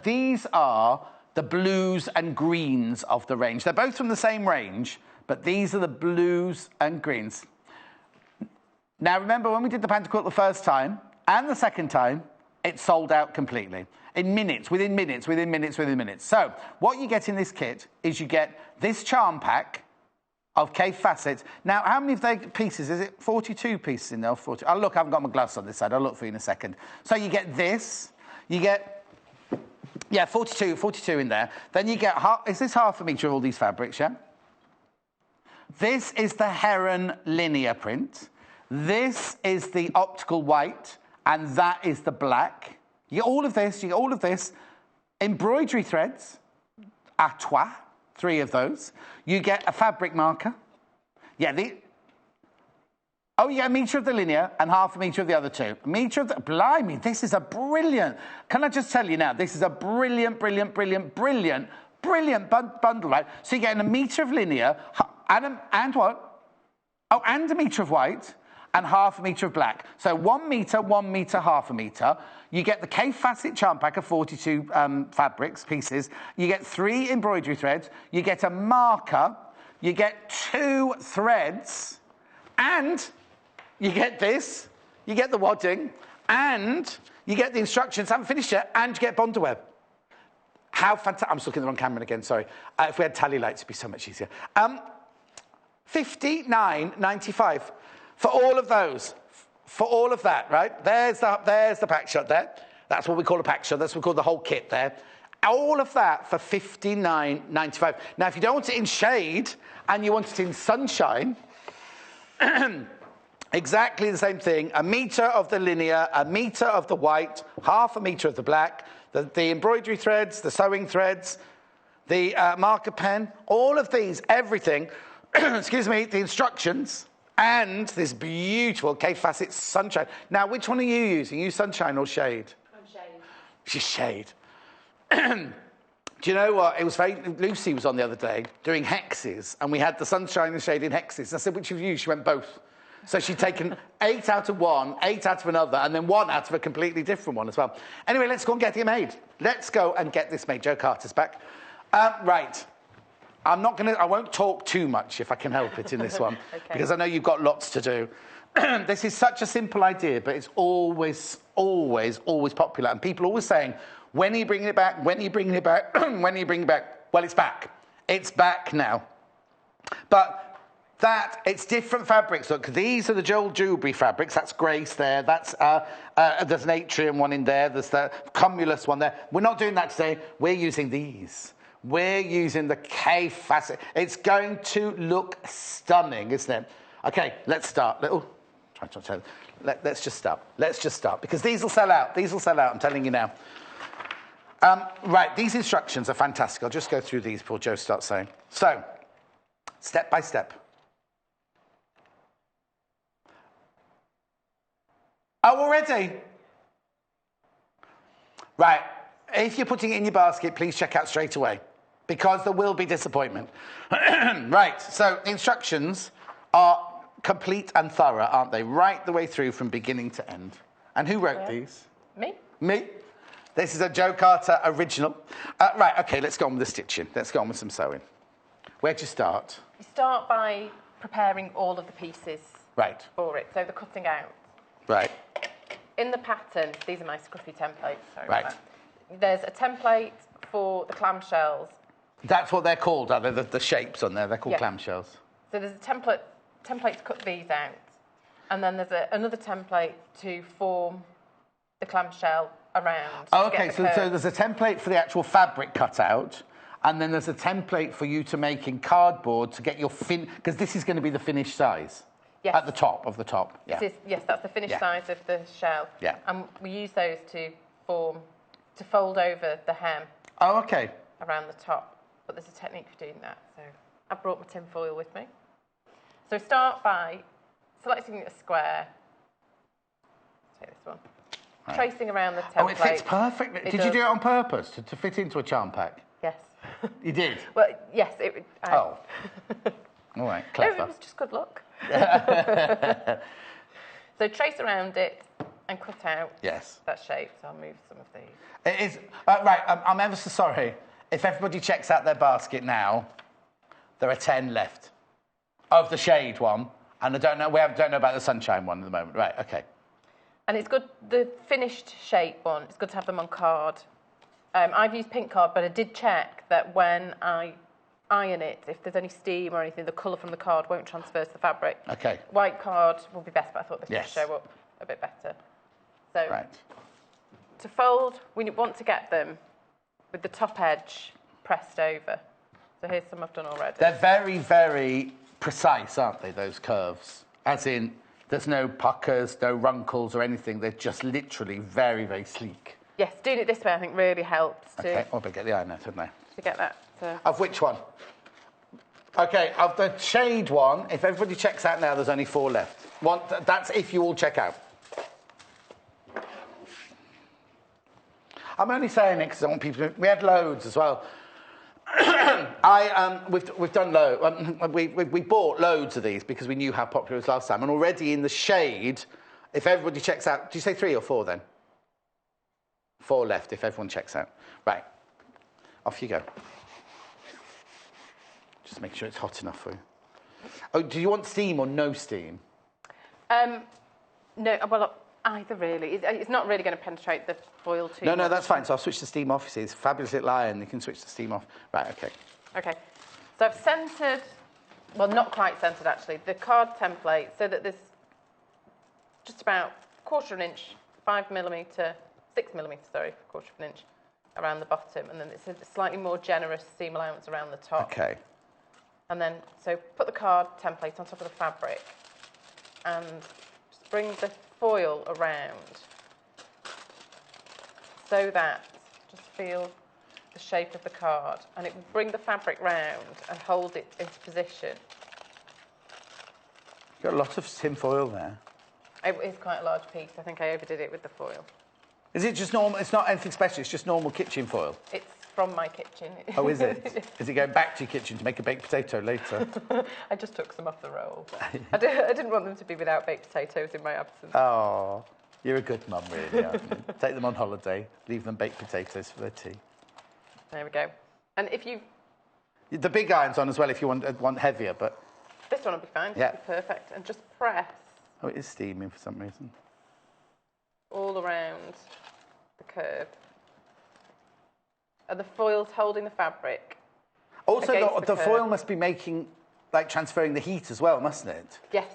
these are the blues and greens of the range. They're both from the same range, but these are the blues and greens. Now, remember when we did the Panda quilt the first time and the second time, it sold out completely. In minutes, within minutes, within minutes, within minutes. So, what you get in this kit is you get this charm pack of Kaffe Fassett. Now, how many of the pieces? Is it 42 pieces in there? 40? Oh, look, I haven't got my gloves on this side. I'll look for you in a second. So you get this. You get... yeah, 42 in there. Then you get, is this half a metre of all these fabrics, yeah? This is the heron linear print. This is the optical white, and that is the black. You get all of this, embroidery threads, à trois, 3 of those. You get a fabric marker. Yeah, oh, yeah, a metre of the linear and half a metre of the other 2. A metre of the... blimey, this is a brilliant... Can I just tell you now, this is a brilliant bundle, right? So you're getting a metre of linear and what? Oh, and a metre of white and half a metre of black. So 1 metre, half a metre. You get the Kaffe Fassett charm pack of 42 fabrics, pieces. You get 3 embroidery threads. You get a marker. You get 2 threads. And... you get this, you get the wadding, and You get the instructions, haven't finished yet, and you get Bonderweb. How fantastic. I'm just looking at the wrong camera again, sorry. If we had tally lights, it'd be so much easier. $59.95 for all of those. For all of that, right? There's the pack shot there. That's what we call a pack shot. That's what we call the whole kit there. All of that for $59.95. Now, if you don't want it in shade and you want it in sunshine, exactly the same thing. A metre of the linear, a metre of the white, half a metre of the black, the embroidery threads, the sewing threads, the marker pen, all of these, everything, excuse me, the instructions, and this beautiful Kaffe Fassett sunshine. Now, which one are you using? You sunshine or shade? I'm shade. She's shade. Do you know what? It was Lucy was on the other day doing hexes, and we had the sunshine and shade in hexes. I said, which of you? She went, both. So she'd taken 8 out of one, 8 out of another, and then 1 out of a completely different one as well. Anyway, let's go and get it made. Let's go and get this made. Joe Carter's back. Right. I won't talk too much if I can help it in this one, Okay. because I know you've got lots to do. This is such a simple idea, but it's always popular. And people are always saying, when are you bringing it back? When are you bringing it back? When are you bringing it back? Well, it's back. It's back now. But it's different fabrics. Look, these are the Joel Dewberry fabrics. That's Grace there. That's there's an Atrium one in there. There's the Cumulus one there. We're not doing that today. We're using these. We're using the Kaffe Fassett. It's going to look stunning, isn't it? Okay, let's start. Let's just start. Let's just start, because these will sell out. These will sell out, I'm telling you now. Right, these instructions are fantastic. I'll just go through these before Joe starts saying. So, step by step. Oh, already? Right, if you're putting it in your basket, please check out straight away, because there will be disappointment. Right, so the instructions are complete and thorough, aren't they? Right the way through from beginning to end. And who wrote these? Me. Me. This is a Joe Carter original. Right, OK, let's go on with the stitching. Let's go on with some sewing. Where'd you start? You start by preparing all of the pieces for it, so the cutting out. Right. In the pattern, these are my scruffy templates. Sorry Right. about that. There's a template for the clamshells. That's what they're called, are they? The shapes on there, they're called clamshells. So there's a template to cut these out. And then there's another template to form the clamshell around. Oh, OK, so there's a template for the actual fabric cut out, and then there's a template for you to make in cardboard to get your because this is going to be the finished size. Yes. At the top of the top. Yeah. Yes, that's the finished size of the shell. Yeah. And we use those to fold over the hem. Oh, OK. Around the top. But there's a technique for doing that. So I brought my tin foil with me. So start by selecting a square. Take this one. Right. Tracing around the template. Oh, it fits perfectly. Did you do it on purpose to fit into a charm pack? Yes. You did? Well, yes. Oh. All right, clever. No, it was just good luck. So trace around it and cut out that shape. So I'll move some of these. It is right. I'm ever so sorry. If everybody checks out their basket now, there are 10 left of the shade one, and we don't know about the sunshine one at the moment. Right? Okay. And it's good. The finished shape one. It's good to have them on card. I've used pink card, but I did check that when I iron it, if there's any steam or anything, the colour from the card won't transfer to the fabric. Okay. White card will be best, but I thought this would show up a bit better. So to fold, we want to get them with the top edge pressed over. So here's some I've done already. They're very, very precise, aren't they, those curves? As in, there's no puckers, no runkles or anything. They're just literally very, very sleek. Yes, doing it this way, I think, really helps Okay, I'll get the iron out, don't I? To get that. Of which one? OK, of the shade one, if everybody checks out now, there's only 4 left. That's if you all check out. I'm only saying it because I want people to... We had loads as well. We've done loads. We bought loads of these because we knew how popular it was last time. And already in the shade, if everybody checks out... Do you say 3 or 4 then? 4 left if everyone checks out. Right. Off you go. Just make sure it's hot enough for you. Oh, do you want steam or no steam? No, well, Either, really. It's not really going to penetrate the foil too No, much. that's fine. So I'll switch the steam off. You see, it's a fabulous little iron. You can switch the steam off. Right, okay. Okay. So I've centred, well, not quite centred, actually, the card template so that there's just about 1/4 inch, 5mm, 6mm, sorry, 1/4 inch around the bottom. And then it's a slightly more generous seam allowance around the top. Okay. And then, so put the card template on top of the fabric and just bring the foil around so that, just feel the shape of the card, and it will bring the fabric round and hold it into position. You've got a lot of tin foil there. It is quite a large piece. I think I overdid it with the foil. Is it just normal? It's not anything special. It's just normal kitchen foil. It's from my kitchen. Oh, is it? Is it going back to your kitchen to make a baked potato later? I just took some off the roll. I didn't want them to be without baked potatoes in my absence. Oh, you're a good mum, really, aren't you? Take them on holiday, leave them baked potatoes for their tea. There we go. And if you... The big iron's on as well if you want heavier, but... This one will be fine. Yeah. It'll be perfect. And just press... Oh, it is steaming for some reason. All around the curve. And the foil's holding the fabric. Also, against the curve. foil must be making, like, transferring the heat as well, mustn't it? Yes.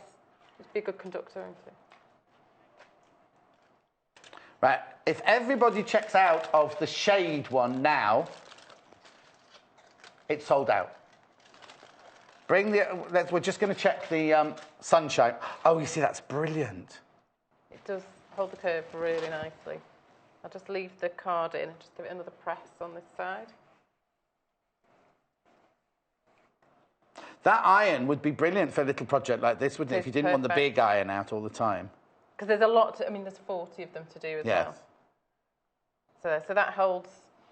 It'd be a good conductor, wouldn't it? Right, if everybody checks out of the shade one now, it's sold out. We're just going to check the sunshine. Oh, you see, that's brilliant. It does hold the curve really nicely. I'll just leave the card in and just give it another press on this side. That iron would be brilliant for a little project like this, wouldn't it? If you didn't want the Perfect. big iron out all the time. Because there's a lot to, I mean, there's 40 of them to do as Yes. well. So that holds,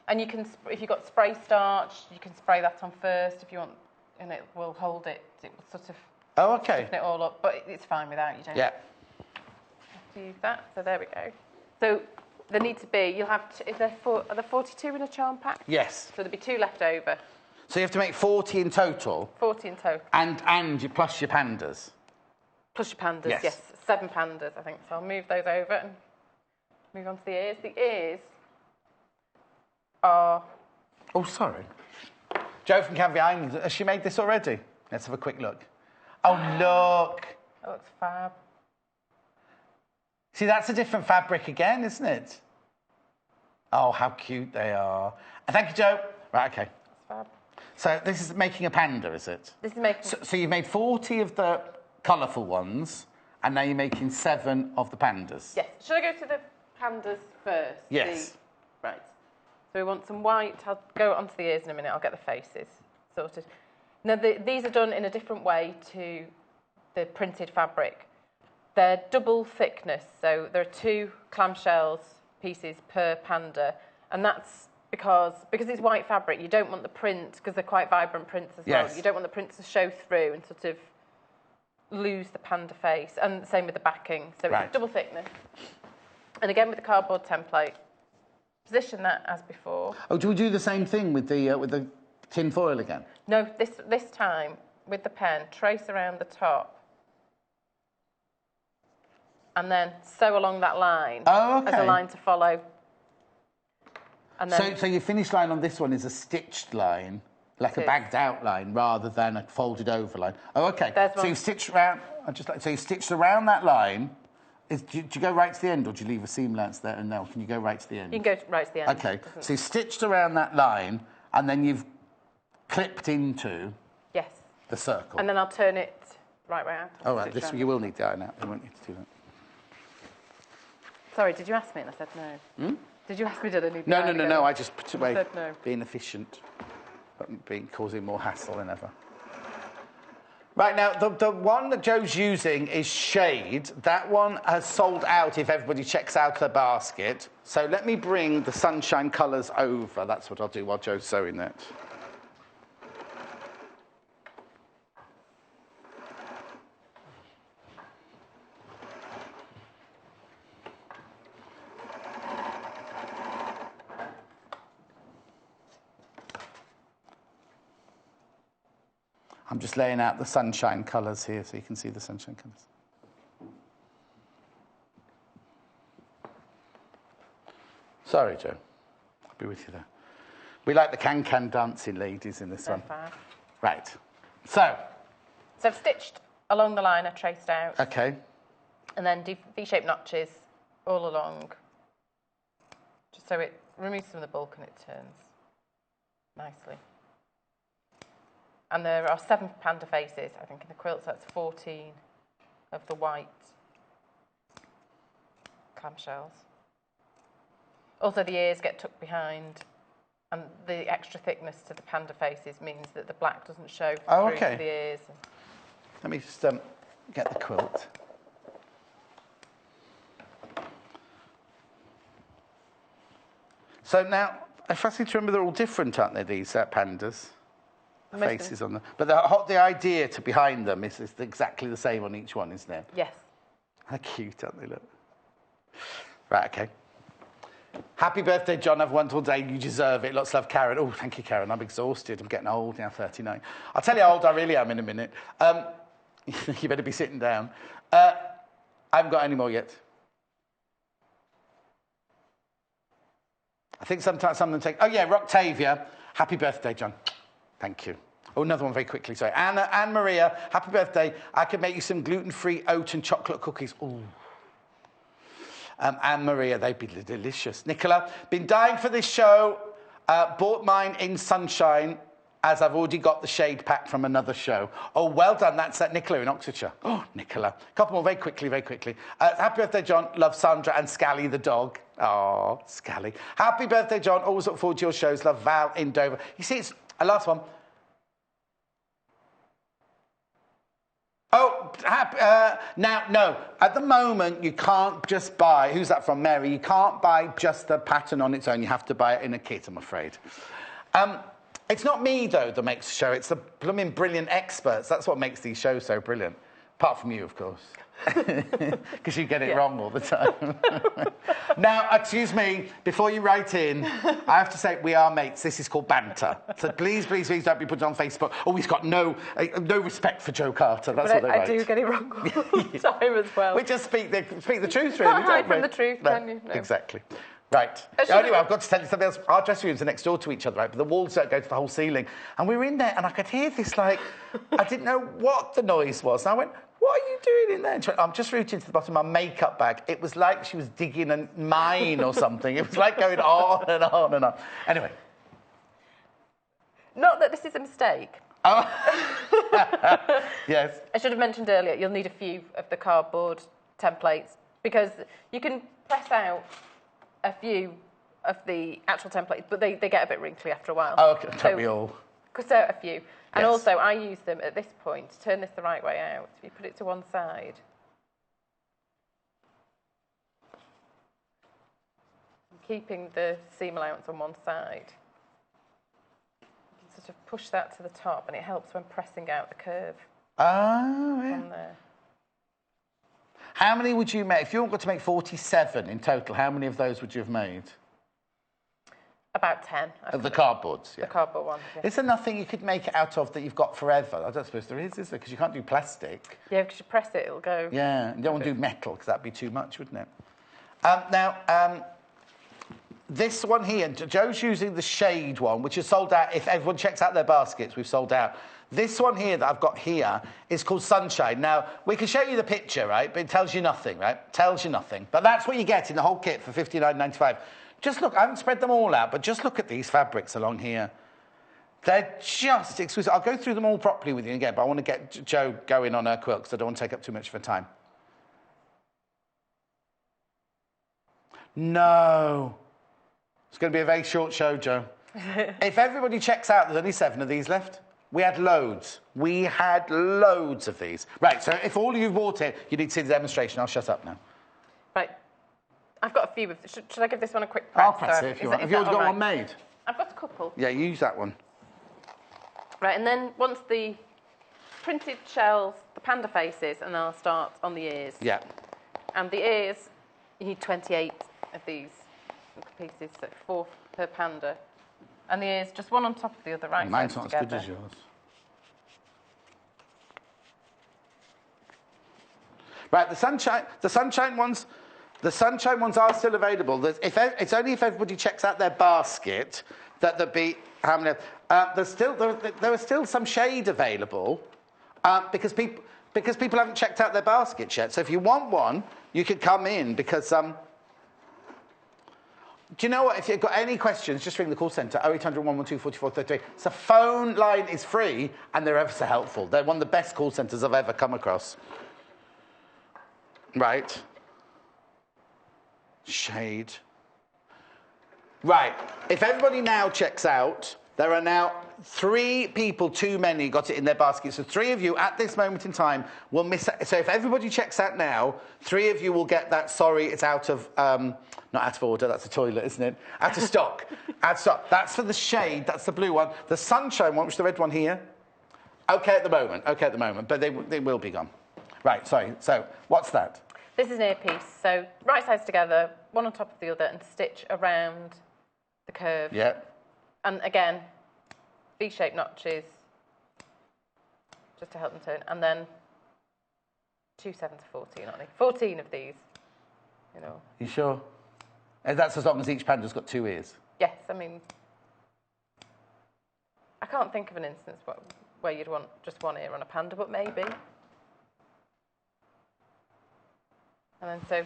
and you can, if you've got spray starch, you can spray that on first if you want, and it will hold it. It will sort of Oh, okay. stiffen it all up, but it's fine without. You don't Yeah. have to use that. So there we go. So there need to be, you'll have, are there 42 in a charm pack? Yes. So there'll be 2 left over. So you have to make 40 in total. 40 in total. And you plus your pandas. Plus your pandas, Yes. yes. 7 pandas, I think. So I'll move those over and move on to the ears. The ears are... Oh, sorry. Jo from Kaffe Fassett, has she made this already? Let's have a quick look. Oh, look. That looks fab. See, that's a different fabric again, isn't it? Oh, how cute they are. Thank you, Jo. Right, okay. That's fab. So this is making a panda, is it? This is making... So you've made 40 of the colourful ones, and now you're making 7 of the pandas. Yes. Should I go to the pandas first? Yes. Right. So we want some white. I'll go onto the ears in a minute. I'll get the faces sorted. Now, these are done in a different way to the printed fabric. They're double thickness, so there are 2 clamshells pieces per panda, and that's because it's white fabric, you don't want the print, because they're quite vibrant prints as well, Yes. you don't want the print to show through and sort of lose the panda face, and same with the backing, so Right. it's double thickness. And again with the cardboard template, position that as before. Oh, do we do the same thing with the tin foil again? No, this time, with the pen, trace around the top, and then sew along that line Oh, okay. as a line to follow. And then So your finish line on this one is a stitched line, like a It is. bagged out line, rather than a folded over line. Oh, okay. There's So one. you've stitched around. So you stitched around that line. Do you go right to the end, or do you leave a seam allowance there? And no, can you go right to the end? you can go right to the end. Okay. So you stitched around that line, and then you've clipped into Yes. the circle. And then I'll turn it right round. Oh, right. Stitch This round. you will need the iron out. I want you to do that. Sorry, did you ask me? And I said no. Did you ask me did I need the No, iron no. again? I just put away said no. being efficient, but causing more hassle than ever. Right, now, the one that Jo's using is Shade. That one has sold out if everybody checks out the basket. So let me bring the sunshine colours over. That's what I'll do while Jo's sewing that. I'm just laying out the sunshine colours here so you can see the sunshine colours. Sorry, Joe. I'll be with you there. We like the can-can dancing ladies in this one. Fine. Right. So I've stitched along the line I traced out. Okay. And then do V-shaped notches all along, just so it removes some of the bulk and it turns nicely. And there are 7 panda faces, I think, in the quilt, so that's 14 of the white clamshells. Also, the ears get tucked behind, and the extra thickness to the panda faces means that the black doesn't show through to the ears. Let me just get the quilt. So now, if I seem to remember, they're all different, aren't they, these pandas? The faces on them. But the idea to behind them is exactly the same on each one, isn't it? Yes. How cute, aren't they, look? Right, okay. Happy birthday, John. Have a wonderful day. You deserve it. Lots of love, Karen. Oh, thank you, Karen. I'm exhausted. I'm getting old now, 39. I'll tell you how old I really am in a minute. You better be sitting down. I haven't got any more yet. I think sometimes some of them take... Oh, yeah, Roctavia. Happy birthday, John. Thank you. Oh, another one very quickly. Sorry. Anne Maria, happy birthday. I could make you some gluten-free oat and chocolate cookies. Ooh. Anne Maria, they'd be delicious. Nicola, been dying for this show. Bought mine in sunshine, as I've already got the shade pack from another show. Oh, well done. That's Nicola in Oxfordshire. Oh, Nicola. A couple more very quickly, very quickly. Happy birthday, John. Love Sandra and Scally the dog. Oh, Scally. Happy birthday, John. Always look forward to your shows. Love Val in Dover. You see, it's a last one. Oh, now, no. At the moment, you can't just buy... Who's that from? Mary. You can't buy just the pattern on its own. You have to buy it in a kit, I'm afraid. It's not me, though, that makes the show. It's the blooming brilliant experts. That's what makes these shows so brilliant. Apart from you, of course. Because you get it wrong all the time. Now, excuse me, before you write in, I have to say we are mates. This is called banter. So please, please, please don't be put on Facebook. Oh, he's got no respect for Joe Carter. That's what they write. I do get it wrong all the time as well. We just speak the truth, really. You can't hide from the truth, can you? No. Exactly. Right. Anyway, I've got to tell you something else. Our dressing rooms are next door to each other, right? But the walls don't go to the whole ceiling. And we were in there, and I could hear this, like, I didn't know what the noise was. And I went, what are you doing in there? And I'm just reaching to the bottom of my makeup bag. It was like she was digging a mine or something. It was like going on and on and on. Anyway. Not that this is a mistake. Oh. Yes. I should have mentioned earlier, you'll need a few of the cardboard templates because you can press out a few of the actual templates, but they get a bit wrinkly after a while. Oh, okay. Don't we all? Cut out a few. And Yes. also, I use them at this point to turn this the right way out. If you put it to one side. Keeping the seam allowance on one side. You can sort of push that to the top, and it helps when pressing out the curve. Oh, yeah. On there. How many would you make? If you were to make 47 in total, how many of those would you have made? About 10. Of the cardboards, yeah. The cardboard ones, yeah. Is there nothing you could make it out of that you've got forever? I don't suppose there is there? Because you can't do plastic. Yeah, because you press it, it'll go. Yeah, you don't want to do metal, because that'd be too much, wouldn't it? This one here, Joe's using the shade one, which is sold out. If everyone checks out their baskets, we've sold out. This one here that I've got here is called Sunshine. Now, we can show you the picture, right? But it tells you nothing, right? Tells you nothing. But that's what you get in the whole kit for $59.95. Just look, I haven't spread them all out, but just look at these fabrics along here. They're just exquisite. I'll go through them all properly with you again, but I want to get Jo going on her quilt because I don't want to take up too much of her time. No. It's going to be a very short show, Jo. If everybody checks out, there's only 7 of these left. We had loads. We had loads of these. Right, so if all of you bought it, you need to see the demonstration. I'll shut up now. Right. I've got a few. Should I give this one a quick press? I'll press it if you want. Have you already got one made? I've got a couple. Yeah, use that one. Right, and then once the printed shells, the panda faces, and I'll start on the ears. Yeah. And the ears, you need 28 of these pieces, so 4 per panda. And the ears, just one on top of the other, right? Mine's not as good as yours. Right, the sunshine ones, The sunshine ones are still available. It's only if everybody checks out their basket that there'd be how many. There are still some shade available because people haven't checked out their baskets yet. So if you want one, you could come in because. Do you know what? If you've got any questions, just ring the call centre, 0800 112 4433. So phone line is free and they're ever so helpful. They're one of the best call centres I've ever come across. Right. Shade. Right. If everybody now checks out, there are now 3 people too many got it in their basket. So 3 of you at this moment in time will miss. So if everybody checks out now, 3 of you will get that. Sorry, it's out of not out of order. That's a toilet, isn't it? Out of stock. Out of stock. That's for the shade. That's the blue one. The sunshine one, which is the red one here. Okay at the moment. Okay at the moment, but they will be gone. Right. Sorry. So what's that? This is an earpiece. So right sides together, one on top of the other, and stitch around the curve. Yeah. And again, V-shaped notches, just to help them turn. And then 2 7 to 14, aren't they? 14 of these, you know. You sure? And that's as long as each panda's got 2 ears? Yes, I mean, I can't think of an instance where you'd want just 1 ear on a panda, but maybe. And then so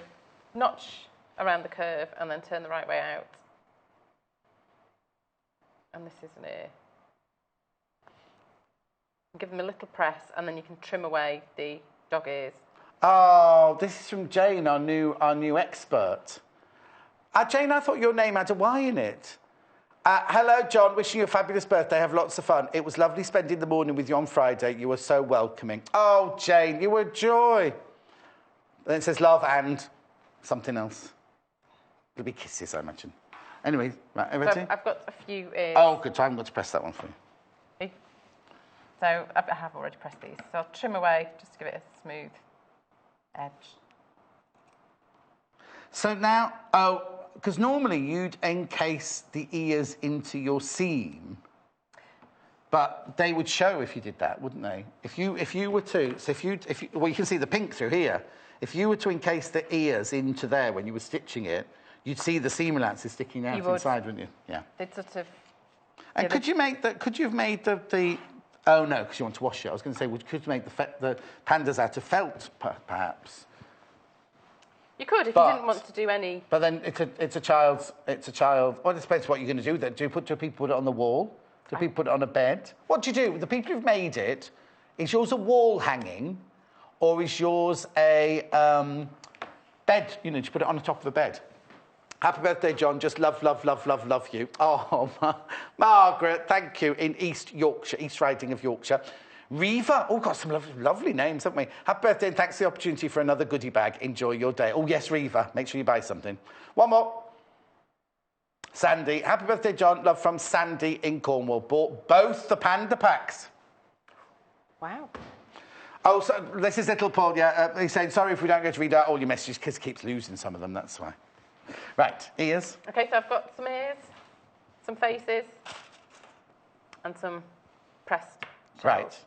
notch around the curve and then turn the right way out. And this is an ear. Give them a little press and then you can trim away the dog ears. Oh, this is from Jane, our new expert. Jane, I thought your name had a Y in it. Hello, John. Wishing you a fabulous birthday. Have lots of fun. It was lovely spending the morning with you on Friday. You were so welcoming. Oh, Jane, you were a joy. Then it says love and something else. It'll be kisses, I imagine. Anyway, right, everything? So I've got a few ears. Oh, good. So I haven't got to press that one for you. So I have already pressed these. So I'll trim away just to give it a smooth edge. So now, because normally you'd encase the ears into your seam, but they would show if you did that, wouldn't they? If you were to, well, you can see the pink through here. If you were to encase the ears into there when you were stitching it, you'd see the seam allowances sticking out inside, wouldn't you? Yeah. They'd sort of. And could you have made the? Oh no, because you want to wash it. I was going to say, could you make the pandas out of felt, perhaps? You could if you didn't want to do any. But then it's a child. Well, it depends what you're going to do. Then do people put it on the wall? Do people put it on a bed? What do you do? The people who've made it, is yours a wall hanging, or is yours a bed? You know, to put it on the top of a bed. Happy birthday, John. Just love you. Oh, Margaret, thank you. In East Yorkshire, East Riding of Yorkshire. Reva, got some lovely names, haven't we? Happy birthday and thanks for the opportunity for another goodie bag. Enjoy your day. Oh, yes, Reva, make sure you buy something. One more. Sandy, happy birthday, John. Love from Sandy in Cornwall. Bought both the panda packs. Wow. Oh, so this is little Paul, yeah. He's saying, sorry if we don't get to read out all your messages, because he keeps losing some of them, that's why. Right, ears. Okay, so I've got some ears, some faces, and some pressed shells. Right.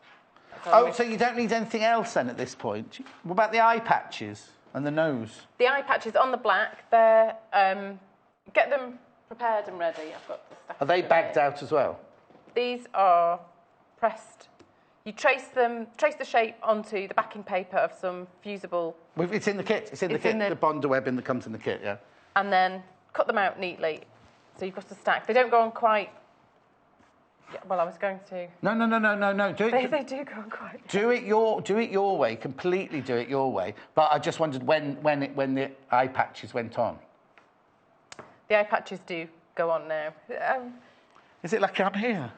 Oh, so you don't need anything else then at this point? What about the eye patches and the nose? The eye patches on the black, they're, get them prepared and ready. I've got the stuff. Are they bagged out as well? These are pressed. You trace the shape onto the backing paper of some fusible. It's in the kit. It's in the kit. The Bonder webbing that comes in the kit, yeah. And then cut them out neatly. So you've got to stack. They don't go on quite. Yeah, well, I was going to. No. Do it. They do go on quite. Do it your way. Completely do it your way. But I just wondered when the eye patches went on. The eye patches do go on now. Is it like I'm here?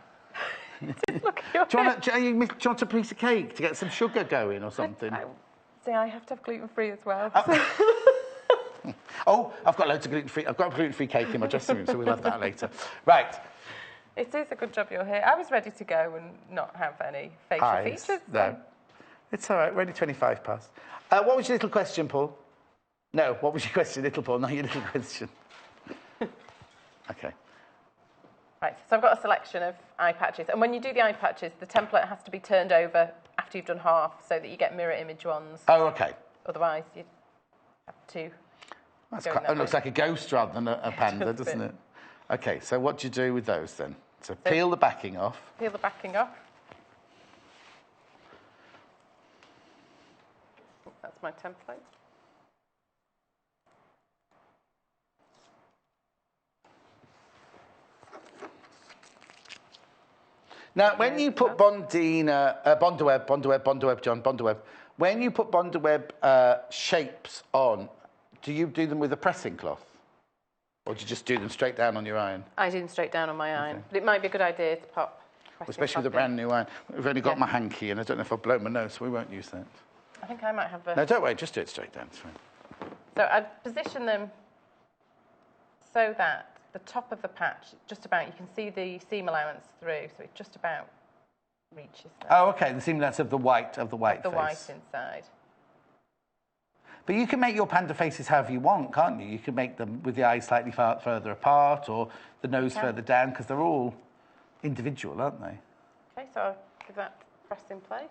Look, do you want a piece of cake to get some sugar going or something? I have to have gluten-free as well. Oh, I've got loads of gluten-free. I've got a gluten-free cake in my dressing room, so we'll have that later. Right. It is a good job you're here. I was ready to go and not have any facial features. No. It's all right. We're only 25 past. What was your little question, Paul? No, what was your question, little Paul? Not your little question. Okay. Right, so I've got a selection of eye patches. And when you do the eye patches, the template has to be turned over after you've done half so that you get mirror image ones. Oh, okay. Otherwise, you have to That's quite, it looks like a ghost rather than a panda, doesn't it? Okay, so what do you do with those then? So peel the backing off. Peel the backing off. That's my template. Now, when you put Bondaweb, when you put Bondaweb shapes on, do you do them with a pressing cloth? Or do you just do them straight down on your iron? I do them straight down on my iron. But it might be a good idea to pop pressing especially with a brand new iron. We've only got my hanky, and I don't know if I've blown my nose, so we won't use that. I think I might have a... No, don't worry, just do it straight down, it's fine. So I'd position them so that the top of the patch, just about, you can see the seam allowance through, so it just about reaches there. Oh, okay, the seam allowance of the white face. The white inside. But you can make your panda faces however you want, can't you? You can make them with the eyes slightly further apart or the nose further down, because they're all individual, aren't they? Okay, so I'll give that press in place.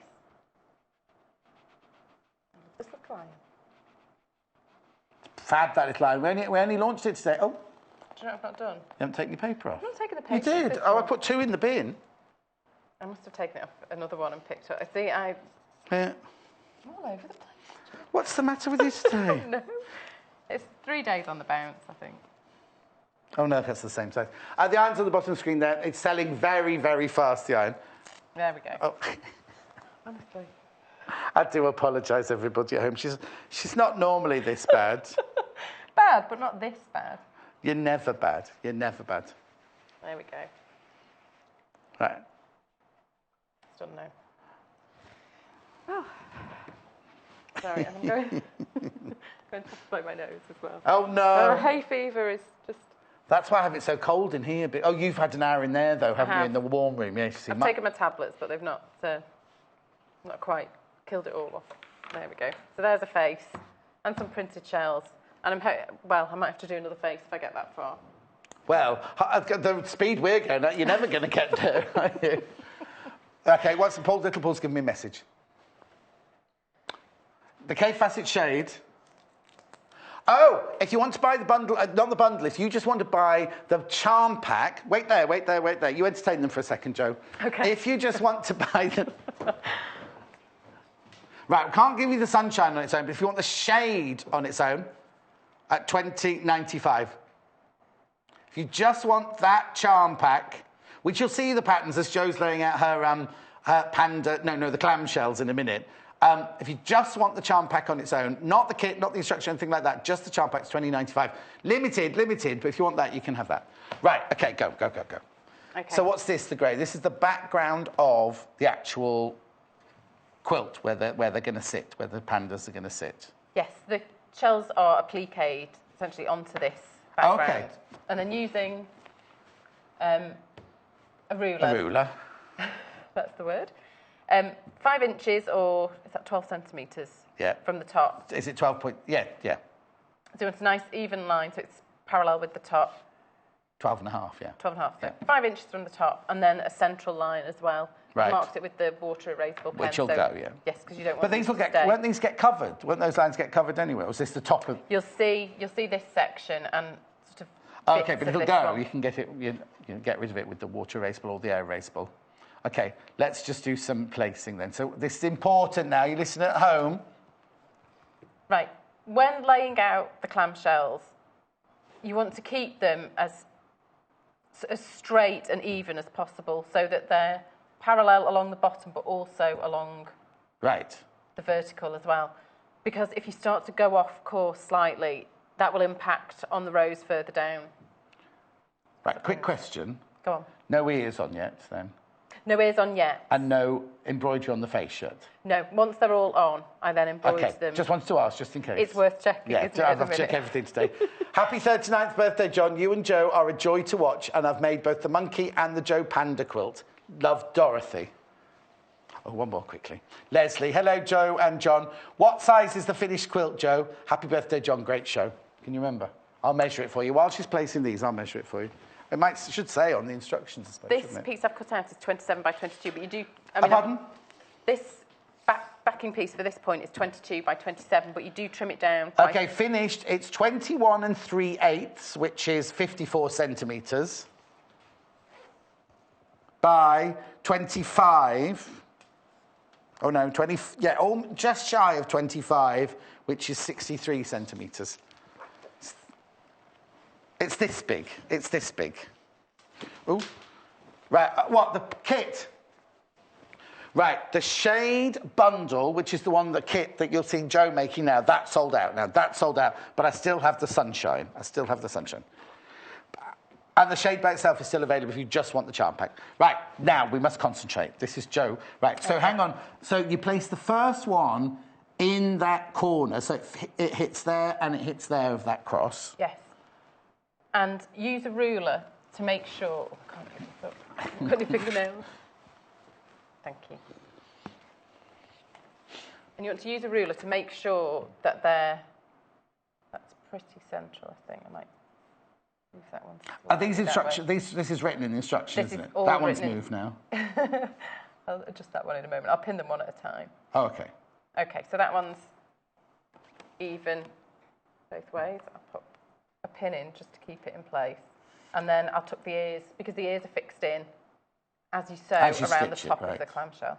Just look like. Fab, that little line. We only launched it today. Oh. Do you know what I've not done? You haven't taken your paper off? I'm not taking the paper. You did? Oh, I put 2 in the bin. I must have taken it off another one and picked it up. See, Yeah. I'm all over the place. What's the matter with you today? No. It's 3 days on the bounce, I think. Oh, no, that's the same size. The iron's on the bottom screen there. It's selling very, very fast, the iron. There we go. Oh. Honestly. I do apologise, everybody at home. She's not normally this bad. Bad, but not this bad. You're never bad. You're never bad. There we go. Right. It's done now. Oh. Sorry, I'm going to blow my nose as well. Oh, no. Hay fever is just... That's why I have it so cold in here. Oh, you've had an hour in there, though, haven't you, in the warm room? Yes, I've taken my tablets, but they've not quite killed it all off. There we go. So there's a face and some printed shells. And I might have to do another face if I get that far. Well, the speed we're going at, you're never going to get there, are you? OK, Little Paul's giving me a message. The Kaffe Fassett shade. Oh, if you want to buy the bundle, not the bundle, if you just want to buy the charm pack, wait there. You entertain them for a second, Joe. OK. If you just want to buy them... Right, we can't give you the sunshine on its own, but if you want the shade on its own, at $20.95. If you just want that charm pack, which you'll see the patterns as Joe's laying out her panda, the clamshells in a minute. If you just want the charm pack on its own, not the kit, not the instruction, anything like that, just the charm pack's $20.95. Limited, but if you want that, you can have that. Right, OK, go. Okay. So what's this, the grey? This is the background of the actual quilt, where they're going to sit, where the pandas are going to sit. Yes, the shells are appliqued essentially onto this background. Okay. And then using a ruler. A ruler. That's the word. 5 inches, or is that 12 centimetres? Yeah. From the top. Is it 12 point? Yeah. So it's a nice even line, so it's parallel with the top. 12.5, yeah. 12.5, so 5 inches from the top, and then a central line as well. Right. Marked it with the water erasable pen. Which will go, yeah. Yes, because you don't want But these will won't these get covered? Won't those lines get covered anyway? Or is this the top of... You'll see this section and sort of... OK, but it'll go. You can get it. You get rid of it with the water erasable or the air erasable. OK, let's just do some placing then. So this is important now. You listen at home. Right. When laying out the clamshells, you want to keep them as straight and even as possible so that they're parallel along the bottom but also along the vertical as well. Because if you start to go off course slightly, that will impact on the rows further down. Right, quick question. Go on. No ears on yet, then? No ears on yet. And no embroidery on the face shirt? No. Once they're all on, I then embroider them. Just wanted to ask, just in case. It's worth checking, Yeah, isn't it, I'll have to check everything today. Happy 39th birthday, John. You and Joe are a joy to watch, and I've made both the monkey and the Joe Panda quilt. Love, Dorothy. Oh, one more quickly. Leslie. Hello, Joe and John. What size is the finished quilt, Joe? Happy birthday, John. Great show. Can you remember? I'll measure it for you. While she's placing these, I'll measure it for you. It should say on the instructions, I suppose, This piece I've cut out is 27 by 22, but you do... Pardon? This back backing piece for this point is 22 by 27, but you do trim it down. By... Okay, finished. It's 21 3/8, which is 54 centimetres, by 25. Oh no, 20. Yeah, just shy of 25, which is 63 centimetres. It's this big. It's this big. Ooh. Right, what, the kit? Right, the shade bundle, which is the one, the kit that you're seeing Joe making now, that's sold out now. That's sold out, but I still have the sunshine. I still have the sunshine. And the shade by itself is still available if you just want the charm pack. Right, now we must concentrate. This is Joe. Right, so hang on. So you place the first one in that corner, so it hits there and it hits there of that cross. Yes. And use a ruler to make sure... Oh, I can't get this up. Got any fingernails? Thank you. And you want to use a ruler to make sure that that's pretty central, I think. I might use that one. Are these instructions? This is written in the instructions, isn't it? That one's moved now. I'll adjust that one in a moment. I'll pin them one at a time. Oh, okay. Okay, so that one's even both ways. I'll put a pin in just to keep it in place. And then I'll tuck the ears, because the ears are fixed in as you sew around the top of the clamshell.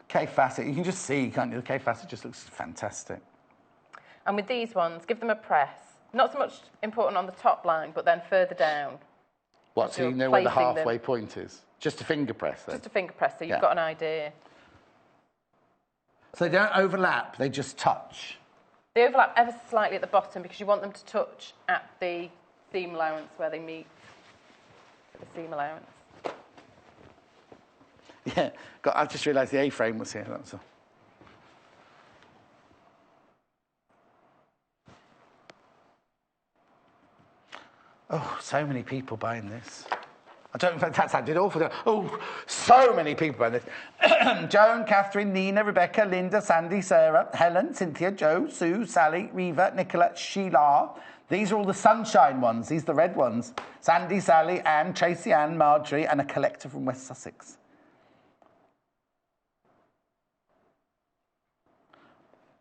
Kaffe Fassett, you can just see, can't you? The Kaffe Fassett just looks fantastic. And with these ones, give them a press. Not so much important on the top line, but then further down. What, so you know where the halfway point is? Just a finger press then? Just a finger press, so you've got an idea. So they don't overlap, they just touch? They overlap ever so slightly at the bottom because you want them to touch at the seam allowance where they meet the seam allowance. Yeah, I just realised the A-frame was here, that's all. Oh, so many people buying this. I don't know if that sounded awful. Oh, so many people buying this. Joan, Catherine, Nina, Rebecca, Linda, Sandy, Sarah, Helen, Cynthia, Joe, Sue, Sally, Reva, Nicola, Sheila. These are all the sunshine ones. These are the red ones. Sandy, Sally, Anne, Tracy, Anne, Marjorie, and a collector from West Sussex.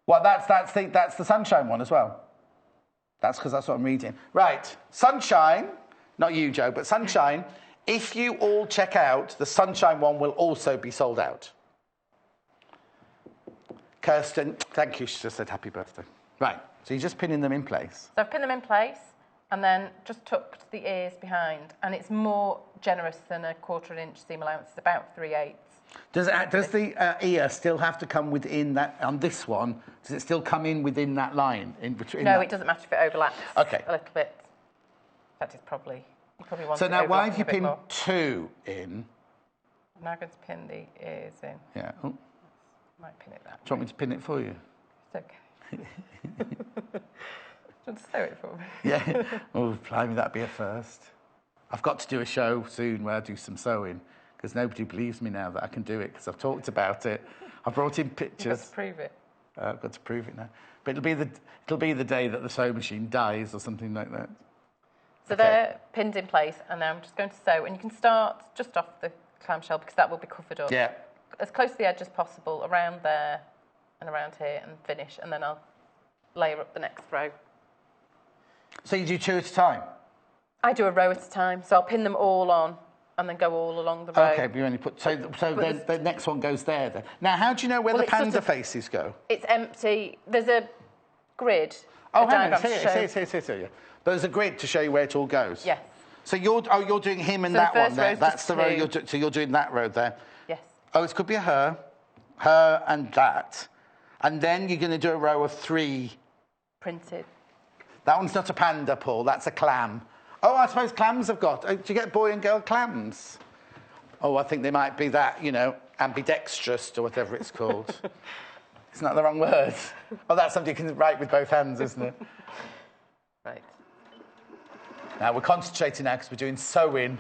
Well, that's the sunshine one as well. That's because that's what I'm reading. Right, sunshine, not you, Joe, but sunshine. If you all check out, the sunshine one will also be sold out. Kirsten, thank you. She just said happy birthday. Right, so you're just pinning them in place. So I've pinned them in place and then just tucked the ears behind. And it's more generous than a 1/4 inch seam allowance. It's about 3/8. Does the ear still have to come within that, on this one, does it still come in within that line? In between? No, it doesn't matter if it overlaps a little bit. In fact, it's probably, you probably want so it now why have you pinned more. 2 in? I'm now going to pin the ears in. Yeah. Oh. Might pin it that way. Do you want me to pin it for you? It's okay. Do you want to sew it for me? Yeah. Oh, blimey, that'd be a first. I've got to do a show soon where I do some sewing, because nobody believes me now that I can do it, because I've talked about it. I brought in pictures. You've got to prove it. I've got to prove it now. But it'll be the day that the sewing machine dies or something like that. So they're pinned in place, and now I'm just going to sew. And you can start just off the clamshell, because that will be covered up. Yeah. As close to the edge as possible, around there and around here, and finish. And then I'll layer up the next row. So you do 2 at a time? I do a row at a time, so I'll pin them all on and then go all along the row. Okay, but you only put... So then the next one goes there then. Now, how do you know where the panda faces go? It's empty. There's a grid. Oh, hang on, it's here. But there's a grid to show you where it all goes? Yes. So you're doing him and so that the one there. That's the row you're so you're doing that row there? Yes. Oh, it could be a her and that. And then you're going to do a row of 3. Printed. That one's not a panda, Paul, that's a clam. Oh, I suppose clams have got... do you get boy and girl clams? Oh, I think they might be that, ambidextrous or whatever it's called. Isn't that the wrong word? Oh, that's something you can write with both hands, isn't it? Right. Now, we're concentrating now because we're doing sewing.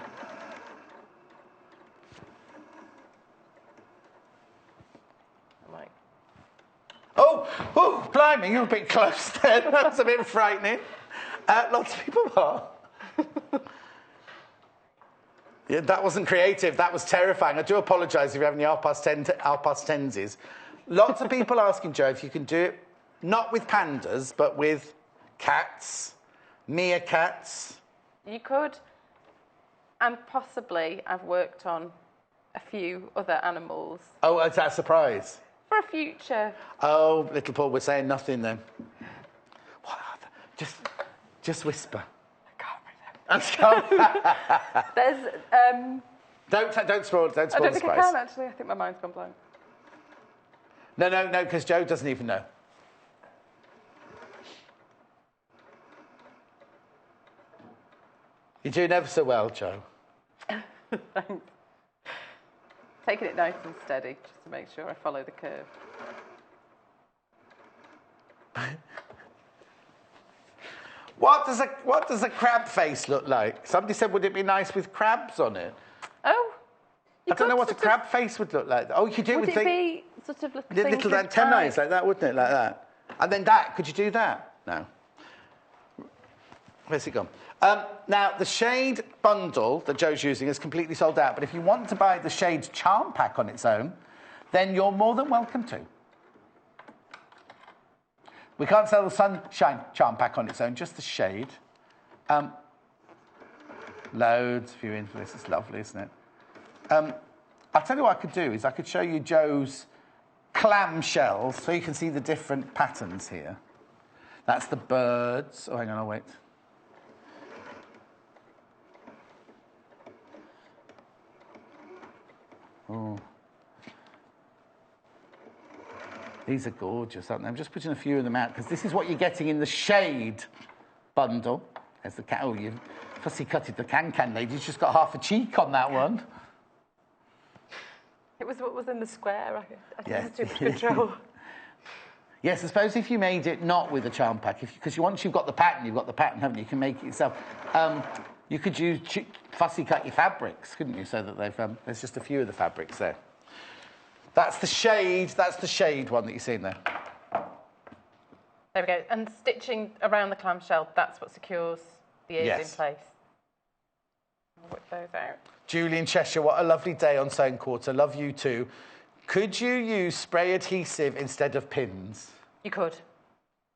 Oh, blimey, you're a bit close then. That's a bit frightening. Lots of people are. Yeah, that wasn't creative. That was terrifying. I do apologise if you have any half past tenses. Lots of people asking Joe if you can do it not with pandas, but with cats, meerkats. You could, and possibly I've worked on a few other animals. Oh, is that a surprise? For a future. Oh, little Paul, we're saying nothing then. What are they? Just whisper. I can't remember. There's Don't spoil the surprise. I don't think I can actually. I think my mind's gone blank. No, because Joe doesn't even know. You're doing ever so well, Joe. Thanks. Taking it nice and steady, just to make sure I follow the curve. What does a crab face look like? Somebody said, would it be nice with crabs on it? Oh. I don't know what a crab face would look like. Oh, you could do it with Would it be sort of little antennae like that, wouldn't it? Like that. And then that, could you do that? No. Where's it gone? Now, the shade bundle that Joe's using is completely sold out, but if you want to buy the shade charm pack on its own, then you're more than welcome to. We can't sell the sunshine charm pack on its own, just the shade. Loads of you in for this. It's lovely, isn't it? I'll tell you what I could do is I could show you Joe's clamshells so you can see the different patterns here. That's the birds. Oh, hang on, I'll wait. Oh. These are gorgeous, aren't they? I'm just putting a few of them out because this is what you're getting in the shade bundle. There's the cat. Oh, you fussy cutted the can lady. She's just got half a cheek on that one. It was what was in the square. I think Yeah. it was too much control. Yes, I suppose if you made it not with a charm pack, because once you've got the pattern, haven't you? You can make it yourself. You could use fussy cut your fabrics, couldn't you? So that there's just a few of the fabrics there. That's the shade. That's the shade one that you're seeing there. There we go. And stitching around the clamshell, that's what secures the ears in place. I'll whip those out. Julie in Cheshire, what a lovely day on Sewing Quarter. Love you too. Could you use spray adhesive instead of pins? You could,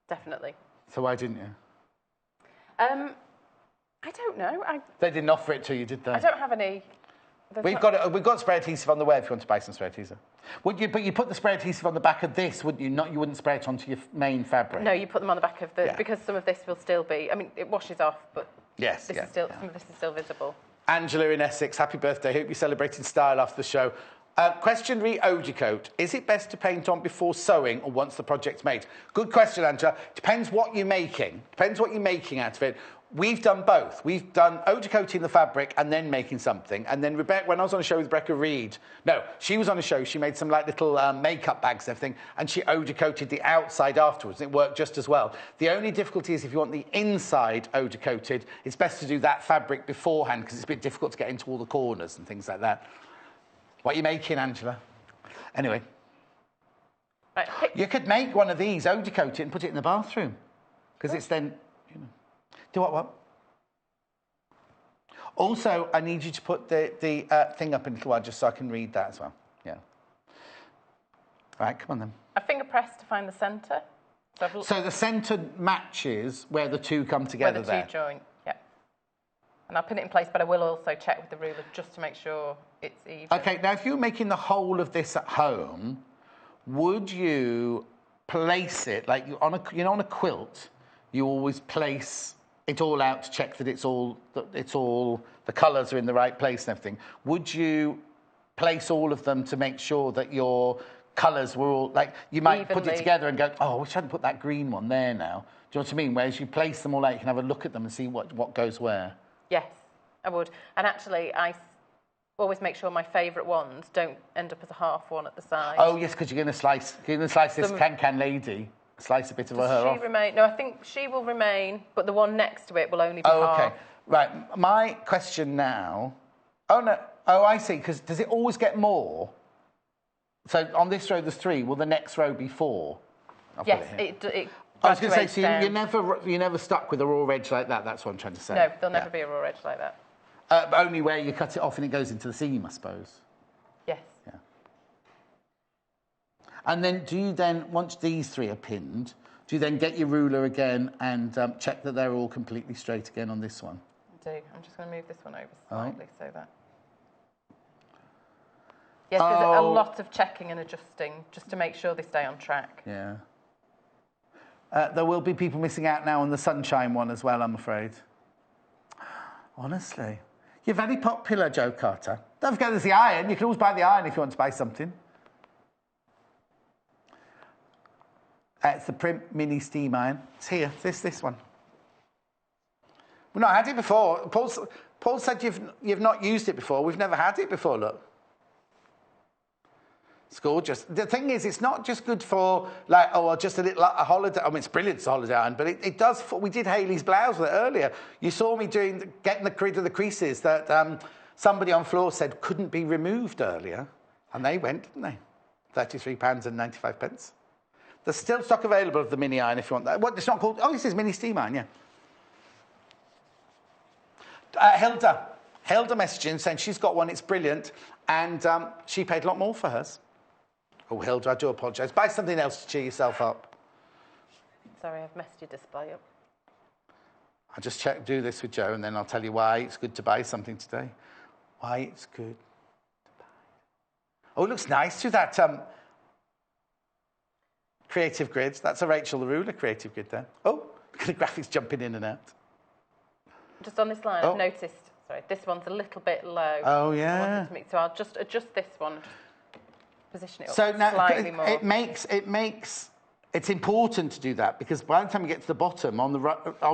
definitely. So why didn't you? I don't know. They didn't offer it to you, did they? I don't have any. We've got spray adhesive on the web if you want to buy some spray adhesive. Would you? But you put the spray adhesive on the back of this, wouldn't you? You wouldn't spray it onto your main fabric. No, you put them on the back of the because some of this will still be. I mean, it washes off, but some of this is still visible. Angela in Essex, happy birthday. Hope you're celebrating style after the show. Question re Ojicoat. Is it best to paint on before sewing or once the project's made? Good question, Angela. Depends what you're making. Depends what you're making out of it. We've done both. We've done Ojicoating the fabric and then making something. And then Rebecca, when I was on a show with Rebecca Reed, she was on a show, she made some like little makeup bags and everything, and she Ojicoated the outside afterwards. It worked just as well. The only difficulty is if you want the inside Ojicoated, it's best to do that fabric beforehand because it's a bit difficult to get into all the corners and things like that. What are you making, Angela? Anyway. Right. You could make one of these, Ojicoat it and put it in the bathroom. Because it's then, Do what? Also, I need you to put the thing up a little while just so I can read that as well. Yeah. All right, come on then. A finger press to find the centre. So the centre matches where the two come together there. Where the two join, yeah. And I'll pin it in place, but I will also check with the ruler just to make sure it's even. OK, now if you're making the whole of this at home, would you place it, like on a quilt, you always place it all out to check that it's all the colours are in the right place and everything. Would you place all of them to make sure that your colours were all like you might evenly. put it together and go, oh, I wish I hadn't put that green one there now. Do you know what I mean? Whereas you place them all out, you can have a look at them and see what goes where. Yes, I would. And actually, I always make sure my favourite ones don't end up as a half one at the side. Oh yes, because you're going to slice this can lady. Slice a bit of her off. Does she remain? No, I think she will remain, but the one next to it will only be half. Okay. Right. My question now... Oh, no. Oh, I see. Because does it always get more? So on this row there's 3. Will the next row be 4? Yes, it I was going to say, so you're never stuck with a raw edge like that. That's what I'm trying to say. No, there'll never be a raw edge like that. Only where you cut it off and it goes into the seam, I suppose. Yes. Yeah. And then do you then, once these 3 are pinned, do you then get your ruler again and check that they're all completely straight again on this one? I do. I'm just going to move this one over slightly so that... Yes, there's a lot of checking and adjusting just to make sure they stay on track. Yeah. There will be people missing out now on the sunshine one as well, I'm afraid. Honestly. You're very popular, Joe Carter. Don't forget there's the iron. You can always buy the iron if you want to buy something. It's the Print Mini Steam Iron. It's here. This one. We've not had it before. Paul said you've not used it before. We've never had it before, look. It's gorgeous. The thing is, it's not just good for, like, just a holiday. I mean, it's brilliant, it's a holiday iron, but it does... We did Hayley's blouse with it earlier. You saw me getting rid of the creases that somebody on floor said couldn't be removed earlier. And they went, didn't they? £33.95. There's still stock available of the mini iron if you want that. What, it's not called... Oh, this is mini steam iron, yeah. Hilda messaging saying she's got one, it's brilliant, and she paid a lot more for hers. Oh, Hilda, I do apologise. Buy something else to cheer yourself up. Sorry, I've messed your display up. I'll just do this with Joe, and then I'll tell you why it's good to buy something today. Why it's good to buy. Oh, it looks nice through that creative grids. That's a Rachel the Ruler creative grid there. Oh, look at the graphics jumping in and out. Just on this line, I've noticed, sorry, this one's a little bit low. Oh, yeah. So I'll just adjust this one, position it up so now, slightly more. It's important to do that because by the time you get to the bottom, on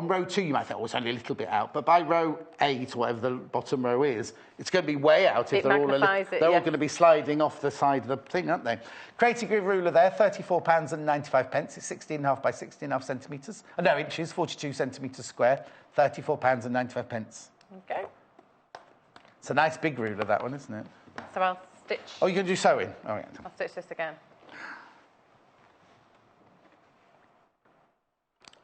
row 2, you might think, oh, it's only a little bit out. But by row 8, or whatever the bottom row is, it's going to be way out if they're all going to be sliding off the side of the thing, aren't they? Creative Grid ruler there, £34.95. It's 16.5 by 16.5 centimetres. No, inches, 42 centimetres square, £34.95. Okay. It's a nice big ruler, that one, isn't it? So I'll stitch... Oh, you're going to do sewing? Oh, yeah. I'll stitch this again.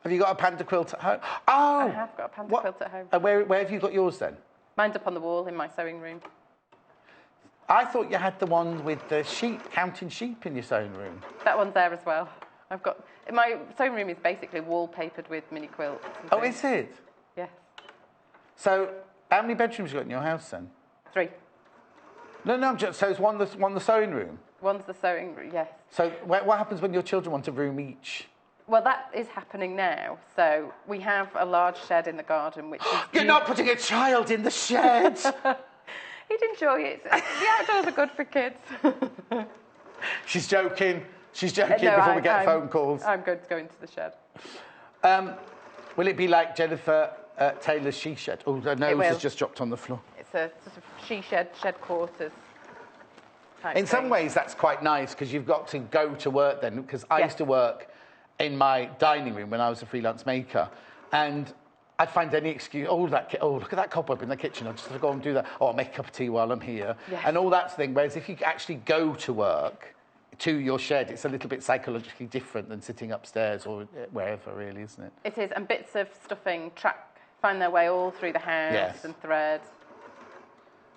Have you got a Panda quilt at home? Oh! I have got a Panda quilt at home. And where have you got yours then? Mine's up on the wall in my sewing room. I thought you had the one with the sheep, counting sheep in your sewing room. That one's there as well. I've got... My sewing room is basically wallpapered with mini quilts. Oh, is it? Yes. So, how many bedrooms have you got in your house then? 3. No, so it's one the sewing room? One's the sewing room, yes. So what happens when your children want a room each? Well, that is happening now. So we have a large shed in the garden, which is... You're not putting a child in the shed! He'd enjoy it. The outdoors are good for kids. She's joking. Before we get phone calls. I'm going to go into the shed. Will it be like Jennifer Taylor's she shed? Oh, her nose has just dropped on the floor. It's a sort of she shed quarters. In some ways, that's quite nice because you've got to go to work then. Because I used to work in my dining room when I was a freelance maker, and I'd find any excuse. Oh, look at that cobweb in the kitchen. I'll just go and do that. Oh, I'll make a cup of tea while I'm here, and all that thing. Whereas if you actually go to work to your shed, it's a little bit psychologically different than sitting upstairs or wherever, really, isn't it? It is, and bits of stuffing find their way all through the house and thread.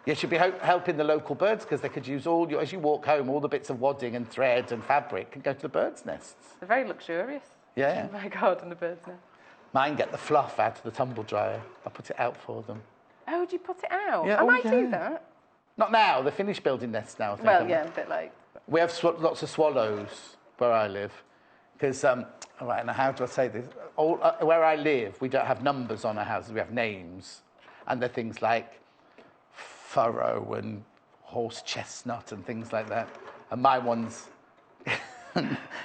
You should be helping the local birds because they could use as you walk home, all the bits of wadding and thread and fabric can go to the birds' nests. They're very luxurious. Yeah. Oh my God, and the birds' nest. Mine get the fluff out of the tumble dryer. I put it out for them. Oh, do you put it out? Yeah, I might do that. Not now. They're finished building nests now, I think. Well, yeah, a bit late. We have lots of swallows where I live. Because, all right, now how do I say this? Where I live, we don't have numbers on our houses. We have names. And they're things like furrow and horse chestnut and things like that. And my one's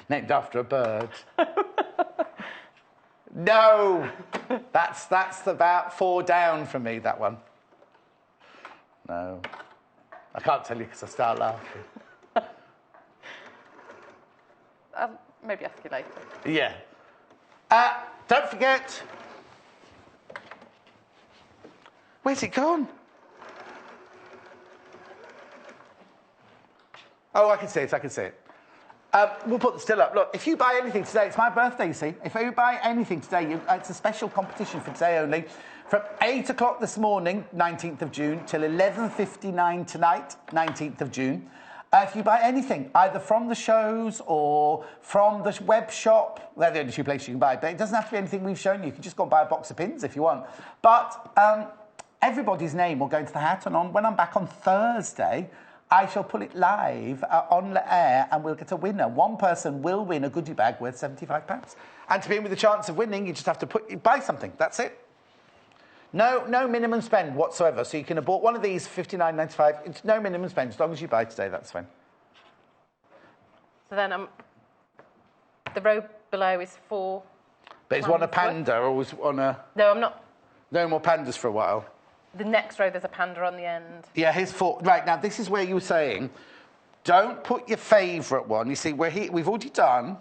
named after a bird. No! That's about 4 down from me, that one. No. I can't tell you because I start laughing. I'll maybe ask you later. Yeah. Don't forget... Where's it gone? Oh, I can see it. We'll put the still up. Look, if you buy anything today, it's my birthday, you see. If you buy anything today, it's a special competition for today only. From 8 o'clock this morning, 19th of June, till 11:59 tonight, 19th of June. If you buy anything, either from the shows or from the web shop, they're the only two places you can buy it. But it doesn't have to be anything we've shown you. You can just go and buy a box of pins if you want. But everybody's name will go into the hat. And when I'm back on Thursday, I shall put it live on the air and we'll get a winner. One person will win a goodie bag worth £75. And to be in with a chance of winning, you just have to buy something. That's it. No minimum spend whatsoever. So you can have bought one of these for $59.95. It's no minimum spend. As long as you buy today, that's fine. So then the row below is 4. But it's one a panda or was on a... No, I'm not. No more pandas for a while. The next row, there's a panda on the end. Yeah, here's 4. Right, now this is where you were saying, don't put your favourite one. You see, we've already done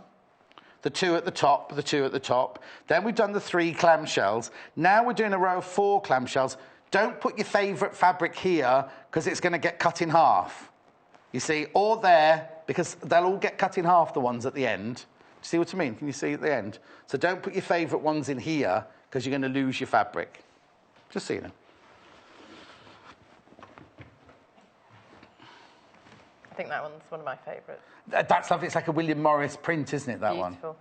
the 2 at the top, the 2 at the top. Then we've done the 3 clamshells. Now we're doing a row of 4 clamshells. Don't put your favourite fabric here because it's going to get cut in half. You see, or there, because they'll all get cut in half, the ones at the end. See what I mean? Can you see at the end? So don't put your favourite ones in here because you're going to lose your fabric. Just so you know. I think that one's one of my favourites. That's lovely. It's like a William Morris print, isn't it, that one? Beautiful.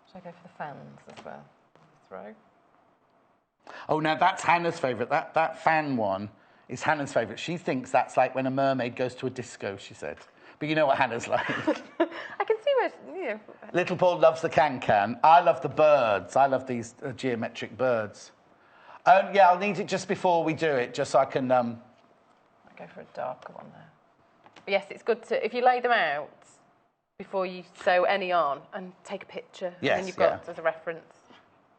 Should I go for the fans as well? This row. Oh, now that's Hannah's favourite. That fan one is Hannah's favourite. She thinks that's like when a mermaid goes to a disco, she said. But you know what Hannah's like. I can see where, you know. Little Paul loves the can-can. I love the birds. I love these geometric birds. Yeah, I'll need it just before we do it, just so I can... I'll go for a darker one there. But yes, it's good to, if you lay them out before you sew any on, and take a picture, yes, and then you've got as a reference.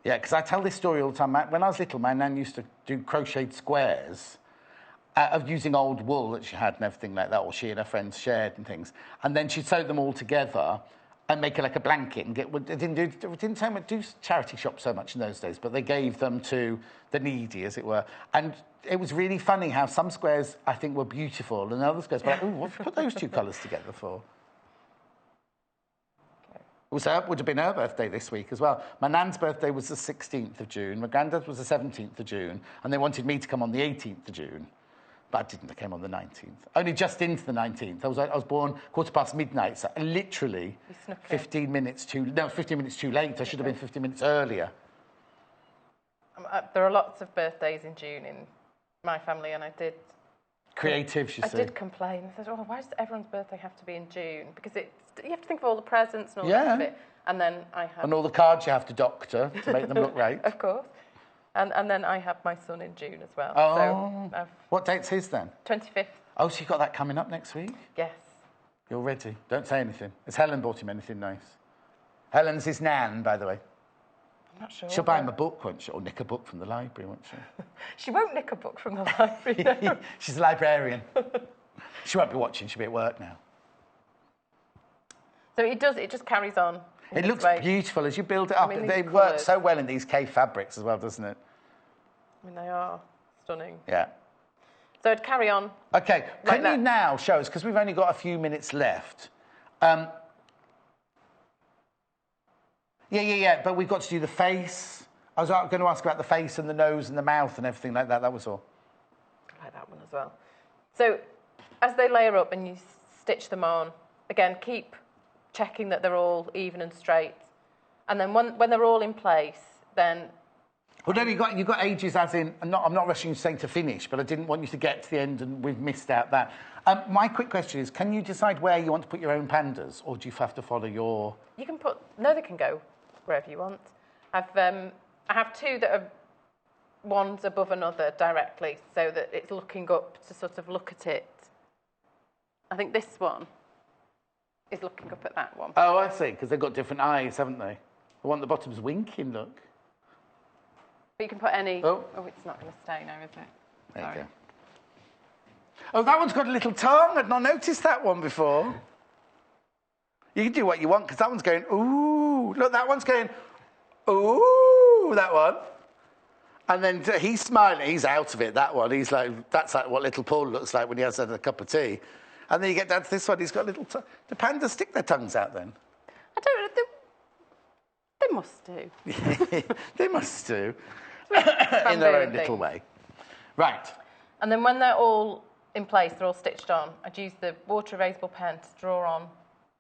Yeah, because I tell this story all the time. When I was little, my nan used to do crocheted squares of using old wool that she had and everything like that, or she and her friends shared and things. And then she'd sew them all together and make it like a blanket and get... They didn't do charity shops so much in those days, but they gave them to the needy, as it were. And it was really funny how some squares, I think, were beautiful, and other squares were like, ooh, what have you put those 2 colours together for? It would have been her birthday this week as well. My nan's birthday was the 16th of June. My granddad's was the 17th of June. And they wanted me to come on the 18th of June. But I didn't. I came on the 19th. Only just into the 19th. I was born 15 midnight, so literally 15 minutes too... No, 15 minutes too late. I should have been 15 minutes earlier. There are lots of birthdays in June in my family, and I did... Creative, she said. I did complain. I said, oh, why does everyone's birthday have to be in June? Because you have to think of all the presents and all the rest of it. And then I had... And all the cards you have to doctor to make them look right. Of course. And then I have my son in June as well. Oh. So what date's his then? 25th. Oh, so you've got that coming up next week? Yes. You're ready. Don't say anything. Has Helen bought him anything nice? Helen's his nan, by the way. I'm not sure. She'll buy him a book, won't she? Or nick a book from the library, won't she? She won't nick a book from the library, no. She's a librarian. She won't be watching. She'll be at work now. So it just carries on. It looks beautiful as you build it up. They work so well in these cave fabrics as well, doesn't it? I mean, they are stunning. Yeah. So it'd carry on. OK, can you now show us, because we've only got a few minutes left. Yeah, but we've got to do the face. I was going to ask about the face and the nose and the mouth and everything like that. That was all. I like that one as well. So as they layer up and you stitch them on, again, keep checking that they're all even and straight. And then when they're all in place, then... Well, no, you've got ages as in... I'm not rushing you saying to finish, but I didn't want you to get to the end and we've missed out that. My quick question is, can you decide where you want to put your own pandas, or do you have to follow your... You can put... No, they can go wherever you want. I have 2 that are... One's above another directly, so that it's looking up to sort of look at it. I think this one is looking up at that one. Oh, I see, because they've got different eyes, haven't they? The one at the bottom's winking, look. But you can put any... Oh, it's not going to stay now, is it? There you go. Oh, that one's got a little tongue. I'd not noticed that one before. You can do what you want, because that one's going, ooh. Look, that one's going, ooh, that one. And then he's smiling. He's out of it, that one. He's like, that's like what little Paul looks like when he has had a cup of tea. And then you get down to this one. He's got a little tongue. Do pandas stick their tongues out then? I don't know. They must do. They must do. in their own little way. Right. And then when they're all in place, they're all stitched on, I'd use the water erasable pen to draw on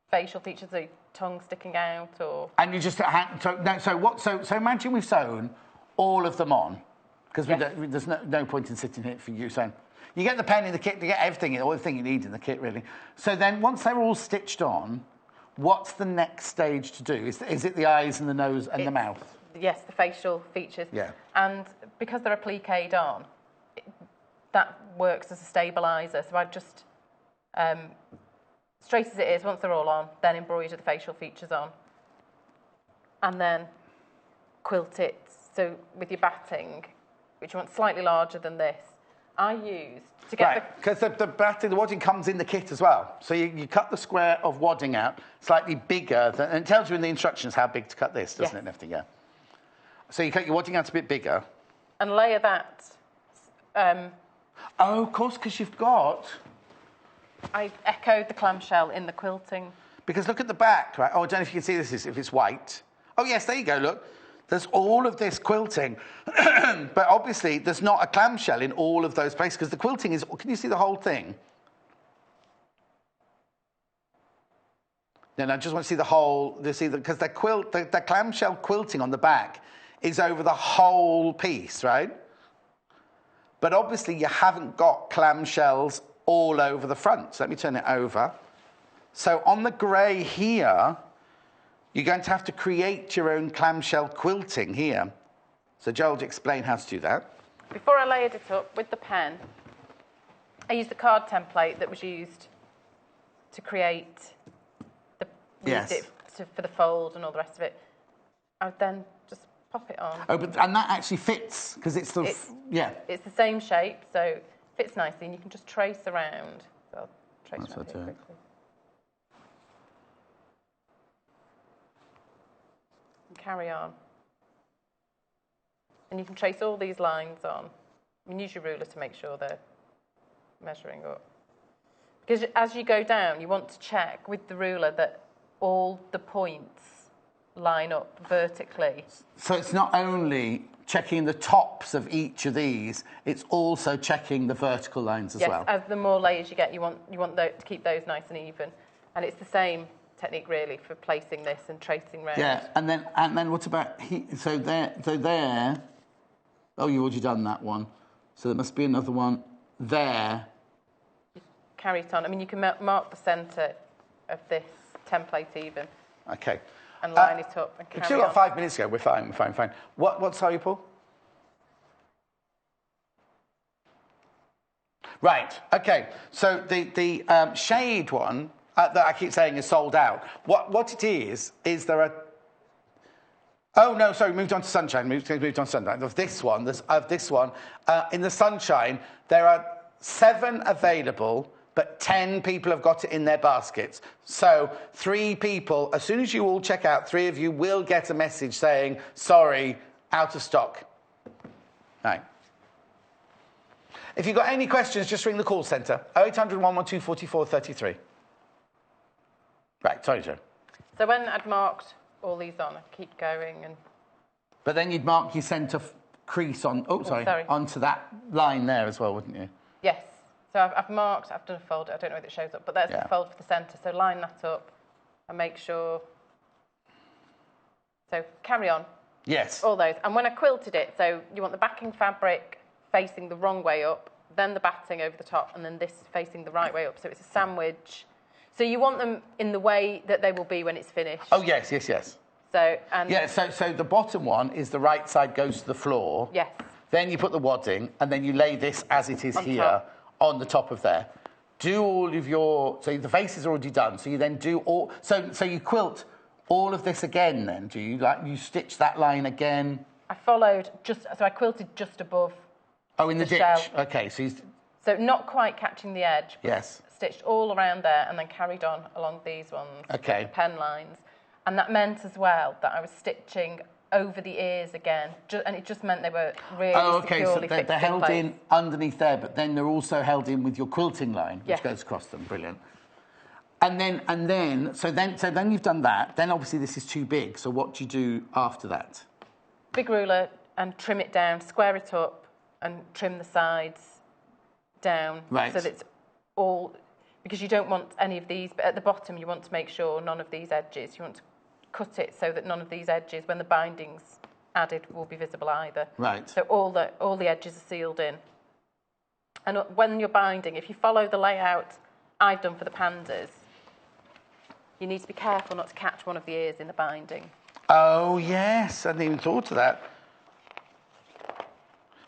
facial features, the tongue sticking out, or... And you just... So imagine we've sewn all of them on, because there's no point in sitting here for you saying... You get the pen in the kit, you get everything you need in the kit, really. So then, once they're all stitched on, what's the next stage to do? Is it the eyes and the nose and the mouth? Yes, the facial features. Yeah. And because they're appliqued on, that works as a stabiliser. So I'd just, straight as it is, once they're all on, then embroider the facial features on. And then quilt it. So with your batting, which you want slightly larger than this, I use to get because the batting, the wadding comes in the kit as well. So you cut the square of wadding out slightly bigger, and it tells you in the instructions how big to cut this, doesn't it, and everything, yeah. So you cut your wadding out a bit bigger. And layer that... Oh, of course, because you've got... I echoed the clamshell in the quilting. Because look at the back, right? Oh, I don't know if you can see this, if it's white. Oh, yes, there you go, look. There's all of this quilting. But obviously, there's not a clamshell in all of those places, because the quilting is... Can you see the whole thing? Then I just want to see the whole... Because the clamshell quilting on the back is over the whole piece, right? But obviously, you haven't got clamshells all over the front. So let me turn it over. So on the grey here, you're going to have to create your own clamshell quilting here. So Joel, to explain how to do that. Before I layered it up with the pen, I used the card template that was used to create the... Yes. Used it for the fold and all the rest of it. I would then just pop it on. Oh, and that actually fits, because it's the... It's the same shape, so it fits nicely, and you can just trace around. So I'll trace around here quickly. And carry on. And you can trace all these lines on. I mean, use your ruler to make sure they're measuring up. Because as you go down, you want to check with the ruler that all the points line up vertically. So it's not only checking the tops of each of these, it's also checking the vertical lines as well. Yes, as the more layers you get, you want to keep those nice and even. And it's the same technique really for placing this and tracing round. Yeah, and then what about so there. Oh, you've already done that one. So there must be another one there. You carry it on. I mean, you can mark the centre of this template even. Okay. And line it up and carry on. We've still got 5 minutes to go. We're fine. What's how you pull? Right. Okay. So the shade one that I keep saying is sold out. What it is there are... Oh, no, sorry, moved on to sunshine. Moved on to sunshine. Of this one, in the sunshine, there are 7 available, but 10 people have got it in their baskets. So 3 people, as soon as you all check out, 3 of you will get a message saying, sorry, out of stock. Right. If you've got any questions, just ring the call centre, 0800 112 44 33. Right, sorry, Joe. So when I'd marked all these on, I'd keep going and... But then you'd mark your centre crease on... Oh, sorry. Onto that line there as well, wouldn't you? Yes. So I've marked, I've done a fold, I don't know whether it shows up, but there's the fold for the centre. So line that up and make sure... So carry on. Yes. All those. And when I quilted it, so you want the backing fabric facing the wrong way up, then the batting over the top, and then this facing the right way up. So it's a sandwich. So you want them in the way that they will be when it's finished. Oh, yes. So, and... Yeah, so the bottom one is the right side goes to the floor. Yes. Then you put the wadding, and then you lay this as it is here on the top of there. Do all of your... So the face is already done, so you then do all... So you quilt all of this again then, do you? Like, you stitch that line again? I followed just... So I quilted just above in the ditch. Shell. Okay, so not quite catching the edge. Yes. Stitched all around there and then carried on along these ones. Okay. The pen lines. And that meant as well that I was stitching over the ears again. And it just meant they were really securely fixed they're held in underneath there, but then they're also held in with your quilting line, which goes across them. Brilliant. And then you've done that. Then obviously this is too big. So what do you do after that? Big ruler, and trim it down, square it up, and trim the sides down. Right. So that it's all, because you don't want any of these, but at the bottom you want to make sure none of these edges, you want to cut it so that none of these edges, when the binding's added, will be visible either. Right. So all the edges are sealed in. And when you're binding, if you follow the layout I've done for the pandas, you need to be careful not to catch one of the ears in the binding. Oh yes, I hadn't even thought of that.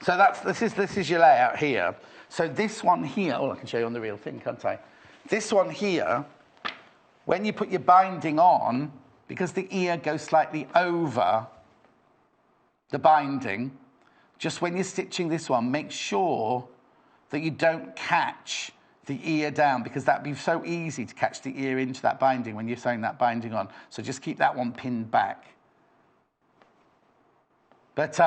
So this is your layout here. So this one here, I can show you on the real thing, can't I? This one here, when you put your binding on, because the ear goes slightly over the binding, just when you're stitching this one, make sure that you don't catch the ear down, because that'd be so easy to catch the ear into that binding when you're sewing that binding on. So just keep that one pinned back. But,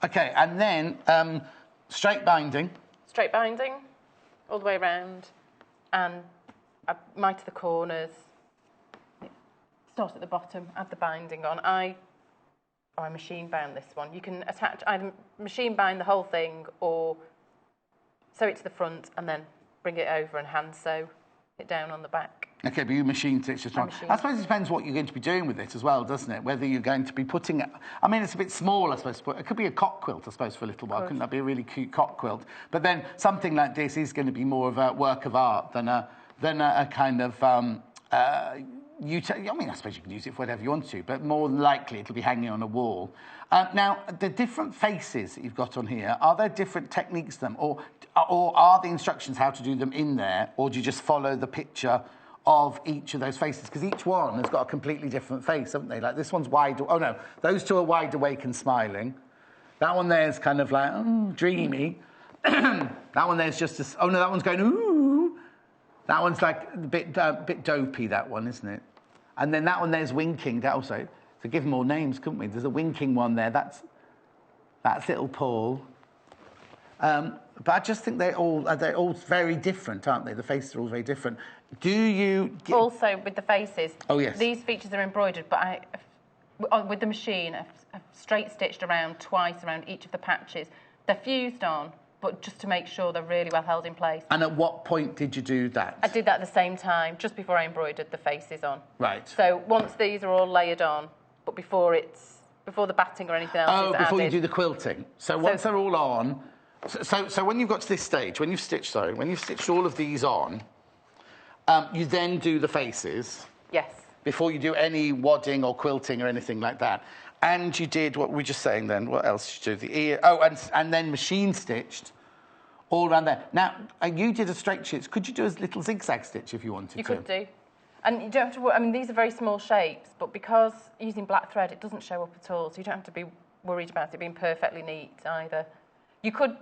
okay, and then straight binding. Straight binding, all the way around, and I mite the corners. Start at the bottom, add the binding on. I machine bound this one. You can attach, either machine bind the whole thing or sew it to the front and then bring it over and hand sew it down on the back. Okay, but you machine stitch this one. I suppose it depends what you're going to be doing with it as well, doesn't it? Whether you're going to be putting it... I mean, it's a bit small, I suppose. But it could be a cock quilt, I suppose, for a little while. Couldn't that be a really cute cock quilt? But then something like this is going to be more of a work of art than a kind of... I mean, I suppose you can use it for whatever you want to, but more likely it'll be hanging on a wall. Now, the different faces that you've got on here, are there different techniques to them? Or are the instructions how to do them in there? Or do you just follow the picture of each of those faces? Because each one has got a completely different face, haven't they? Like this one's wide... Oh, no, those two are wide awake and smiling. That one there's kind of like, dreamy. That one there's just... Oh, no, that one's going, ooh. That one's like a bit dopey, that one, isn't it? And then that one there's winking. That also, to give them more names, couldn't we? There's a winking one there. That's little Paul. But I just think they're all very different, aren't they? The faces are all very different. Do you... Also, with the faces, oh, yes. These features are embroidered, but with the machine, I've straight stitched around twice around each of the patches. They're fused on, but just to make sure they're really well held in place. And at what point did you do that? I did that at the same time, just before I embroidered the faces on. Right. So once these are all layered on, but before the batting or anything else is added. Oh, before you do the quilting. So once they're all on... So when you've got to this stage, when you've stitched all of these on, you then do the faces. Yes. Before you do any wadding or quilting or anything like that. And you did what we were just saying then. What else did you do? The ear. Oh, and then machine stitched all around there. Now, you did a straight stitch. Could you do a little zigzag stitch if you wanted to? You could do. And you don't have to... I mean, these are very small shapes, but because using black thread, it doesn't show up at all, so you don't have to be worried about it being perfectly neat either. You could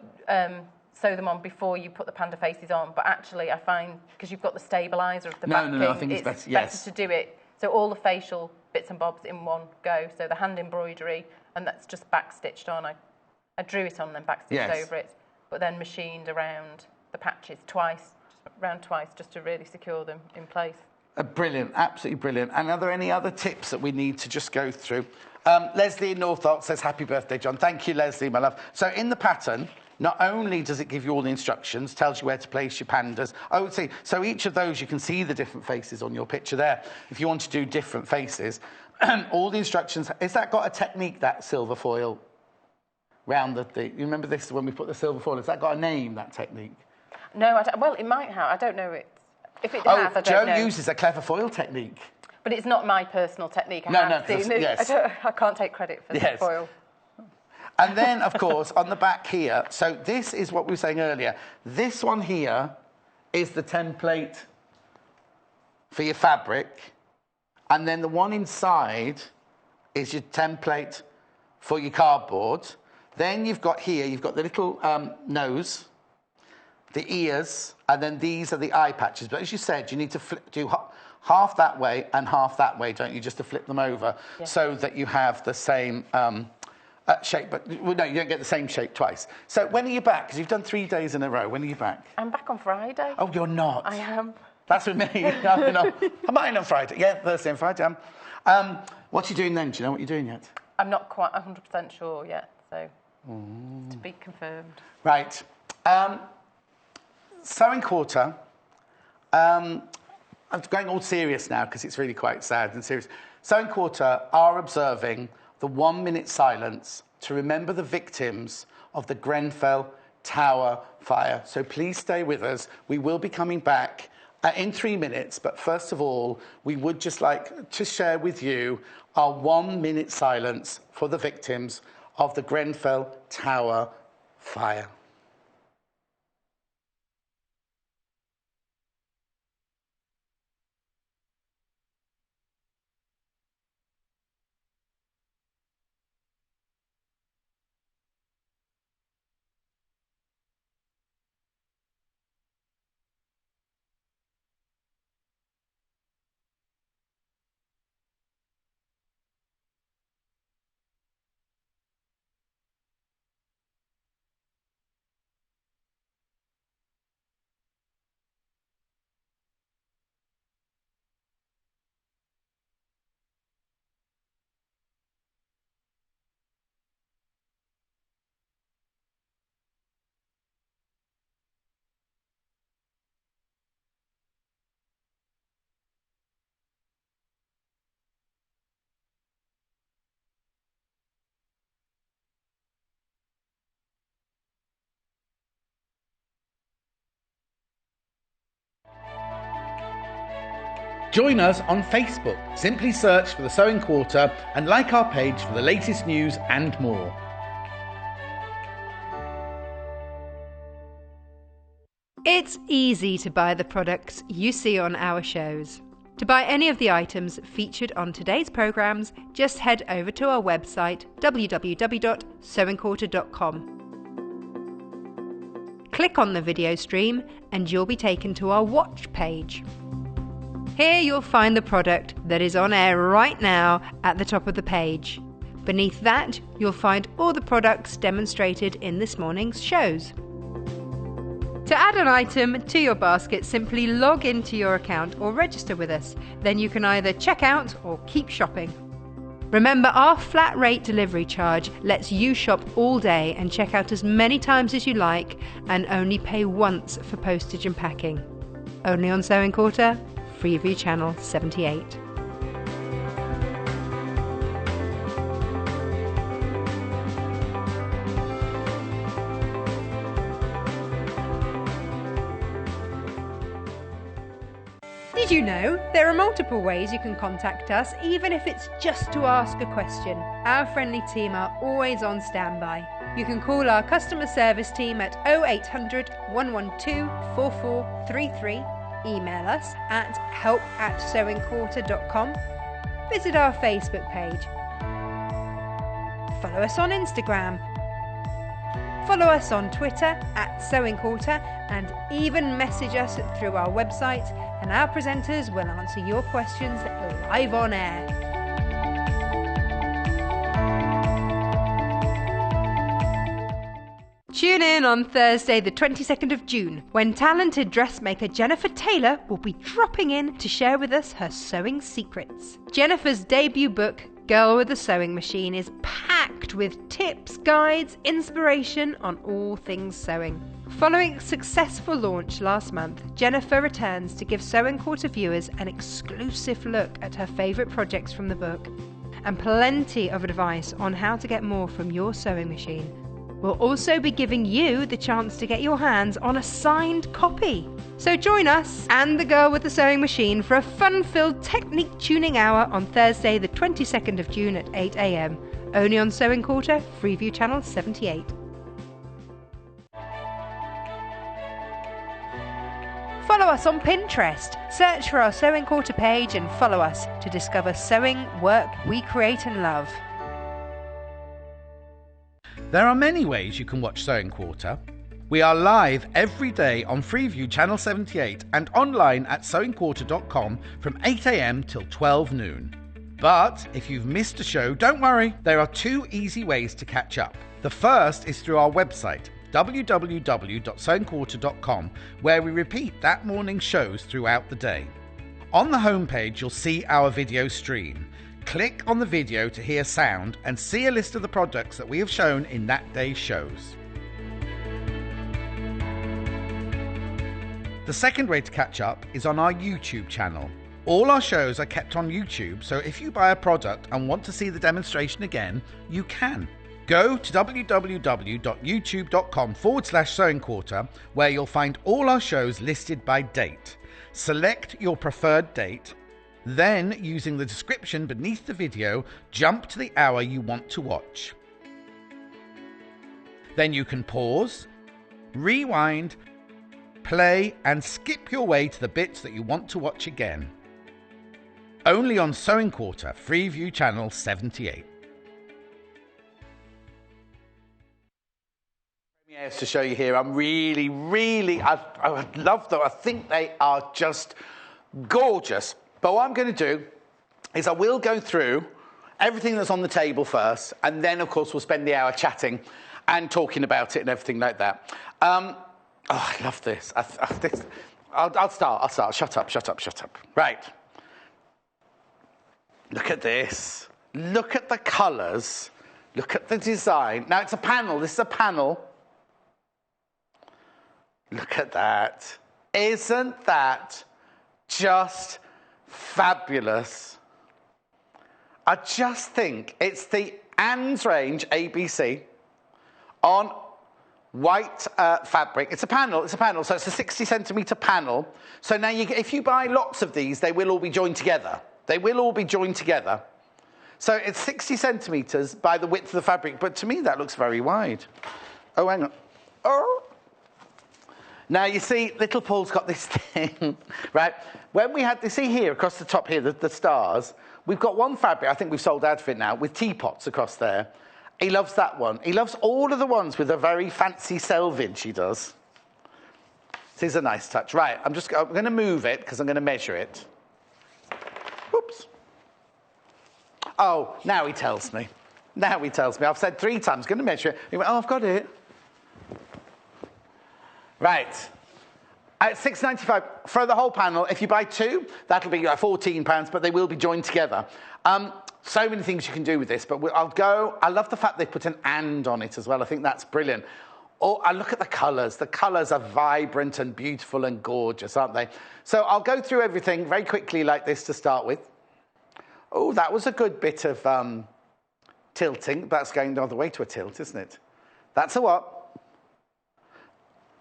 sew them on before you put the panda faces on, but actually I find, because you've got the stabiliser of the backing, I think it's better, yes. to do it. So all the facial bits and bobs in one go. So the hand embroidery, and that's just back stitched on. I drew it on, then back stitched over it, but then machined around the patches twice, just to really secure them in place. Brilliant, absolutely brilliant. And are there any other tips that we need to just go through? Leslie in Northolt says, happy birthday, John. Thank you, Leslie, my love. So in the pattern, not only does it give you all the instructions, tells you where to place your pandas. Oh, see, so each of those, you can see the different faces on your picture there. If you want to do different faces, all the instructions. Has that got a technique, that silver foil, round the... You remember this when we put the silver foil? Has that got a name, that technique? No, I don't, well, it might have. I don't know it. If it has, I don't know. Joe uses a clever foil technique. But it's not my personal technique. I can't take credit for the foil. And then, of course, on the back here, so this is what we were saying earlier. This one here is the template for your fabric. And then the one inside is your template for your cardboard. Then you've got here, you've got the little nose, the ears, and then these are the eye patches. But as you said, you need to do half that way and half that way, don't you, just to flip them over so that you have the same shape. But no, you don't get the same shape twice. So when are you back? Because you've done 3 days in a row. When are you back? I'm back on Friday. Oh, you're not? I am. That's with me. I'm not in on Friday. Yeah, Thursday and Friday. What are you doing then? Do you know what you're doing yet? I'm not quite 100% sure yet. So, to be confirmed. Right. Sewing Quarter. I'm going all serious now because it's really quite sad and serious. Sewing Quarter are observing the 1 minute silence to remember the victims of the Grenfell Tower fire. So please stay with us. We will be coming back in 3 minutes. But first of all, we would just like to share with you our 1 minute silence for the victims of the Grenfell Tower fire. Join us on Facebook. Simply search for the Sewing Quarter and like our page for the latest news and more. It's easy to buy the products you see on our shows. To buy any of the items featured on today's programmes, just head over to our website www.sewingquarter.com. Click on the video stream and you'll be taken to our watch page. Here you'll find the product that is on air right now at the top of the page. Beneath that, you'll find all the products demonstrated in this morning's shows. To add an item to your basket, simply log into your account or register with us. Then you can either check out or keep shopping. Remember, our flat rate delivery charge lets you shop all day and check out as many times as you like and only pay once for postage and packing. Only on Sewing Quarter, Freeview Channel 78. Did you know there are multiple ways you can contact us, even if it's just to ask a question? Our friendly team are always on standby. You can call our customer service team at 0800 112 4433, email us at help@sewingquarter.com, visit our Facebook page, follow us on Instagram, follow us on Twitter @sewingquarter, and even message us through our website, and our presenters will answer your questions live on air. Tune in on Thursday the 22nd of June when talented dressmaker Jennifer Taylor will be dropping in to share with us her sewing secrets. Jennifer's debut book, Girl with a Sewing Machine, is packed with tips, guides, inspiration on all things sewing. Following a successful launch last month, Jennifer returns to give Sewing Quarter viewers an exclusive look at her favourite projects from the book and plenty of advice on how to get more from your sewing machine. We'll also be giving you the chance to get your hands on a signed copy. So join us and the Girl with the Sewing Machine for a fun-filled technique tuning hour on Thursday the 22nd of June at 8 a.m. Only on Sewing Quarter, Freeview Channel 78. Follow us on Pinterest. Search for our Sewing Quarter page and follow us to discover sewing work we create and love. There are many ways you can watch Sewing Quarter. We are live every day on Freeview Channel 78 and online at sewingquarter.com from 8 a.m. till 12 noon. But if you've missed a show, don't worry. There are two easy ways to catch up. The first is through our website, www.sewingquarter.com, where we repeat that morning's shows throughout the day. On the homepage, you'll see our video stream. click on the video to hear sound and see a list of the products that we have shown in that day's shows. The second way to catch up is on our YouTube channel. All our shows are kept on YouTube, so if you buy a product and want to see the demonstration again, you can. Go to www.youtube.com/sewing quarter, where you'll find all our shows listed by date. Select your preferred date, then using the description beneath the video, jump to the hour you want to watch. Then you can pause, rewind, play and skip your way to the bits that you want to watch again. Only on Sewing Quarter, Freeview Channel 78. Premieres to show you here. I'm really, I love them. I think they are just gorgeous. But what I'm going to do is I will go through everything that's on the table first, and then, of course, we'll spend the hour chatting and talking about it and everything like that. Oh, I love this. I'll start. Shut up. Right. Look at this. Look at the colours. Look at the design. Now, it's a panel. This is a panel. Look at that. Isn't that just fabulous? I just think it's the Anne's range ABC on white fabric. It's a panel, so it's a 60 centimetre panel. So now if you buy lots of these, they will all be joined together. So it's 60 centimetres by the width of the fabric, but to me that looks very wide. Oh, hang on. Oh. Now you see, little Paul's got this thing, right? When we had, you see here, across the top here, the stars, we've got one fabric, I think we've sold out of it now, with teapots across there. He loves that one. He loves all of the ones with a very fancy selvage, he does. This is a nice touch. Right, I'm going to move it because I'm going to measure it. Whoops. Oh, now he tells me. I've said 3 times, going to measure it. He went, oh, I've got it. Right. At £6.95 for the whole panel. If you buy 2, that'll be £14, but they will be joined together. So many things you can do with this, but I love the fact they put an and on it as well. I think that's brilliant. Oh, I look at the colours. The colours are vibrant and beautiful and gorgeous, aren't they? So I'll go through everything very quickly like this to start with. Oh, that was a good bit of tilting. That's going the other way to a tilt, isn't it? That's a what?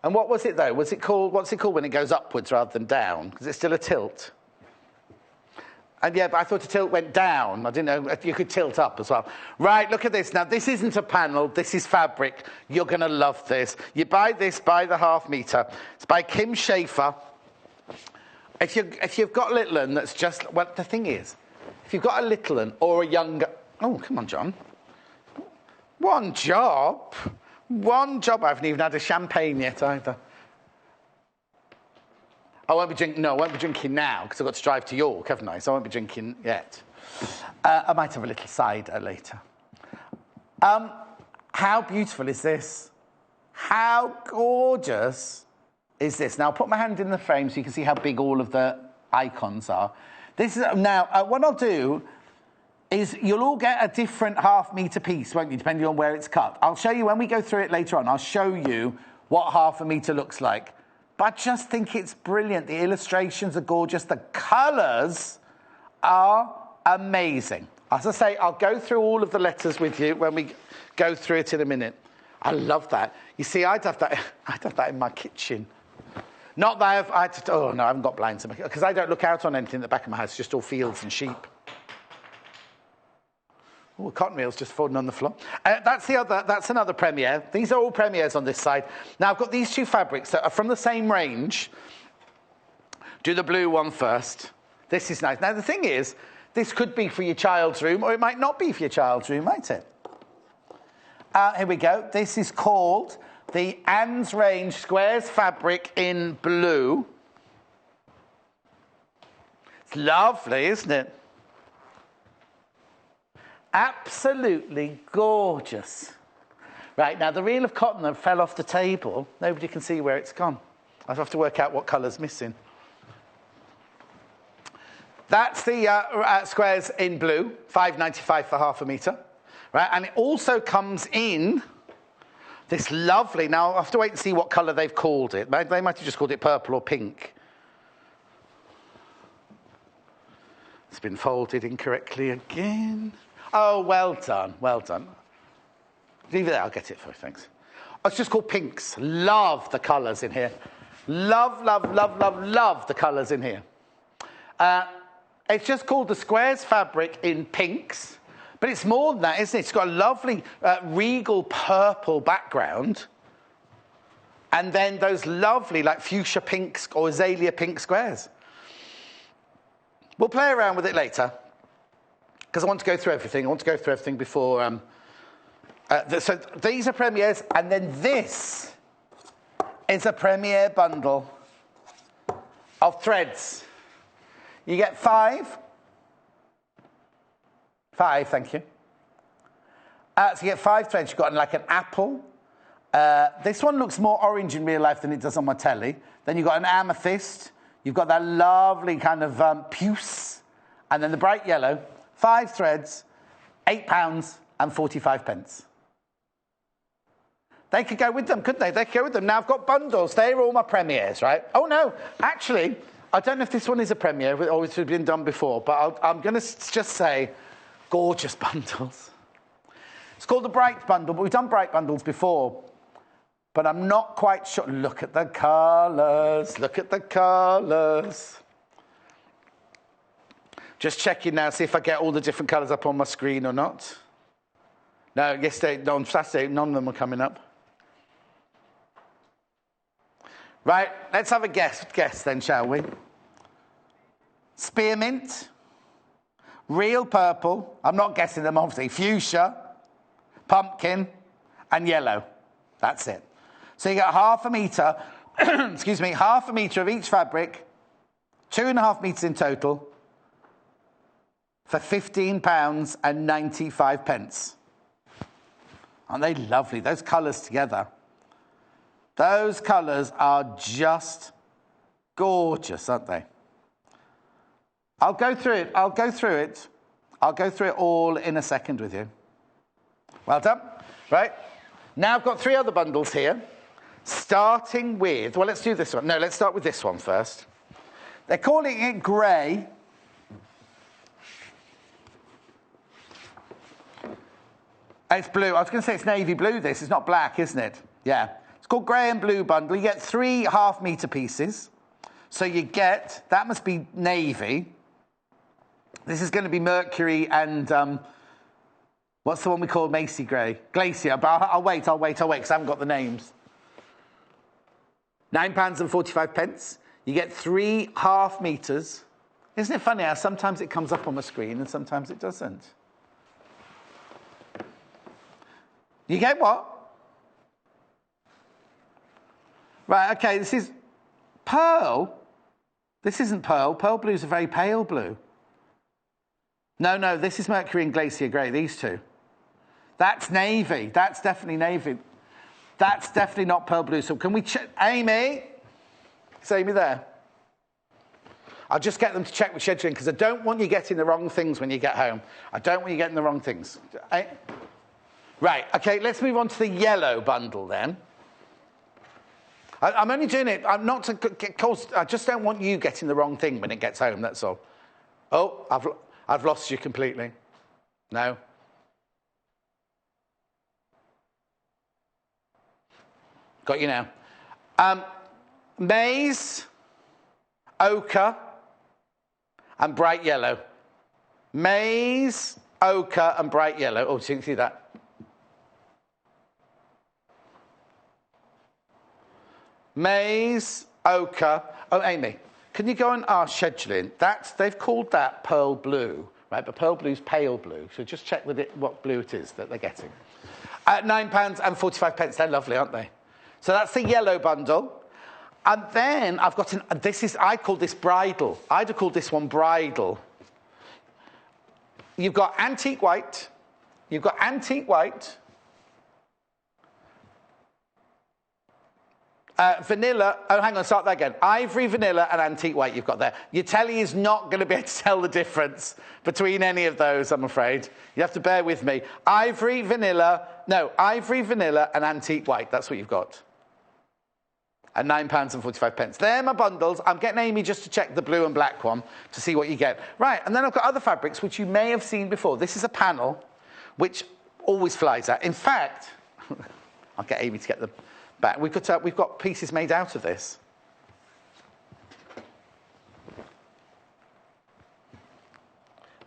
And what was it, though? What's it called when it goes upwards rather than down? Because it's still a tilt. And yeah, but I thought a tilt went down. I didn't know you could tilt up as well. Right, look at this. Now, this isn't a panel. This is fabric. You're going to love this. You buy this by the ½ metre. It's by Kim Schaefer. If you've got a little one that's just... Well, the thing is, if you've got a little one or a younger... Oh, come on, John. One job. I haven't even had a champagne yet either. I won't be drinking now because I've got to drive to York, haven't I? So I won't be drinking yet. I might have a little cider later. How beautiful is this? How gorgeous is this? Now, I'll put my hand in the frame so you can see how big all of the icons are. This is now, what I'll do is you'll all get a different ½ metre piece, won't you, depending on where it's cut. I'll show you when we go through it later on. I'll show you what ½ metre looks like. But I just think it's brilliant. The illustrations are gorgeous. The colours are amazing. As I say, I'll go through all of the letters with you when we go through it in a minute. I love that. You see, I'd have that in my kitchen. Not that I haven't got blinds in my kitchen, because I don't look out on anything at the back of my house, just all fields and sheep. Oh, cotton reel's just fallen on the floor. That's another premiere. These are all premieres on this side. Now, I've got these 2 fabrics that are from the same range. Do the blue one first. This is nice. Now, the thing is, this could be for your child's room, or it might not be for your child's room, might it? Here we go. This is called the Anne's Range Squares fabric in blue. It's lovely, isn't it? Absolutely gorgeous. Right, now the reel of cotton that fell off the table, nobody can see where it's gone. I have to work out what colour's missing. That's the squares in blue, £5.95 for half a metre. Right? And it also comes in this lovely, now I'll have to wait and see what colour they've called it. They might have just called it purple or pink. It's been folded incorrectly again. Oh, well done, well done. Leave it there, I'll get it for you, thanks. Oh, it's just called pinks. Love the colours in here. Love, love, love, love, love the colours in here. It's just called the squares fabric in pinks, but it's more than that, isn't it? It's got a lovely regal purple background, and then those lovely like fuchsia pinks or azalea pink squares. We'll play around with it later, because I want to go through everything. I want to go through everything before... so these are premieres, and then this is a premiere bundle of threads. You get 5. 5, thank you. So you get 5 threads. You've got like an apple. This one looks more orange in real life than it does on my telly. Then you've got an amethyst. You've got that lovely kind of puce. And then the bright yellow. 5 threads, £8.45. They could go with them, couldn't they? They could go with them. Now I've got bundles. They're all my premieres, right? Oh, no. Actually, I don't know if this one is a premiere or it's been done before, but I'm going to just say gorgeous bundles. It's called the Bright Bundle, but we've done Bright Bundles before. But I'm not quite sure. Look at the colours. Look at the colours. Just checking now, see if I get all the different colours up on my screen or not. No, yesterday, on Saturday, none of them were coming up. Right, let's have a guess then, shall we? Spearmint, real purple, I'm not guessing them obviously, fuchsia, pumpkin, and yellow. That's it. So you get half a metre, excuse me, half a metre of each fabric, 2.5 metres in total, for £15.95. Aren't they lovely? Those colours together. Those colours are just gorgeous, aren't they? I'll go through it. I'll go through it all in a second with you. Well done. Right. Now I've got 3 other bundles here, starting with, well, let's do this one. No, let's start with this one first. They're calling it grey. It's blue. I was going to say it's navy blue, this. It's not black, isn't it? Yeah. It's called grey and blue bundle. You get 3 half-metre pieces. So you get, that must be navy. This is going to be mercury and, what's the one we call Macy grey? Glacier. But I'll wait, because I haven't got the names. £9.45. You get 3 half metres. Isn't it funny how sometimes it comes up on the screen and sometimes it doesn't? You get what? Right, okay, this is pearl. This isn't pearl. Pearl blue is a very pale blue. No, this is mercury and glacier grey, these two. That's navy. That's definitely navy. That's definitely not pearl blue. So can we check? Amy? Is Amy there? I'll just get them to check with scheduling because I don't want you getting the wrong things when you get home. I don't want you getting the wrong things. Right, okay, let's move on to the yellow bundle then. I'm only doing it, I'm not to cause, I just don't want you getting the wrong thing when it gets home, that's all. Oh, I've lost you completely. No. Got you now. Maize, ochre, and bright yellow. Maize, ochre, and bright yellow. Oh, so you can see that. Maize, ochre. Oh, Amy, can you go and ask scheduling? They've called that pearl blue, right? But pearl blue's pale blue. So just check with it what blue it is that they're getting. At £9.45. They're lovely, aren't they? So that's the yellow bundle. And then I've got I call this bridal. I'd have called this one bridal. You've got antique white. You've got antique white. Vanilla, oh, hang on, start that again. Ivory, vanilla, and antique white you've got there. Your telly is not going to be able to tell the difference between any of those, I'm afraid. You have to bear with me. Ivory, vanilla, and antique white. That's what you've got. At £9.45. They're my bundles. I'm getting Amy just to check the blue and black one to see what you get. Right, and then I've got other fabrics which you may have seen before. This is a panel which always flies out. In fact, I'll get Amy to get the back. We've got pieces made out of this.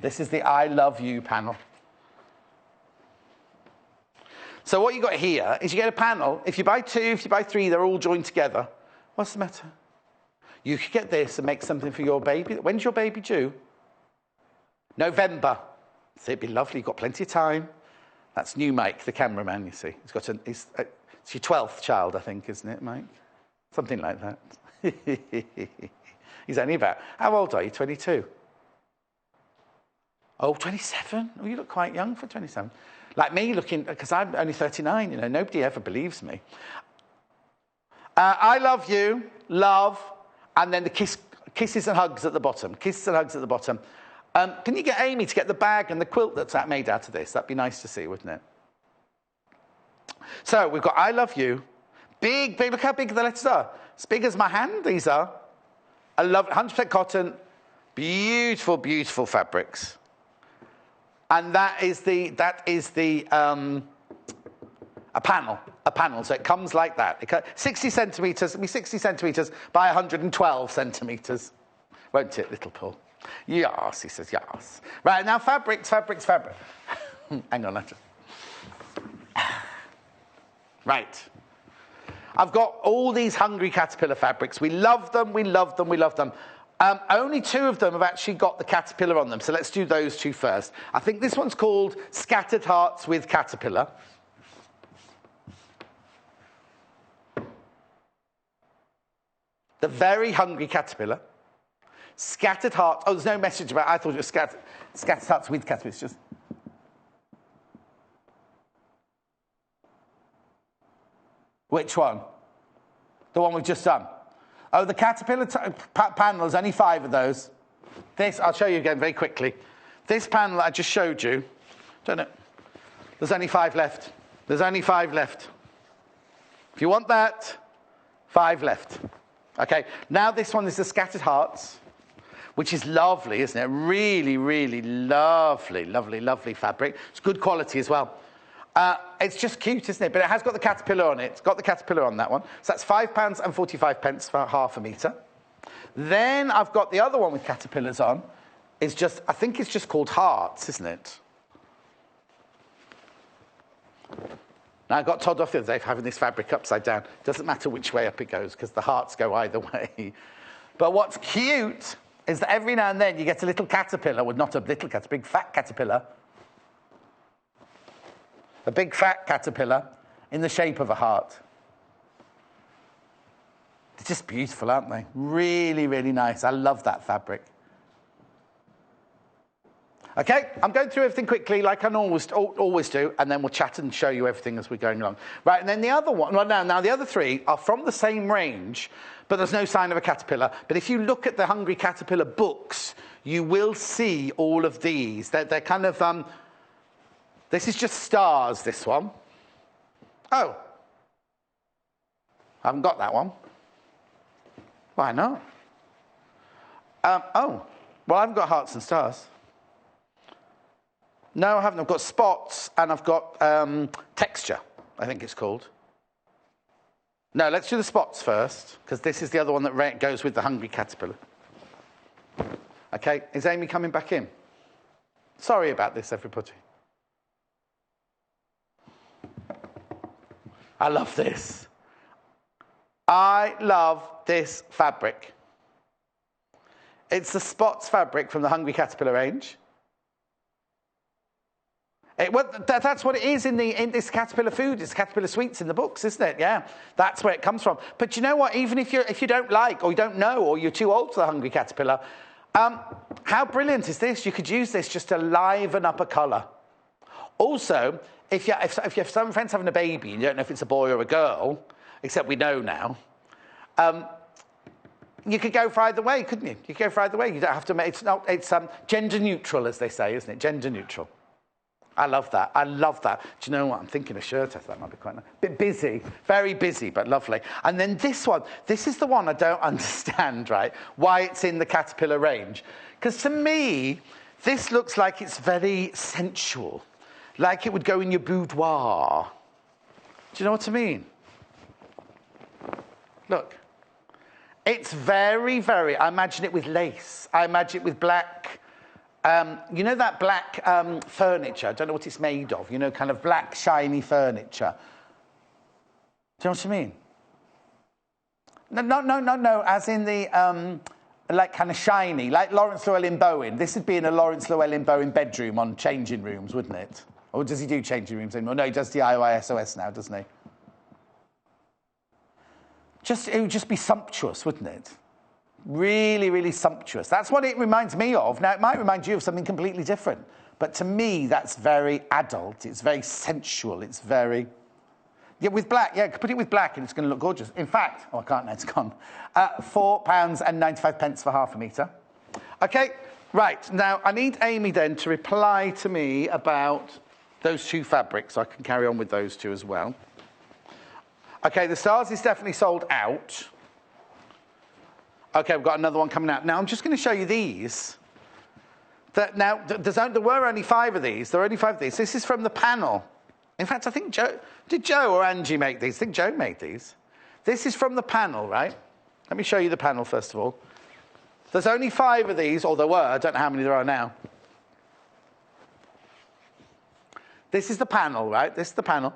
This is the I Love You panel. So what you got here is you get a panel. If you buy 2, if you buy 3, they're all joined together. What's the matter? You could get this and make something for your baby. When's your baby due? November. So it'd be lovely. You've got plenty of time. That's new Mike, the cameraman, you see. It's your 12th child, I think, isn't it, Mike? Something like that. He's only about... How old are you? 22? Oh, 27? Oh, you look quite young for 27. Like me looking... Because I'm only 39, you know. Nobody ever believes me. I love you, love, and then the kisses and hugs at the bottom. Kisses and hugs at the bottom. Can you get Amy to get the bag and the quilt that's made out of this? That'd be nice to see, wouldn't it? So we've got I love you. Big, big, look how big the letters are. As big as my hand, these are. I love 100% cotton. Beautiful, beautiful fabrics. And that is a panel. So it comes like that. 60 centimetres, it'll be 60 centimetres by 112 centimetres. Won't it, little Paul? Yes, he says, yes. Right, now fabrics. Hang on, Right. I've got all these Hungry Caterpillar fabrics. We love them. Only 2 of them have actually got the caterpillar on them, so let's do those 2 first. I think this one's called Scattered Hearts with Caterpillar. The Very Hungry Caterpillar. Scattered Hearts. Oh, there's no message about it. I thought it was Scattered Hearts with Caterpillar. It's just... Which one? The one we've just done. Oh, the caterpillar panel, there's only 5 of those. This, I'll show you again very quickly. This panel I just showed you, don't know, there's only 5 left. There's only 5 left. If you want that, 5 left. Okay, now this one is the Scattered Hearts, which is lovely, isn't it? Really, really lovely fabric. It's good quality as well. It's just cute, isn't it? But it has got the caterpillar on it. It's got the caterpillar on that one. So that's £5.45 for half a metre. Then I've got the other one with caterpillars on. It's just, I think it's just called Hearts, isn't it? Now, I got told off the other day for having this fabric upside down. Doesn't matter which way up it goes, because the hearts go either way. But what's cute is that every now and then you get a little caterpillar, well, not a little caterpillar, big fat caterpillar. A big fat caterpillar in the shape of a heart. They're just beautiful, aren't they? Really, really nice. I love that fabric. Okay, I'm going through everything quickly like I always do, and then we'll chat and show you everything as we're going along. Right, and then the other one, well, now the other 3 are from the same range, but there's no sign of a caterpillar. But if you look at the Hungry Caterpillar books, you will see all of these. They're kind of... This is just stars, this one. Oh. I haven't got that one. Why not? Oh. Well, I haven't got hearts and stars. No, I haven't. I've got spots and I've got texture, I think it's called. No, let's do the spots first, because this is the other one that goes with the Hungry Caterpillar. Okay, is Amy coming back in? Sorry about this, everybody. I love this. I love this fabric. It's the Spots fabric from the Hungry Caterpillar range. That's what it is in this caterpillar food. It's caterpillar sweets in the books, isn't it? Yeah, that's where it comes from. But you know what? Even if you don't like, or you don't know, or you're too old for the Hungry Caterpillar, how brilliant is this? You could use this just to liven up a colour. Also, if you have some friends having a baby and you don't know if it's a boy or a girl, except we know now, You could go for either way, couldn't you? You could go for either way. You don't have to make, it's gender neutral, as they say, isn't it? Gender neutral. I love that. I love that. Do you know what? I'm thinking a shirt. I thought that might be quite nice. Bit busy, very busy, but lovely. And then this one. This is the one I don't understand, right? Why it's in the caterpillar range. Because to me, this looks like it's very sensual. Like it would go in your boudoir. Do you know what I mean? Look. It's very, very, I imagine it with lace. I imagine it with black, you know that black furniture? I don't know what it's made of. You know, kind of black, shiny furniture. Do you know what I mean? No, as in the, like kind of shiny, like Lawrence Llewellyn-Bowen. This would be in a Lawrence Llewellyn-Bowen bedroom on changing rooms, wouldn't it? Or does he do changing rooms anymore? No, he does DIY SOS now, doesn't he? It would just be sumptuous, wouldn't it? Really, really sumptuous. That's what it reminds me of. Now, it might remind you of something completely different. But to me, that's very adult. It's very sensual. It's very... Yeah, with black. Yeah, put it with black and it's going to look gorgeous. In fact... Oh, I can't now. It's gone. £4.95 for half a metre. OK, right. Now, I need Amy then to reply to me about those two fabrics. So I can carry on with those two as well. OK, the stars is definitely sold out. OK, we've got another one coming out. Now, I'm just going to show you these. Now, there were only 5 of these. There are only 5 of these. This is from the panel. In fact, I think did Joe or Angie make these? I think Joe made these. This is from the panel, right? Let me show you the panel, first of all. There's only 5 of these, or there were. I don't know how many there are now. This is the panel, right? This is the panel.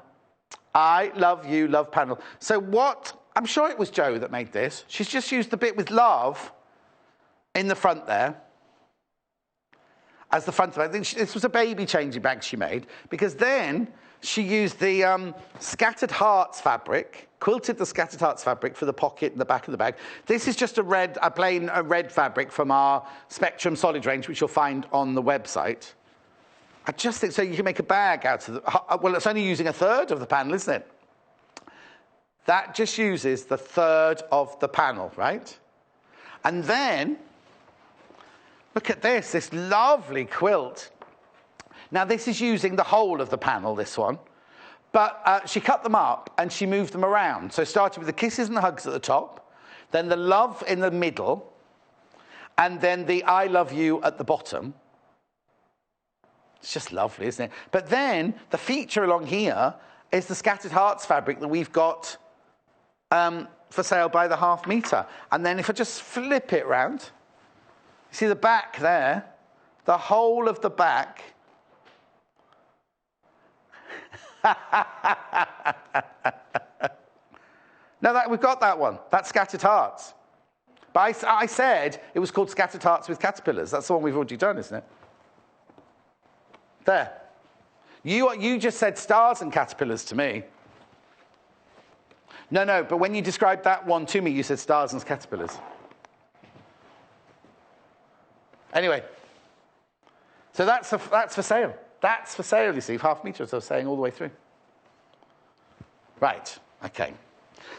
I love you, love panel. So what, I'm sure it was Jo that made this. She's just used the bit with love in the front there. As the front of it. I think this was a baby changing bag she made. Because then she used the scattered hearts fabric, quilted the scattered hearts fabric for the pocket in the back of the bag. This is just a plain red fabric from our Spectrum Solid range, which you'll find on the website. I just think so you can make a bag out of the... Well, it's only using a third of the panel, isn't it? That just uses the third of the panel, right? And then, look at this lovely quilt. Now, this is using the whole of the panel, this one. But she cut them up and she moved them around. So started with the kisses and the hugs at the top, then the love in the middle, and then the I love you at the bottom. It's just lovely, isn't it? But then the feature along here is the scattered hearts fabric that we've got for sale by the half metre. And then if I just flip it round, you see the back there, the whole of the back. Now we've got that one. That's scattered hearts. But I said it was called scattered hearts with caterpillars. That's the one we've already done, isn't it? There. You just said stars and caterpillars to me. No, but when you described that one to me, you said stars and caterpillars. Anyway. So that's for sale. That's for sale, you see. Half metre, as I was saying, all the way through. Right. OK.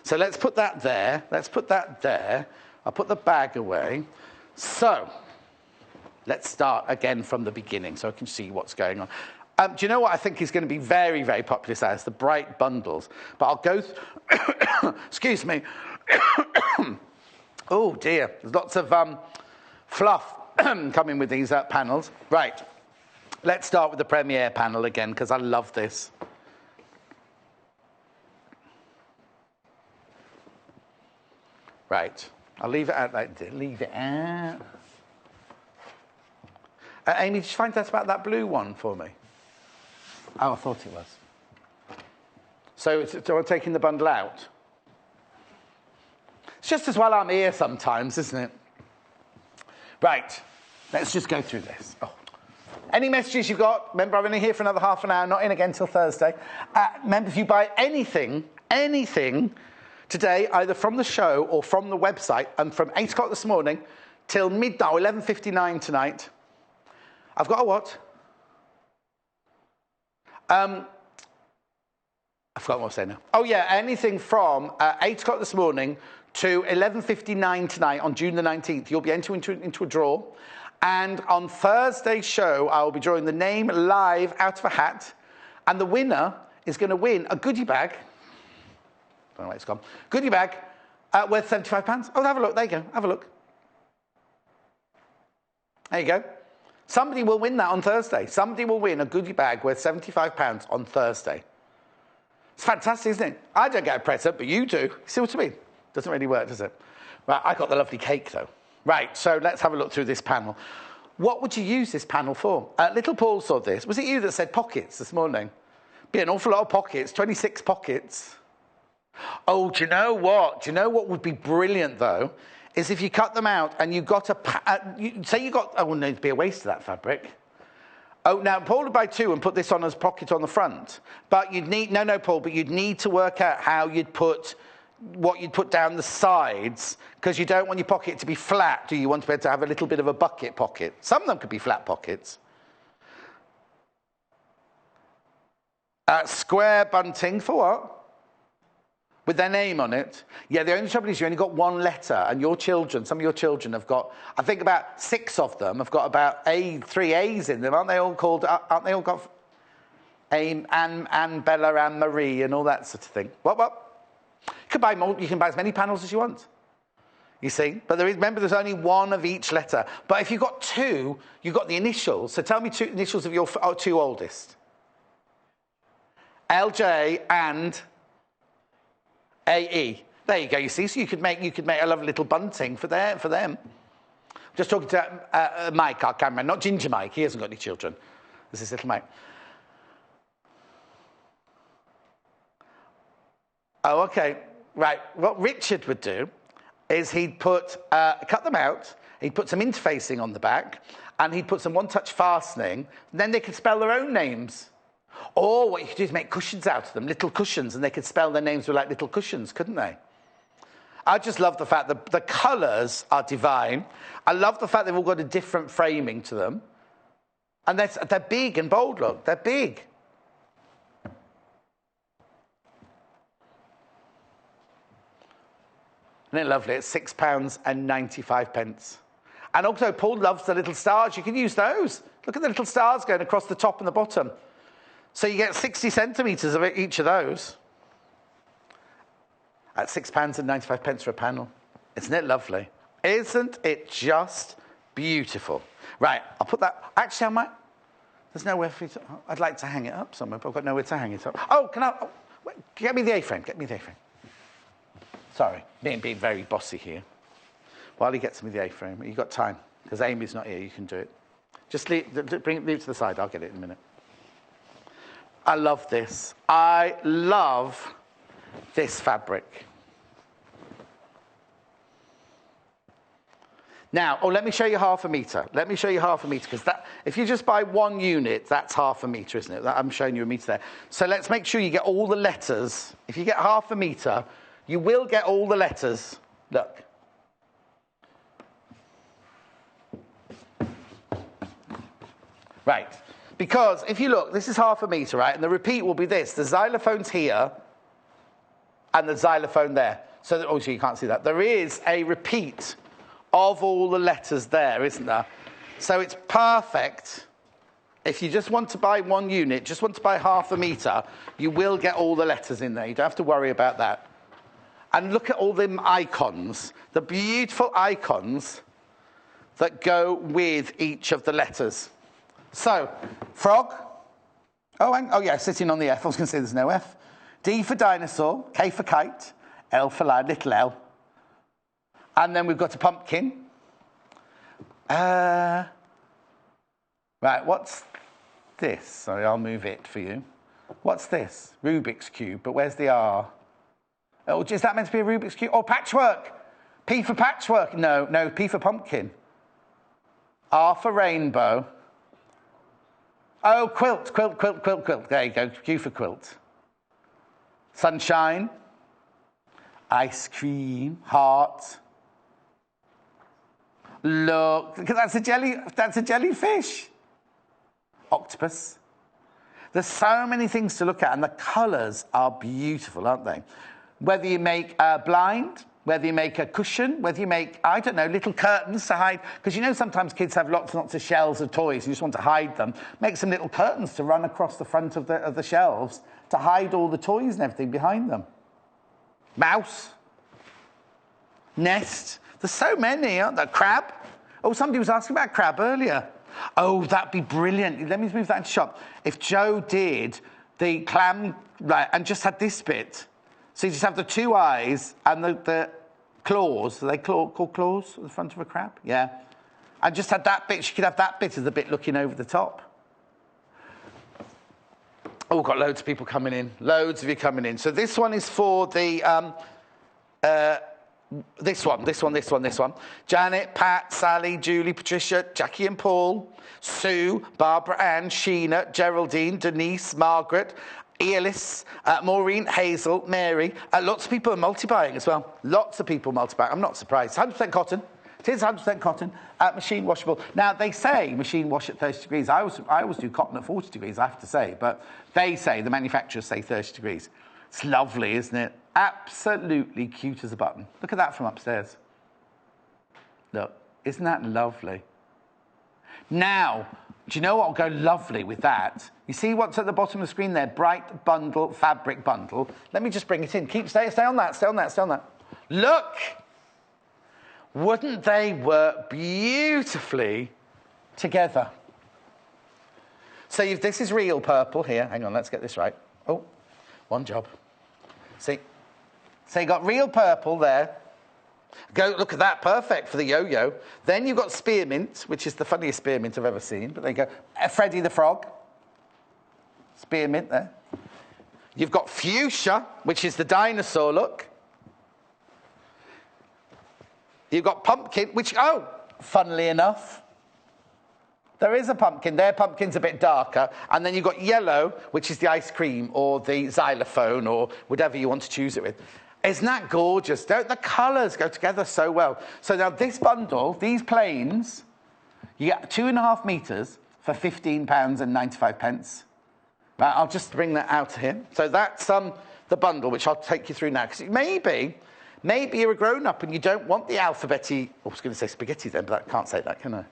So let's put that there. Let's put that there. I'll put the bag away. So... let's start again from the beginning so I can see what's going on. Do you know what I think is going to be very, very popular size? The bright bundles. But I'll go... Excuse me. Oh, dear. There's lots of fluff coming with these panels. Right. Let's start with the Premiere panel again, because I love this. Right. I'll leave it out like that. Leave it out. Amy, did you find out about that blue one for me? Oh, I thought it was. So I'm taking the bundle out. It's just as well I'm here sometimes, isn't it? Right. Let's just go through this. Oh. Any messages you've got? Remember, I'm only here for another half an hour, not in again till Thursday. Remember, if you buy anything today, either from the show or from the website, and from 8 o'clock this morning till midnight, 11:59 tonight, I've got a what? I forgot what I was saying now. Oh, yeah, anything from 8 o'clock this morning to 11:59 tonight on June the 19th. You'll be entered into a draw. And on Thursday's show, I will be drawing the name live out of a hat. And the winner is going to win a goodie bag. Don't know where it's gone. Goodie bag worth £75. Oh, have a look. There you go. Have a look. There you go. Somebody will win that on Thursday. Somebody will win a goodie bag worth £75 on Thursday. It's fantastic, isn't it? I don't get a present, but you do. See what I mean? Doesn't really work, does it? Right, I got the lovely cake, though. Right, so let's have a look through this panel. What would you use this panel for? Little Paul saw this. Was it you that said pockets this morning? Be an awful lot of pockets, 26 pockets. Oh, do you know what? Do you know what would be brilliant, though? Is if you cut them out and you got say you got, oh, well, no, it'd be a waste of that fabric. Oh, now, Paul would buy two and put this on as pocket on the front. But you'd need, no, Paul, but you'd need to work out how you'd put, what you'd put down the sides, because you don't want your pocket to be flat, do you? You want to be able to have a little bit of a bucket pocket. Some of them could be flat pockets. Square bunting for what? With their name on it. Yeah, the only trouble is you only got one letter, and your children, some of your children have got, I think about 6 of them have got about 3 A's in them. Aren't they all called, aren't they all got Anne, Bella, Anne Marie, and all that sort of thing? What? You can buy more, you can buy as many panels as you want. You see? But remember, there's only one of each letter. But if you've got 2, you've got the initials. So tell me 2 initials of your 2 oldest. LJ and AE. There you go, you see. So you could make a lovely little bunting for them. Just talking to Mike, our cameraman, not Ginger Mike. He hasn't got any children. This is little Mike. Oh, okay. Right. What Richard would do is he'd cut them out, he'd put some interfacing on the back, and he'd put some one-touch fastening, and then they could spell their own names. Or what you could do is make cushions out of them, little cushions, and they could spell their names with like little cushions, couldn't they? I just love the fact that the colours are divine. I love the fact they've all got a different framing to them. And they're big and bold, look. They're big. Isn't it lovely? It's £6.95. And also, Paul loves the little stars. You can use those. Look at the little stars going across the top and the bottom. So you get 60 centimetres of each of those. At £6.95 for a panel. Isn't it lovely? Isn't it just beautiful? Right, I'll put that... Actually, I might... There's nowhere for you to... I'd like to hang it up somewhere, but I've got nowhere to hang it up. Oh, can I... Oh, wait, get me the A-frame. Get me the A-frame. Sorry, being very bossy here. While he gets me the A-frame, you've got time, because Amy's not here, you can do it. Just leave it to the side, I'll get it in a minute. I love this. I love this fabric. Now, let me show you half a metre. Let me show you half a metre, because if you just buy 1 unit, that's half a metre, isn't it? I'm showing you a metre there. So let's make sure you get all the letters. If you get half a metre, you will get all the letters. Look. Right. Because if you look, this is half a metre, right? And the repeat will be this. The xylophone's here and the xylophone there. So obviously you can't see that. There is a repeat of all the letters there, isn't there? So it's perfect. If you just want to buy 1 unit, just want to buy half a metre, you will get all the letters in there. You don't have to worry about that. And look at all them icons, the beautiful icons that go with each of the letters. So, frog. Oh yeah, sitting on the F. I was going to say there's no F. D for dinosaur, K for kite, L for lion, little L. And then we've got a pumpkin. Right, what's this? Sorry, I'll move it for you. What's this? Rubik's Cube, but where's the R? Oh, is that meant to be a Rubik's Cube? Oh, patchwork. P for patchwork. No, P for pumpkin. R for rainbow. Oh, quilt. There you go, Q for quilt. Sunshine. Ice cream. Heart. Look, that's a jellyfish. Octopus. There's so many things to look at, and the colours are beautiful, aren't they? Whether you make blind, whether you make a cushion, whether you make, I don't know, little curtains to hide, because you know sometimes kids have lots and lots of shelves of toys and you just want to hide them. Make some little curtains to run across the front of the shelves to hide all the toys and everything behind them. Mouse. Nest. There's so many, aren't there? Crab. Oh, somebody was asking about crab earlier. Oh, that'd be brilliant. Let me move that into shop. If Joe did the clam, right, and just had this bit. So you just have the two eyes and the claws. Are they called claws at the front of a crab? Yeah. And just had that bit. She could have that bit as the bit looking over the top. Oh, we've got loads of people coming in. Loads of you coming in. So this one is for the... This one. Janet, Pat, Sally, Julie, Patricia, Jackie and Paul, Sue, Barbara Ann, Sheena, Geraldine, Denise, Margaret, Elis, Maureen, Hazel, Mary. Lots of people are multi-buying as well. Lots of people multi-buying. I'm not surprised. 100% cotton. It is 100% cotton. Machine washable. Now, they say machine wash at 30 degrees. I always do cotton at 40 degrees, I have to say. But they say, the manufacturers say 30 degrees. It's lovely, isn't it? Absolutely cute as a button. Look at that from upstairs. Look, isn't that lovely? Now, do you know what will go lovely with that? You see what's at the bottom of the screen there? Bright bundle, fabric bundle. Let me just bring it in. Stay on that. Look! Wouldn't they work beautifully together? So this is real purple here. Hang on, let's get this right. Oh, one job. See? So you've got real purple there. Go look at that, perfect for the yo-yo. Then you've got spearmint, which is the funniest spearmint I've ever seen. But there you go. Freddy the Frog. Spearmint there. You've got fuchsia, which is the dinosaur look. You've got pumpkin, which, oh, funnily enough, there is a pumpkin. Their pumpkin's a bit darker. And then you've got yellow, which is the ice cream or the xylophone or whatever you want to choose it with. Isn't that gorgeous? Don't the colours go together so well? So now this bundle, these planes, you get 2.5 metres for £15.95. Right, I'll just bring that out here. So that's the bundle, which I'll take you through now. Because maybe you're a grown-up and you don't want the alphabet-y... I was going to say spaghetti then, but I can't say that, can I?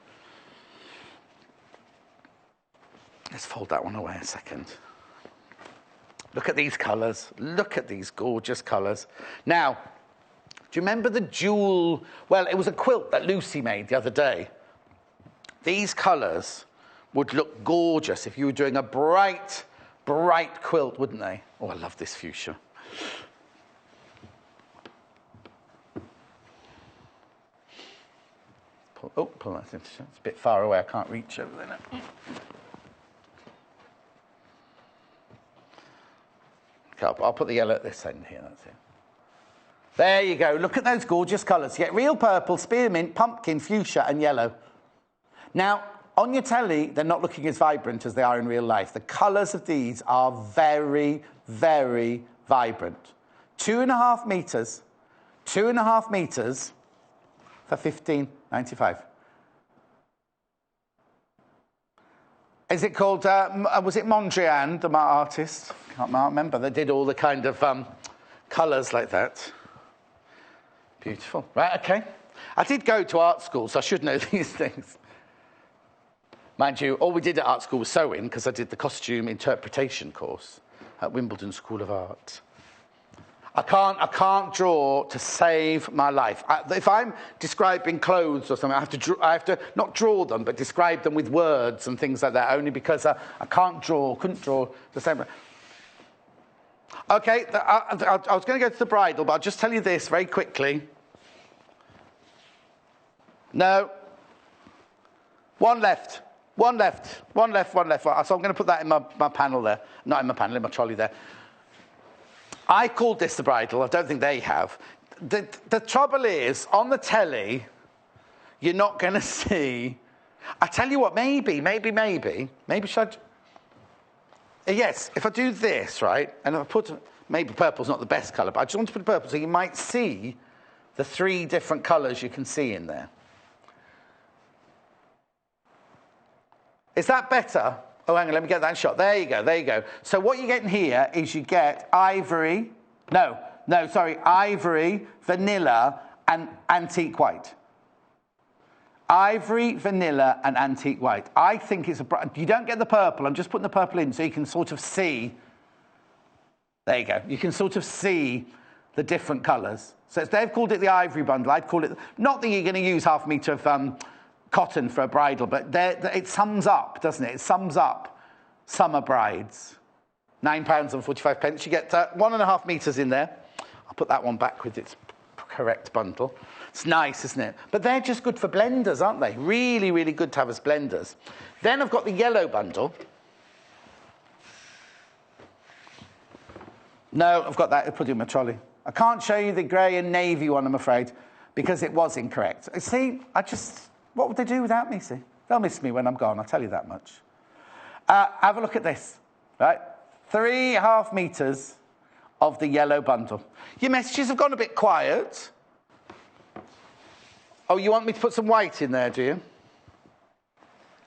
Let's fold that one away a second. Look at these colours. Look at these gorgeous colours. Now, do you remember the jewel... Well, it was a quilt that Lucy made the other day. These colours would look gorgeous if you were doing a bright quilt, wouldn't they? Oh, I love this fuchsia. Pull that into... It's a bit far away. I can't reach over there now. I'll put the yellow at this end here, that's it. There you go. Look at those gorgeous colours. You get real purple, spearmint, pumpkin, fuchsia and yellow. Now, on your telly, they're not looking as vibrant as they are in real life. The colours of these are very, very vibrant. 2.5 metres. 2.5 metres for £15.95. Is it called, was it Mondrian, the artist? Can't remember. They did all the kind of colours like that. Beautiful. Right, okay. I did go to art school, so I should know these things. Mind you, all we did at art school was sewing, because I did the costume interpretation course at Wimbledon School of Art. I can't draw to save my life. If I'm describing clothes or something, I have to not draw them, but describe them with words and things like that, only because I couldn't draw the same. Okay, I was going to go to the bridal, but I'll just tell you this very quickly. No. One left. So I'm going to put that in my panel there. Not in my panel, in my trolley there. I called this the bridal. I don't think they have. The trouble is, on the telly, you're not going to see... I tell you what, maybe should I... Yes, if I do this, right, and if I put... Maybe purple's not the best colour, but I just want to put purple so you might see the 3 different colours you can see in there. Is that better? Oh, hang on, let me get that shot. There you go. So what you're getting here is you get ivory. No, No, sorry, ivory, vanilla, and antique white. Ivory, vanilla, and antique white. I think it's you don't get the purple. I'm just putting the purple in so you can sort of see. There you go. You can sort of see the different colours. So they've called it the ivory bundle. I'd call it, not that you're going to use half a metre of cotton for a bridal, but it sums up, doesn't it? It sums up summer brides. £9.45. You get 1.5 metres in there. I'll put that one back with its correct bundle. It's nice, isn't it? But they're just good for blenders, aren't they? Really, really good to have as blenders. Then I've got the yellow bundle. No, I've got that. I'll put it in my trolley. I can't show you the grey and navy one, I'm afraid, because it was incorrect. See, what would they do without me, see? They'll miss me when I'm gone, I'll tell you that much. Have a look at this, right? 3.5 metres of the yellow bundle. Your messages have gone a bit quiet. Oh, you want me to put some white in there, do you?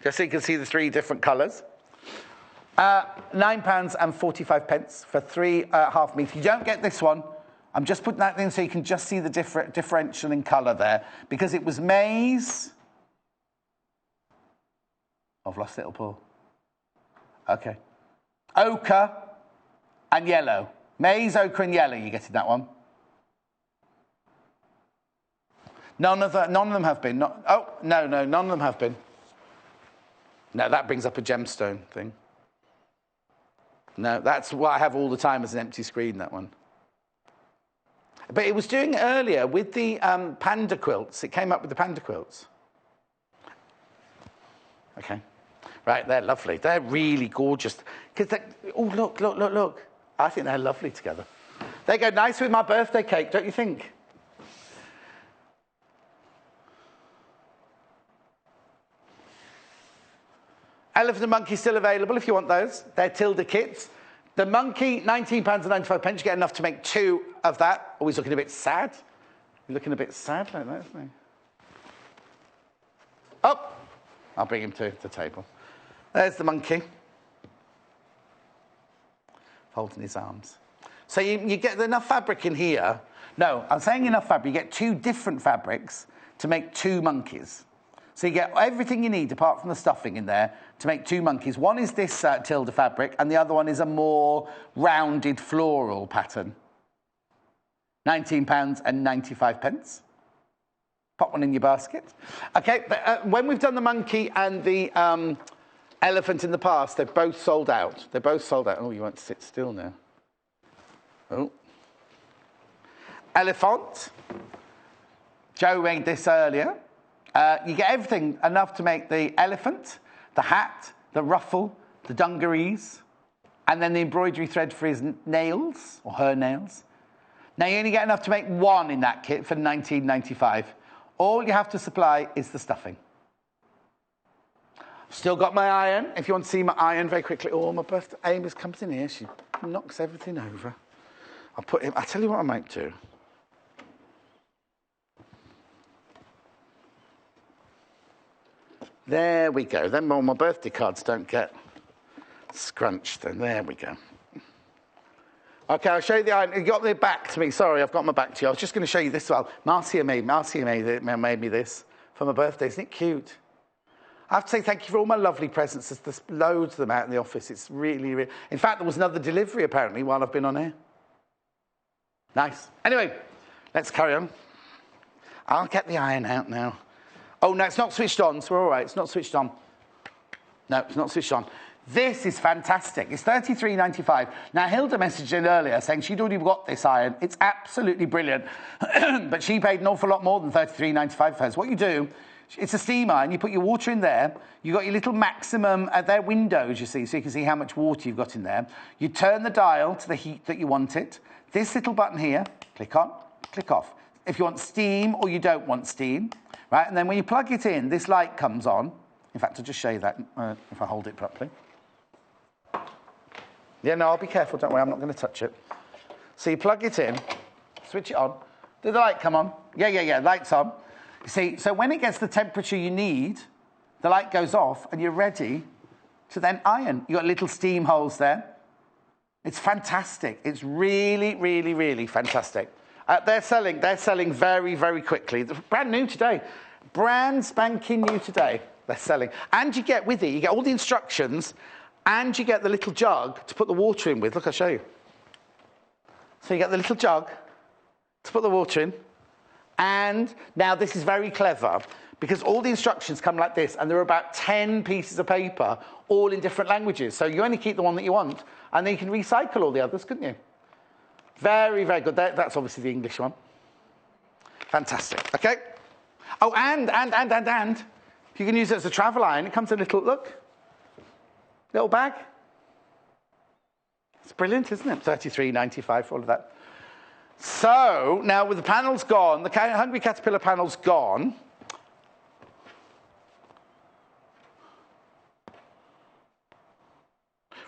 Just so you can see the 3 different colours. £9.45 for 3.5 metres. You don't get this one. I'm just putting that in so you can just see the differential in colour there. Because it was maize. I've lost little Paul. Okay. Ochre and yellow. Maize, ochre and yellow, you getting that one? None of them have been. No, none of them have been. No, that brings up a gemstone thing. No, that's what I have all the time as an empty screen, that one. But it was doing it earlier with the Panda quilts. It came up with the Panda quilts. Okay. Right, they're lovely. They're really gorgeous. Oh, look. I think they're lovely together. They go nice with my birthday cake, don't you think? Elephant and monkey still available if you want those. They're Tilda kits. The monkey, £19.95. You get enough to make 2 of that. Always looking a bit sad. You're looking a bit sad like that, isn't he? Oh, I'll bring him to the table. There's the monkey. Holding his arms. So you get enough fabric in here. No, I'm saying enough fabric. You get 2 different fabrics to make 2 monkeys. So you get everything you need, apart from the stuffing in there, to make 2 monkeys. One is this Tilda fabric, and the other one is a more rounded floral pattern. £19.95. Pop one in your basket. Okay, but, when we've done the monkey and the elephant in the past, they've both sold out. They're both sold out. Oh, you won't sit still now. Oh. Elephant. Joe made this earlier. You get everything enough to make the elephant, the hat, the ruffle, the dungarees, and then the embroidery thread for his nails, or her nails. Now, you only get enough to make 1 in that kit for £19.95. All you have to supply is the stuffing. Still got my iron. If you want to see my iron very quickly. Oh, my birthday. Amy's comes in here. She knocks everything over. I'll tell you what I might do. There we go. Then all my birthday cards don't get scrunched. Then there we go. Okay, I'll show you the iron. You got the back to me. Sorry, I've got my back to you. I was just going to show you this as well. Marcia made me this for my birthday. Isn't it cute? I have to say thank you for all my lovely presents. There's loads of them out in the office. It's really, really... In fact, there was another delivery, apparently, while I've been on here. Nice. Anyway, let's carry on. I'll get the iron out now. Oh, no, it's not switched on, so we're all right. It's not switched on. No, it's not switched on. This is fantastic. It's £33.95. Now, Hilda messaged in earlier saying she'd already got this iron. It's absolutely brilliant. But she paid an awful lot more than £33.95 for hers. What you do, it's a steam iron. You put your water in there. You've got your little maximum, they're windows, you see, so you can see how much water you've got in there. You turn the dial to the heat that you want it. This little button here, click on, click off. If you want steam or you don't want steam, right? And then when you plug it in, this light comes on. In fact, I'll just show you that if I hold it properly. Yeah, no, I'll be careful, don't worry, I'm not going to touch it. So you plug it in, switch it on. Did the light come on? Yeah, light's on. You see, so when it gets the temperature you need, the light goes off and you're ready to then iron. You've got little steam holes there. It's fantastic. It's really, really, really fantastic. They're selling very, very quickly. They're brand new today. Brand spanking new today. They're selling. And you get with it, you get all the instructions, and you get the little jug to put the water in with. Look, I'll show you. So you get the little jug to put the water in. And now this is very clever, because all the instructions come like this, and there are about 10 pieces of paper, all in different languages. So you only keep the one that you want, and then you can recycle all the others, couldn't you? Very, very good. That's obviously the English one. Fantastic. Okay. Oh, and you can use it as a travel iron. It comes in a little bag. It's brilliant, isn't it? $33.95 for all of that. So now with the panels gone, the Hungry Caterpillar panels gone.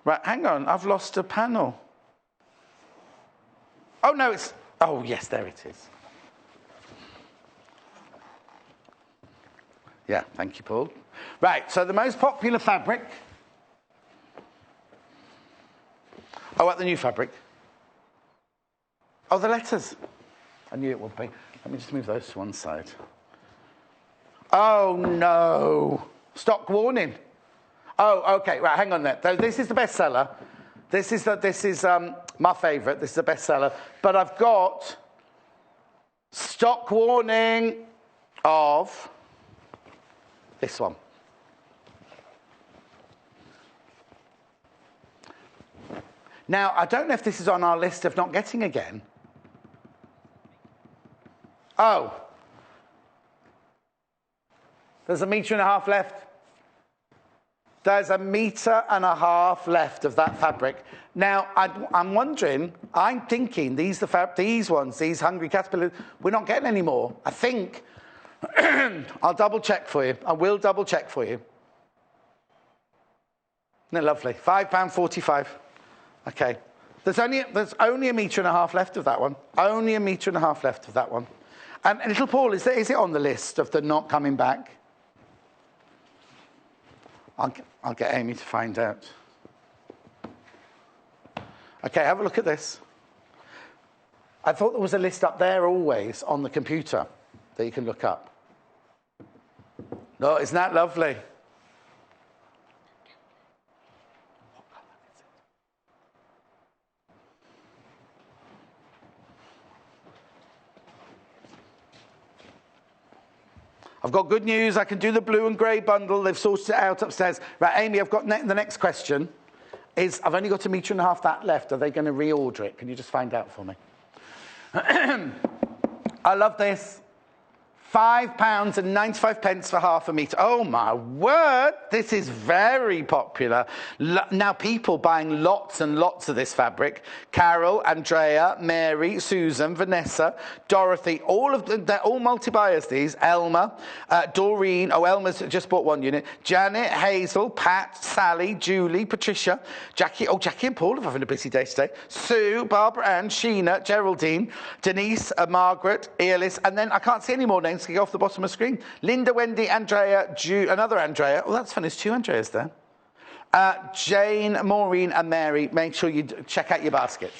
Right, hang on. I've lost a panel. Oh, no, oh, yes, there it is. Yeah, thank you, Paul. Right, so the most popular fabric. Oh, what the new fabric? Oh, the letters. I knew it would be. Let me just move those to one side. Oh, no. Stock warning. Oh, okay, right, hang on there. This is the bestseller. This is my favourite. This is the bestseller. But I've got stock warning of this one. Now, I don't know if this is on our list of not getting again. Oh. There's 1.5 meters left. There's 1.5 meters left of that fabric. Now, I'm wondering, I'm thinking these ones, these Hungry Caterpillars, we're not getting any more. I think, I'll double check for you. I will double check for you. Isn't it lovely? £5.45. Okay. There's only 1.5 meters left of that one. Only 1.5 meters left of that one. And little Paul, is it on the list of the not coming back? I'll get Amy to find out. Okay, have a look at this. I thought there was a list up there always on the computer that you can look up. No, isn't that lovely? I've got good news. I can do the blue and grey bundle. They've sorted it out upstairs. Right, Amy, I've got the next question. I've only got 1.5 meters that left. Are they going to reorder it? Can you just find out for me? I love this. £5.95 for 0.5 metre. Oh, my word. This is very popular. Now, people buying lots and lots of this fabric. Carol, Andrea, Mary, Susan, Vanessa, Dorothy, all of them, they're all multi-buyers, these. Elma, Doreen. Oh, Elma's just bought 1 unit. Janet, Hazel, Pat, Sally, Julie, Patricia, Jackie. Oh, Jackie and Paul are having a busy day today. Sue, Barbara Ann, Sheena, Geraldine, Denise, Margaret, Earlis, and then I can't see any more names. To go off the bottom of the screen. Linda, Wendy, Andrea, another Andrea. Oh, that's fun. There's 2 Andreas there. Jane, Maureen, and Mary. Make sure you check out your basket.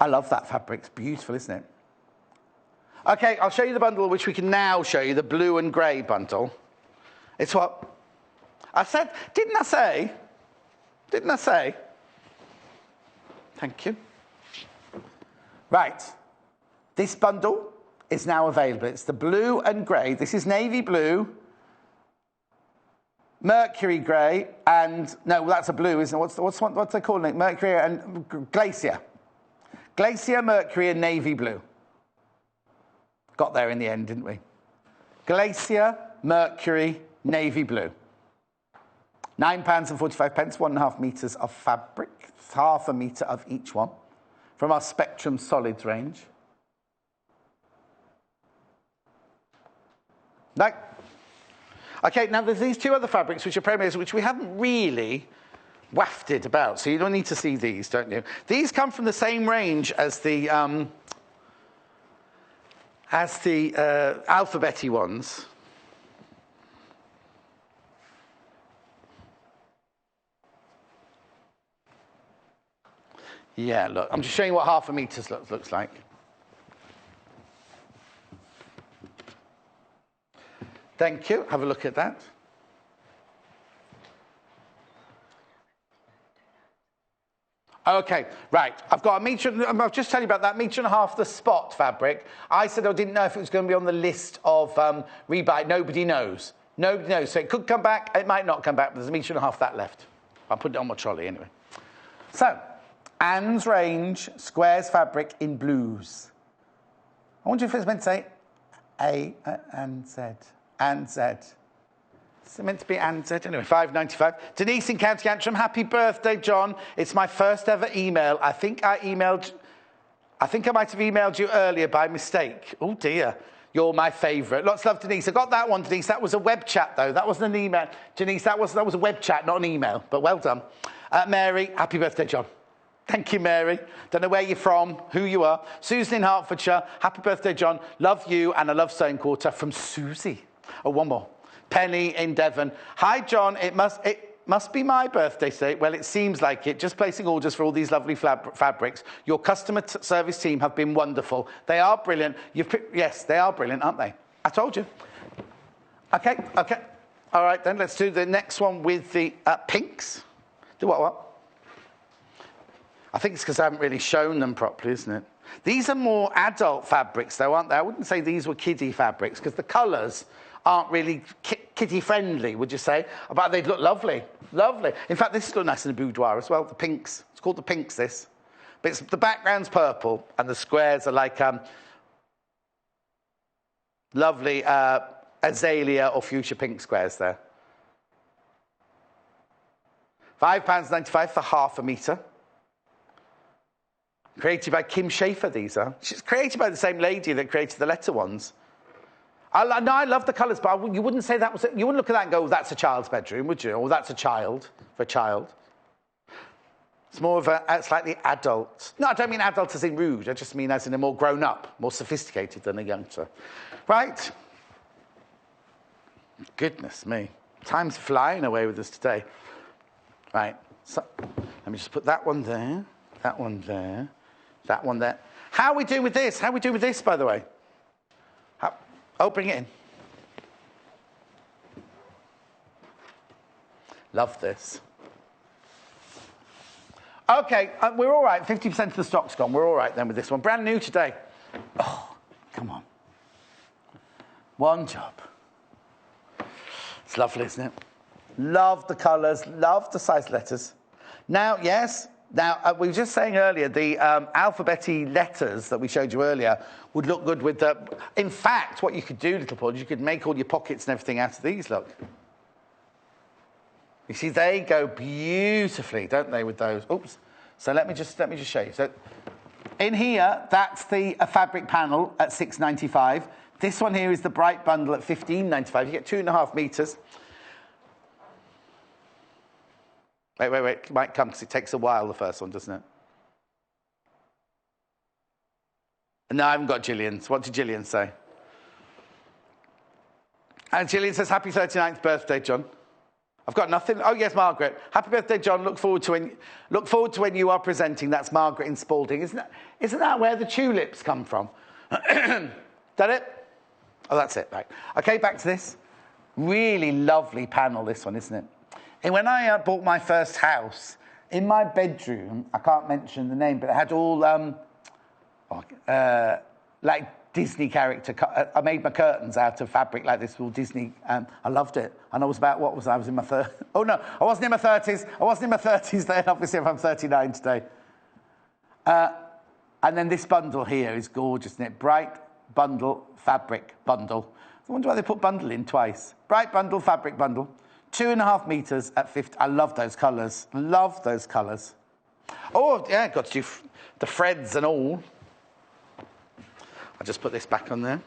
I love that fabric. It's beautiful, isn't it? Okay, I'll show you the bundle, which we can now show you, the blue and grey bundle. It's what I said. Didn't I say? Didn't I say? Thank you. Right. This bundle is now available. It's the blue and grey. This is navy blue, mercury grey, and no, that's a blue, isn't it? What's they calling it? Mercury and glacier. Glacier, mercury, and navy blue. Got there in the end, didn't we? Glacier, mercury, navy blue. £9.45, 1.5 meters of fabric, 0.5 meter of each one, from our Spectrum Solids range. No. Okay, now there's these 2 other fabrics which are premiers, which we haven't really wafted about, so you don't need to see these, don't you? These come from the same range as the alphabet-y ones. Yeah, look, I'm just showing you what half a metre looks like. Thank you. Have a look at that. Okay, right. I've got a metre. I'll just tell you about that 1.5 metre, the spot fabric. I said I didn't know if it was going to be on the list of rebuy. Nobody knows. Nobody knows. So it could come back. It might not come back. But there's 1.5 metre that left. I'll put it on my trolley anyway. So, Anne's range squares fabric in blues. I wonder if it's meant to say A and Z. And Z. Is it meant to be and Z? Anyway, £5.95. Denise in County Antrim, happy birthday, John. It's my first ever email. I think I might have emailed you earlier by mistake. Oh, dear. You're my favourite. Lots of love, Denise. I got that one, Denise. That was a web chat, though. That wasn't an email. Denise, that was a web chat, not an email. But well done. Mary, happy birthday, John. Thank you, Mary. Don't know where you're from, who you are. Susan in Hertfordshire, happy birthday, John. Love you, and I love Stone Quarter from Susie. Oh, one more. Penny in Devon. Hi, John. It must be my birthday today. Well, it seems like it. Just placing orders for all these lovely fabrics. Your customer service team have been wonderful. They are brilliant. Yes, they are brilliant, aren't they? I told you. Okay. All right, then. Let's do the next one with the pinks. Do what? I think it's because I haven't really shown them properly, isn't it? These are more adult fabrics, though, aren't they? I wouldn't say these were kiddie fabrics, because the colours aren't really kiddie-friendly, would you say? But they'd look lovely. Lovely. In fact, this looks nice in a boudoir as well, the pinks. It's called the pinks, this. But the background's purple, and the squares are like lovely azalea or fuchsia pink squares there. £5.95 for half a metre. Created by Kim Schaefer, these are. She's created by the same lady that created the letter ones. I love the colours, but you wouldn't say that was... You wouldn't look at that and go, that's a child's bedroom, would you? Or that's a child, for a child. It's more of a slightly adult... No, I don't mean adult as in rude. I just mean as in a more grown-up, more sophisticated than a youngster. Right. Goodness me. Time's flying away with us today. Right. So, let me just put that one there, that one there, that one there. How are we doing with this? How are we doing with this, by the way? Oh, bring it in. Love this. Okay, we're all right. 50% of the stock's gone. We're all right then with this one. Brand new today. Oh, come on. One job. It's lovely, isn't it? Love the colours. Love the size letters. Now, yes... Now, we were just saying earlier, the alphabet-y letters that we showed you earlier would look good with the... In fact, what you could do, little Paul, is you could make all your pockets and everything out of these, look. You see, they go beautifully, don't they, with those? Oops. So let me just show you. So in here, that's the fabric panel at £6.95. This one here is the bright bundle at £15.95. You get 2.5 metres. Wait. It might come because it takes a while, the first one, doesn't it? No, I haven't got Gillian's. What did Gillian say? And Gillian says, happy 39th birthday, John. I've got nothing. Oh, yes, Margaret. Happy birthday, John. Look forward to when you are presenting. That's Margaret in Spalding. Isn't that where the tulips come from? Is that it? Oh, that's it. Right. Okay, back to this. Really lovely panel, this one, isn't it? And when I bought my first house, in my bedroom, I can't mention the name, but it had all, like Disney character. I made my curtains out of fabric like this, all Disney. I loved it. And I was about, I was in my 30s. Oh, no, I wasn't in my 30s. I wasn't in my 30s then, obviously, if I'm 39 today. And then this bundle here is gorgeous, isn't it? Bright bundle, fabric bundle. I wonder why they put bundle in twice. Bright bundle, fabric bundle. 2.5 metres at 50. I love those colours. Love those colours. Oh, yeah, got to do the threads and all. I'll just put this back on there.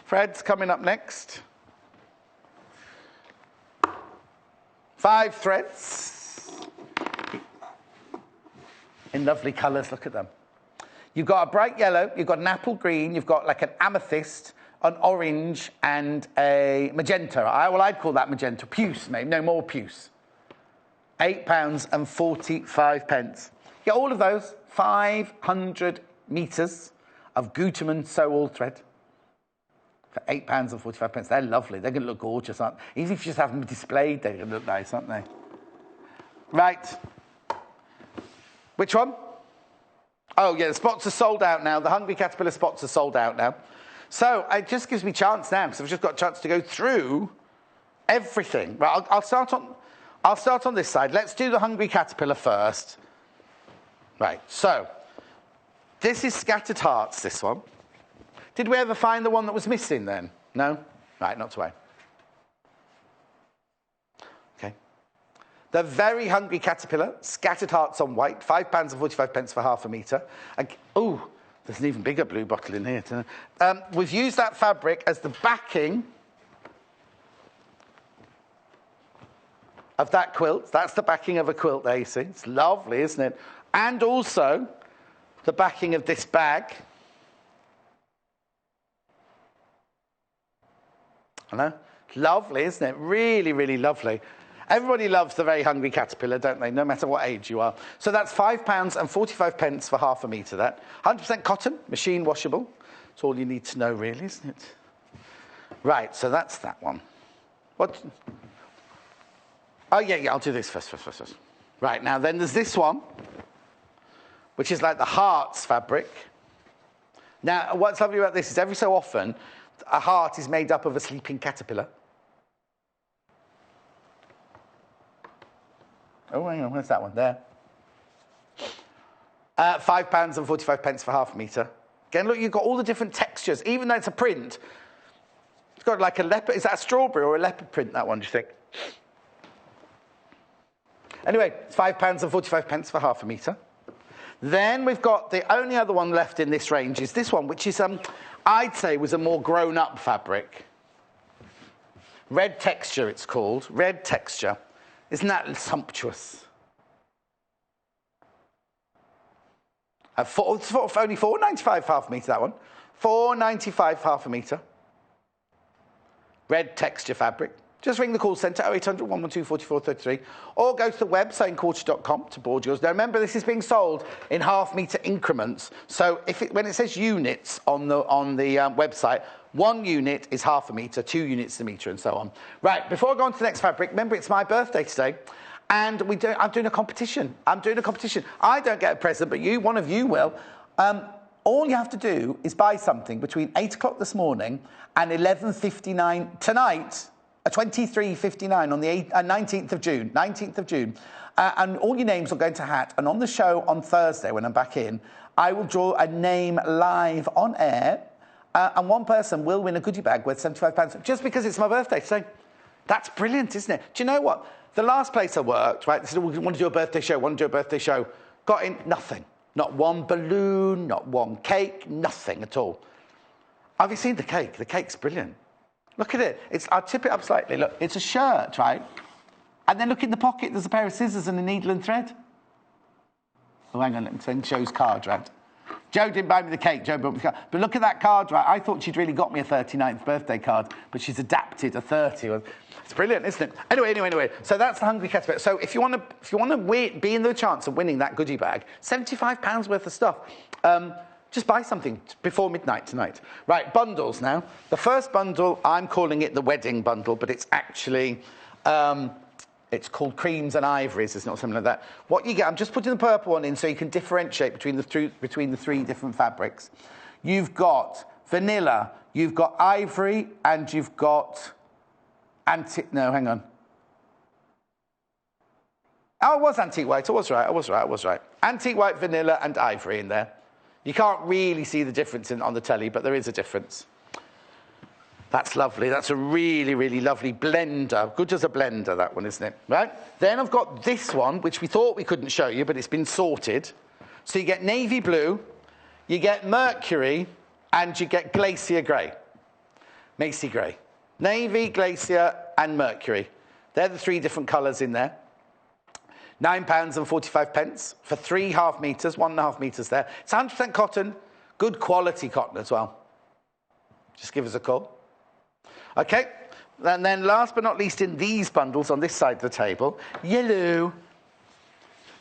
Threads coming up next. 5 threads. In lovely colours, look at them. You've got a bright yellow, you've got an apple green, you've got like an amethyst, an orange and a magenta. I'd call that magenta. Puce, maybe. No, more puce. £8.45. Get all of those, 500 metres of Gutermann sew-all thread for £8.45. They're lovely. They're going to look gorgeous, aren't they? Even if you just have them displayed, they're going to look nice, aren't they? Right. Which one? Oh, yeah, the spots are sold out now. The Hungry Caterpillar spots are sold out now. So it just gives me a chance now, because I've just got a chance to go through everything. Right, I'll start on this side. Let's do the Hungry Caterpillar first. Right, so this is Scattered Hearts, this one. Did we ever find the one that was missing then? No? Right, not to worry. Okay. The Very Hungry Caterpillar, Scattered Hearts on white, £5.45 for half a metre. Oh, there's an even bigger blue bottle in here. We've used that fabric as the backing of that quilt. That's the backing of a quilt there, you see. It's lovely, isn't it? And also the backing of this bag. I know. Lovely, isn't it? Really, really lovely. Everybody loves the Very Hungry Caterpillar, don't they? No matter what age you are. So that's £5.45 for half a metre, that. 100% cotton, machine washable. That's all you need to know, really, isn't it? Right, so that's that one. What? Oh, yeah, I'll do this first. Right, now then there's this one, which is like the hearts fabric. Now, what's lovely about this is every so often, a heart is made up of a sleeping caterpillar. Oh, hang on, where's that one? There. £5.45 for half a metre. Again, look, you've got all the different textures. Even though it's a print, it's got like a leopard. Is that a strawberry or a leopard print, that one, do you think? Anyway, it's £5.45 for half a metre. Then we've got the only other one left in this range is this one, which is, I'd say, was a more grown-up fabric. Red Texture, it's called. Red Texture. Isn't that sumptuous? It's only £4.95 half a metre, that one. £4.95 half a metre. Red Texture fabric. Just ring the call centre, 0800 112 4433, or go to the web, sewingquarter.com, to board yours. Now, remember, this is being sold in half-metre increments. So when it says units on the website, 1 unit is half a metre, 2 units a metre, and so on. Right, before I go on to the next fabric, remember, it's my birthday today, and I'm doing a competition. I don't get a present, but one of you will. All you have to do is buy something between 8 o'clock this morning and 11:59 tonight, 23:59 on the 19th of June. And all your names will go into a hat. And on the show on Thursday, when I'm back in, I will draw a name live on air. And one person will win a goodie bag worth £75 just because it's my birthday. So that's brilliant, isn't it? Do you know what? The last place I worked, right, they said, we want to do a birthday show. Got in, nothing. Not one balloon, not one cake, nothing at all. Have you seen the cake? The cake's brilliant. Look at it. I'll tip it up slightly. Look, it's a shirt, right? And then look in the pocket, there's a pair of scissors and a needle and thread. Oh, hang on, let me send Joe's card round. Joe didn't buy me the cake, Joe bought me the card. But look at that card, right? I thought she'd really got me a 39th birthday card, but she's adapted a 30. It's brilliant, isn't it? Anyway. So that's the Hungry Caterpillar. So if you want to be in the chance of winning that goodie bag, £75 worth of stuff. Just buy something before midnight tonight. Right, bundles now. The first bundle, I'm calling it the wedding bundle, but it's actually, it's called Creams and Ivories, it's not something like that. What you get, I'm just putting the purple one in so you can differentiate between the three different fabrics. You've got vanilla, you've got ivory, and you've got hang on. Oh, it was antique white, I was right. Antique white, vanilla, and ivory in there. You can't really see the difference on the telly, but there is a difference. That's lovely. That's a really, really lovely blender. Good as a blender, that one, isn't it? Right? Then I've got this one, which we thought we couldn't show you, but it's been sorted. So you get navy blue, you get mercury, and you get glacier grey. Macy grey. Navy, glacier, and mercury. They're the 3 different colours in there. £9.45 for 3 half metres, 1.5 metres there. It's 100% cotton, good quality cotton as well. Just give us a call. Okay, and then last but not least in these bundles on this side of the table, yellow.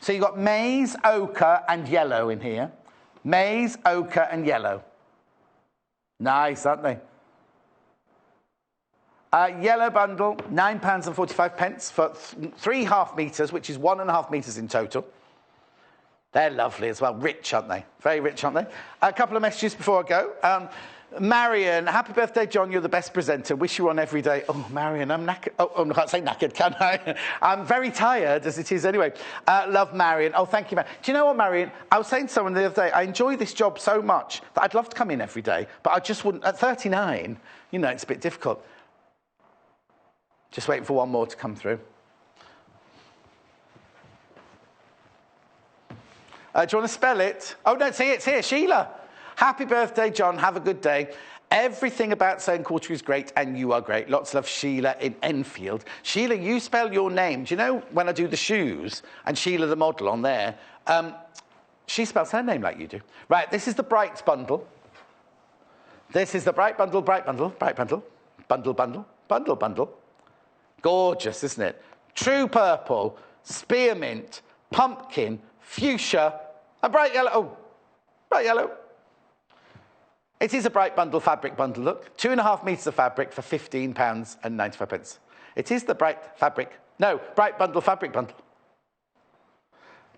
So you've got maize, ochre, and yellow in here. Maize, ochre, and yellow. Nice, aren't they? Yellow bundle, £9.45 for 3.5 metres, which is 1.5 metres in total. They're lovely as well. Rich, aren't they? Very rich, aren't they? A couple of messages before I go. Marion, happy birthday, John. You're the best presenter. Wish you on every day. Oh, Marion, I'm knackered. Oh, I can't say knackered, can I? I'm very tired, as it is anyway. Love, Marion. Oh, thank you, Marion. Do you know what, Marion? I was saying to someone the other day, I enjoy this job so much that I'd love to come in every day, but I just wouldn't. At 39, you know, it's a bit difficult. Just waiting for one more to come through. Do you want to spell it? Oh, no, see, it's here. Sheila. Happy birthday, John. Have a good day. Everything about sewing quarter is great, and you are great. Lots of love, Sheila in Enfield. Sheila, you spell your name. Do you know when I do the shoes, and Sheila, the model, on there, she spells her name like you do. Right, this is the Brights bundle. This is the Bright bundle, Bright bundle, Bright bundle, bundle, bundle, bundle, bundle. Gorgeous, isn't it? True purple, spearmint, pumpkin, fuchsia, a bright yellow. Oh, bright yellow. It is a Bright bundle fabric bundle, look. 2.5 metres of fabric for £15.95. It is the Bright bundle fabric bundle.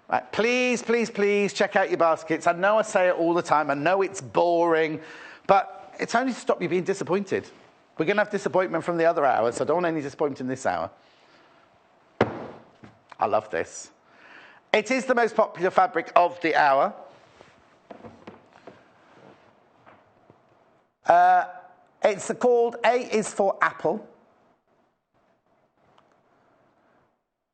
Right, please, please, please check out your baskets. I know I say it all the time. I know it's boring, but it's only to stop you being disappointed. We're going to have disappointment from the other hours, so I don't want any disappointment in this hour. I love this. It is the most popular fabric of the hour. It's called A is for Apple.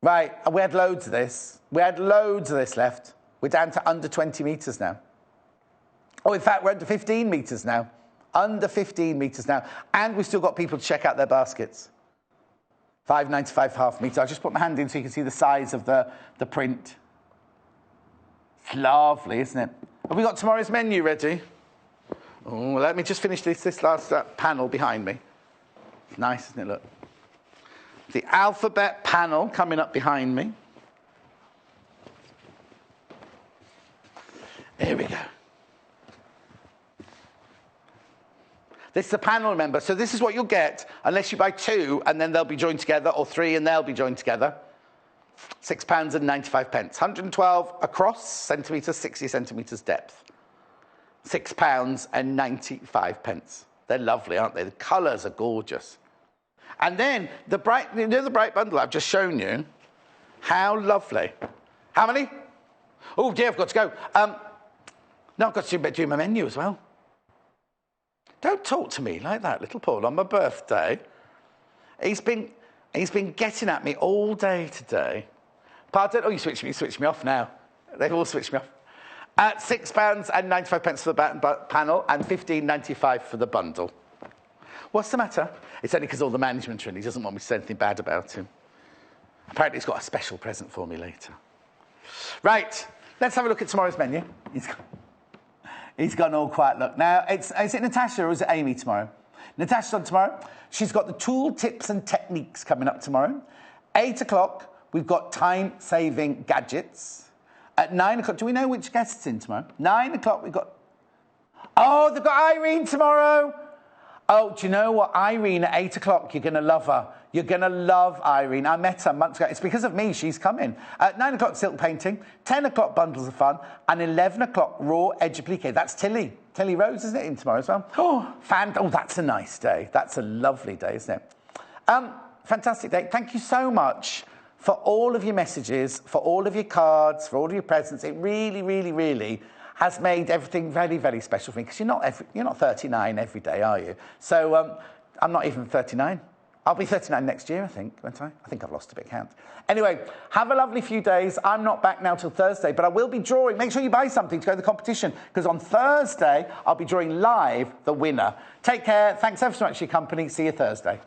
Right, we had loads of this. We had loads of this left. We're down to under 20 metres now. Oh, in fact, we're under 15 metres now. Under 15 metres now. And we've still got people to check out their baskets. £5.95 half metre. I'll just put my hand in so you can see the size of the print. It's lovely, isn't it? Have we got tomorrow's menu ready? Oh, let me just finish this last panel behind me. It's nice, isn't it? Look. The alphabet panel coming up behind me. Here we go. This is the panel, remember. So this is what you'll get unless you buy 2 and then they'll be joined together, or 3 and they'll be joined together. £6.95. 112 across centimetres, 60 centimetres depth. £6.95. They're lovely, aren't they? The colours are gorgeous. And then the bright bundle I've just shown you. How lovely. How many? Oh dear, I've got to go. No, I've got to do my menu as well. Don't talk to me like that, little Paul, on my birthday. He's been getting at me all day today. Pardon? Oh, you switched me off now. They've all switched me off. £6.95 for the panel and £15.95 for the bundle. What's the matter? It's only because all the management's in. He doesn't want me to say anything bad about him. Apparently he's got a special present for me later. Right, let's have a look at tomorrow's menu. He's got an all quiet look. Now, is it Natasha or is it Amy tomorrow? Natasha's on tomorrow. She's got the tool tips and techniques coming up tomorrow. 8 o'clock, we've got time-saving gadgets. At 9 o'clock, do we know which guest's in tomorrow? 9 o'clock, we've got... Oh, they've got Irene tomorrow. Oh, do you know what? Irene at 8 o'clock, you're going to love her. You're going to love Irene. I met her months ago. It's because of me she's coming. At 9 o'clock, silk painting. 10 o'clock, bundles of fun. And 11 o'clock, raw edge applique. That's Tilly. Tilly Rose, isn't it, in tomorrow as well? Oh, that's a nice day. That's a lovely day, isn't it? Fantastic day. Thank you so much for all of your messages, for all of your cards, for all of your presents. It really, really, really has made everything very, very special for me, because you're not 39 every day, are you? So I'm not even 39. I'll be 39 next year, I think, won't I? I think I've lost a bit of count. Anyway, have a lovely few days. I'm not back now till Thursday, but I will be drawing. Make sure you buy something to go to the competition, because on Thursday, I'll be drawing live the winner. Take care. Thanks ever so much for your company. See you Thursday.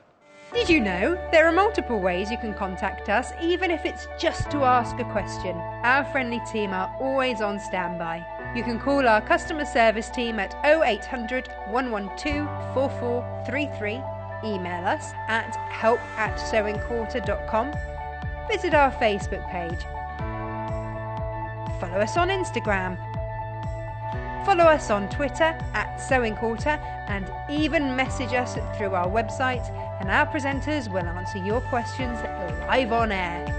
Did you know there are multiple ways you can contact us, even if it's just to ask a question? Our friendly team are always on standby. You can call our customer service team at 0800 112 4433, email us at help@sewingquarter.com, visit our Facebook page. follow us on Instagram. Follow us on Twitter @SewingQuarter and even message us through our website, and our presenters will answer your questions live on air.